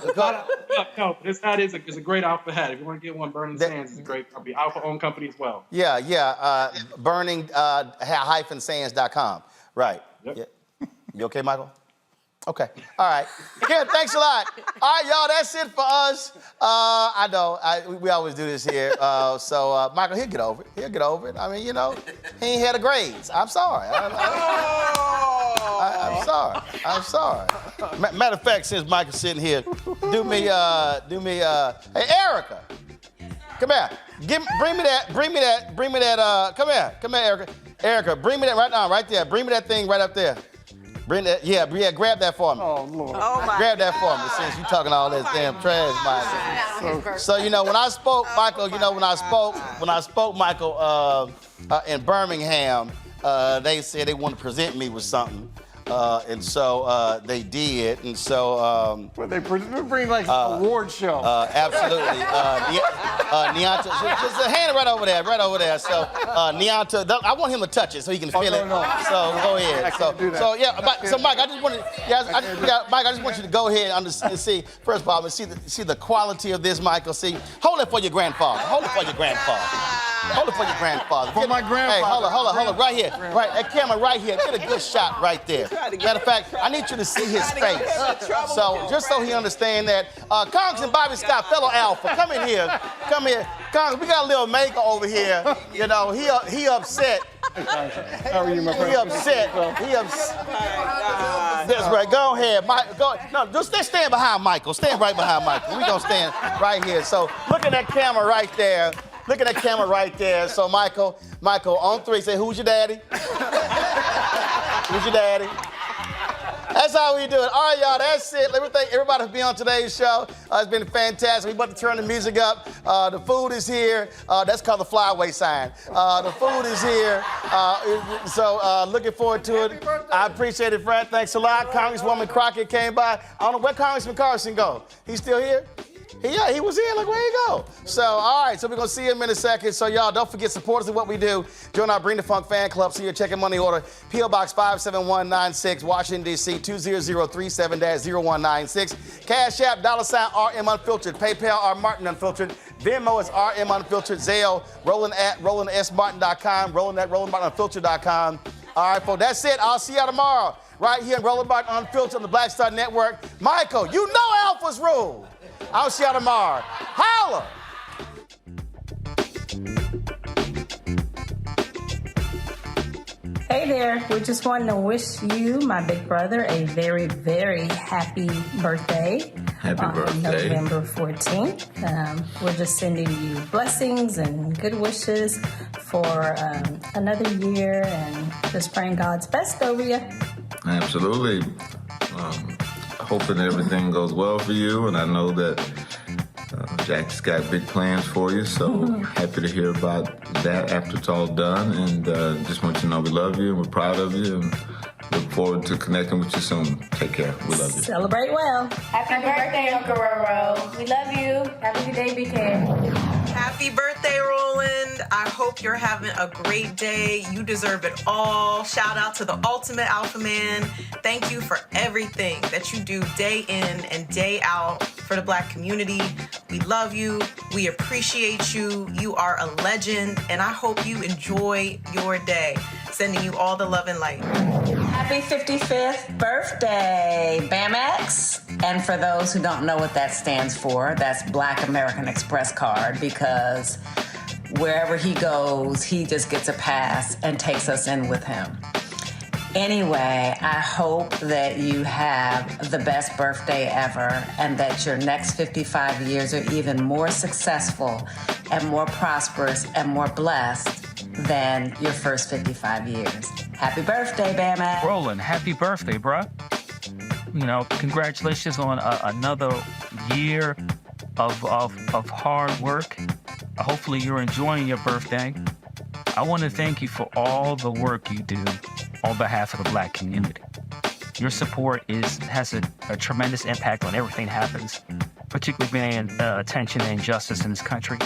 this hat is a great alpha hat. If you want to get one, Burning Sands is a great company. Alpha-owned company as well. Yeah. Burning-sands.com. Right. Yep. Yeah. You okay, Michael? Okay. All right. Ken, thanks a lot. All right, y'all, that's it for us. I know. We always do this here. So, Michael, he'll get over it. He'll get over it. I mean, he ain't had the grades. I'm sorry. I'm sorry. Matter of fact, since Michael's sitting here, do me, hey, Erica, come here. Bring me that, come here, Erica. Erica, bring me that right now, right there. Bring me that thing right up there. Bring that, yeah, grab that for me. Oh, Lord. Grab that for me, since you talking all this damn trash, Michael. So, when I spoke, Michael, when I spoke, Michael, in Birmingham, they said they wanted to present me with something. And so they did, and so they bring like an award show. Absolutely. Neonta, just hand it right over there. So Neonta, I want him to touch it so he can feel it. No. So go ahead. So Mike, I just want you to go ahead and see. First of all, see the quality of this, Michael. See, hold it for your grandfather. Hold it for your grandfather. For my grandfather. Hey, hold on, right here. Right, that camera right here. Get a good shot right there. Matter of fact, I need you to see his face. So, just so he understand that. Congressman Bobby Scott, fellow Alpha, come in here. Come here. Congressman, we got a little maker over here. You know, he upset. How are you, my friend? He upset. That's right. Go ahead, Mike. No, just stand behind Michael. Stand right behind Michael. We're gonna stand right here. So look at that camera right there. Look at that camera right there. So Michael, on 3, say, who's your daddy? Who's your daddy? That's how we do it. All right, y'all, that's it. Let me thank everybody for being on today's show. It's been fantastic. We're about to turn the music up. The food is here. That's called the flyaway sign. The food is here. So looking forward to it. I appreciate it, Fred. Thanks a lot. Congresswoman Crockett came by. I don't know where Congressman Carson go. He's still here? Yeah, he was here. Like, where'd he go? So, all right, so we're going to see him in a second. So, y'all, don't forget, supporters of what we do. Join our Bring the Funk fan club. See your check and money order. P.O. Box 57196, Washington, D.C., 20037-0196. Cash App, $RM Unfiltered. PayPal, R Martin Unfiltered. Venmo is RM Unfiltered. Zelle, Roland at RolandSMartin.com. Roland at RolandMartinUnfiltered.com. All right, folks, that's it. I'll see y'all tomorrow right here in Roland Martin Unfiltered on the Black Star Network. Michael, you know Alpha's rule. I'll see y'all tomorrow. Holla! Hey there, we just wanted to wish you, my big brother, a very, very happy birthday. Happy birthday. November 14th. We're just sending you blessings and good wishes for another year and just praying God's best over you. Absolutely. Hoping everything goes well for you, and I know that Jack's got big plans for you, so happy to hear about that after it's all done, and just want you to know we love you and we're proud of you, and look forward to connecting with you soon. Take care. We love you. Celebrate well. Happy birthday, Uncle Roro. We love you. Have a good day, BK. Happy birthday, Roland. I hope you're having a great day. You deserve it all. Shout out to the ultimate alpha man. Thank you for everything that you do day in and day out for the Black community. We love you. We appreciate you. You are a legend, and I hope you enjoy your day. Sending you all the love and light. Happy 55th birthday, BAMX. And for those who don't know what that stands for, that's Black American Express card, because wherever he goes, he just gets a pass and takes us in with him. Anyway, I hope that you have the best birthday ever and that your next 55 years are even more successful and more prosperous and more blessed than your first 55 years. Happy birthday, BAMX. Roland, happy birthday, bruh. You know, congratulations on another year of hard work. Hopefully you're enjoying your birthday. I want to thank you for all the work you do on behalf of the Black community. Your support has a tremendous impact on everything that happens, particularly bringing attention and justice in this country.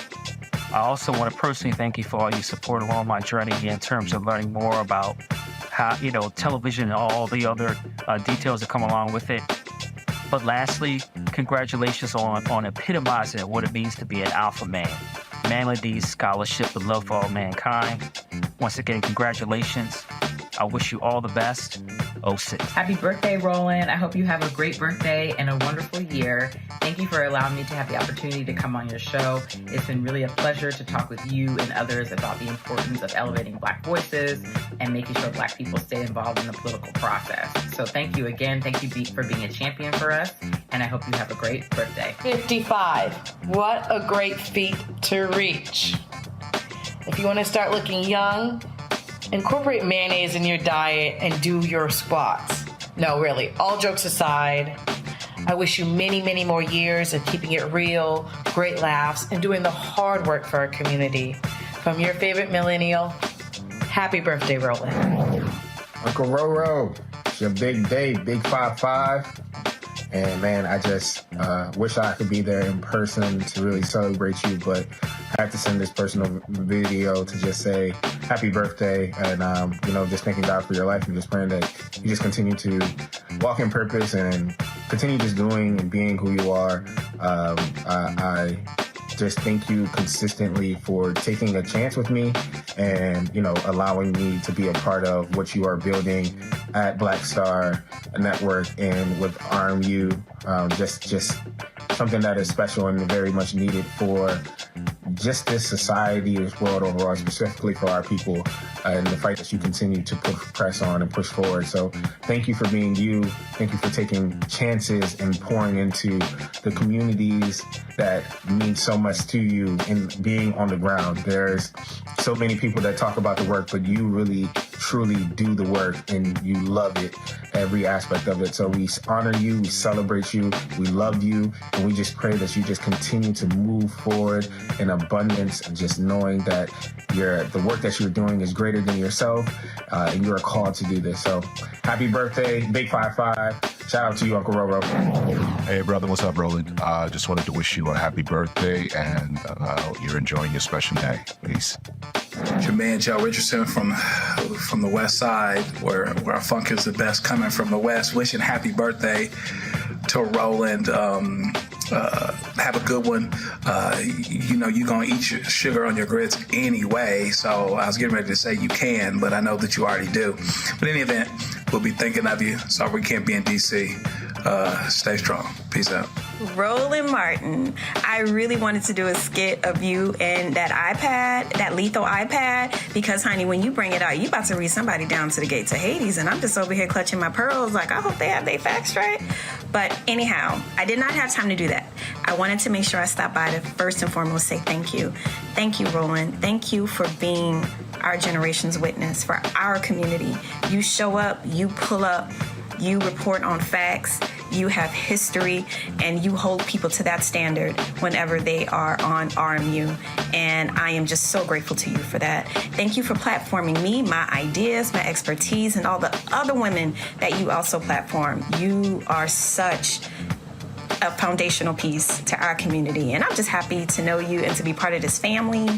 I also want to personally thank you for all your support along my journey in terms of learning more about how, television and all the other details that come along with it. But lastly, congratulations on epitomizing what it means to be an alpha man. Manly scholarship and love for all mankind. Once again, congratulations. I wish you all the best. 06. Happy birthday, Roland. I hope you have a great birthday and a wonderful year. Thank you for allowing me to have the opportunity to come on your show. It's been really a pleasure to talk with you and others about the importance of elevating Black voices and making sure Black people stay involved in the political process. So thank you again. Thank you for being a champion for us. And I hope you have a great birthday. 55. What a great feat to reach. If you want to start looking young, incorporate mayonnaise in your diet and do your squats. No, really, all jokes aside, I wish you many, many more years of keeping it real, great laughs, and doing the hard work for our community. From your favorite millennial, happy birthday, Roland. Uncle Roro, it's your big day, big 5-5. And man, I just wish I could be there in person to really celebrate you, but I have to send this personal video to just say happy birthday and, just thanking God for your life and just praying that you just continue to walk in purpose and continue just doing and being who you are. I just thank you consistently for taking a chance with me and, allowing me to be a part of what you are building at Black Star Network and with RMU. Just something that is special and very much needed for just this society, this world overall, specifically for our people, and the fight that you continue to press on and push forward. So thank you for being you. Thank you for taking chances and pouring into the communities that mean so much to you and being on the ground. There's so many people that talk about the work, but you really, truly do the work and you love it, every aspect of it. So we honor you, we celebrate you, we love you, and we just pray that you just continue to move forward in abundance and just knowing that the work that you're doing is greater than yourself, and you're called to do this. So happy birthday, Big 5-5. Shout out to you, Uncle Roro. Hey, brother, what's up, Roland? Just wanted to wish you a happy birthday, and you're enjoying your special day. Peace. It's your man, Joe Richardson from the West Side, where our funk is the best, coming from the West. Wishing happy birthday to Roland. Have a good one. You're going to eat your sugar on your grits anyway, so I was getting ready to say you can, but I know that you already do. But in any event, we'll be thinking of you. Sorry we can't be in D.C. Stay strong. Peace out. Roland Martin, I really wanted to do a skit of you and that iPad, that lethal iPad, because, honey, when you bring it out, you about to read somebody down to the gates of Hades, and I'm just over here clutching my pearls like, I hope they have their facts straight. But anyhow, I did not have time to do that. I wanted to make sure I stopped by to first and foremost say thank you. Thank you, Roland. Thank you for being our generation's witness for our community. You show up, you pull up, you report on facts, you have history, and you hold people to that standard whenever they are on RMU. And I am just so grateful to you for that. Thank you for platforming me, my ideas, my expertise, and all the other women that you also platform. You are such a foundational piece to our community. And I'm just happy to know you and to be part of this family.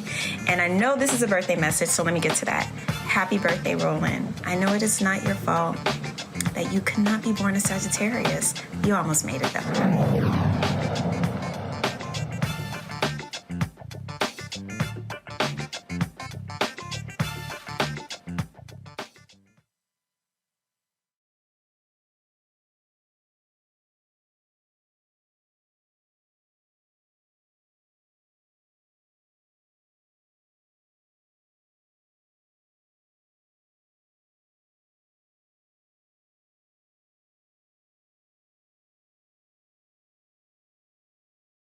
And I know this is a birthday message, so let me get to that. Happy birthday, Roland. I know it is not your fault that you could not be born a Sagittarius. You almost made it, though.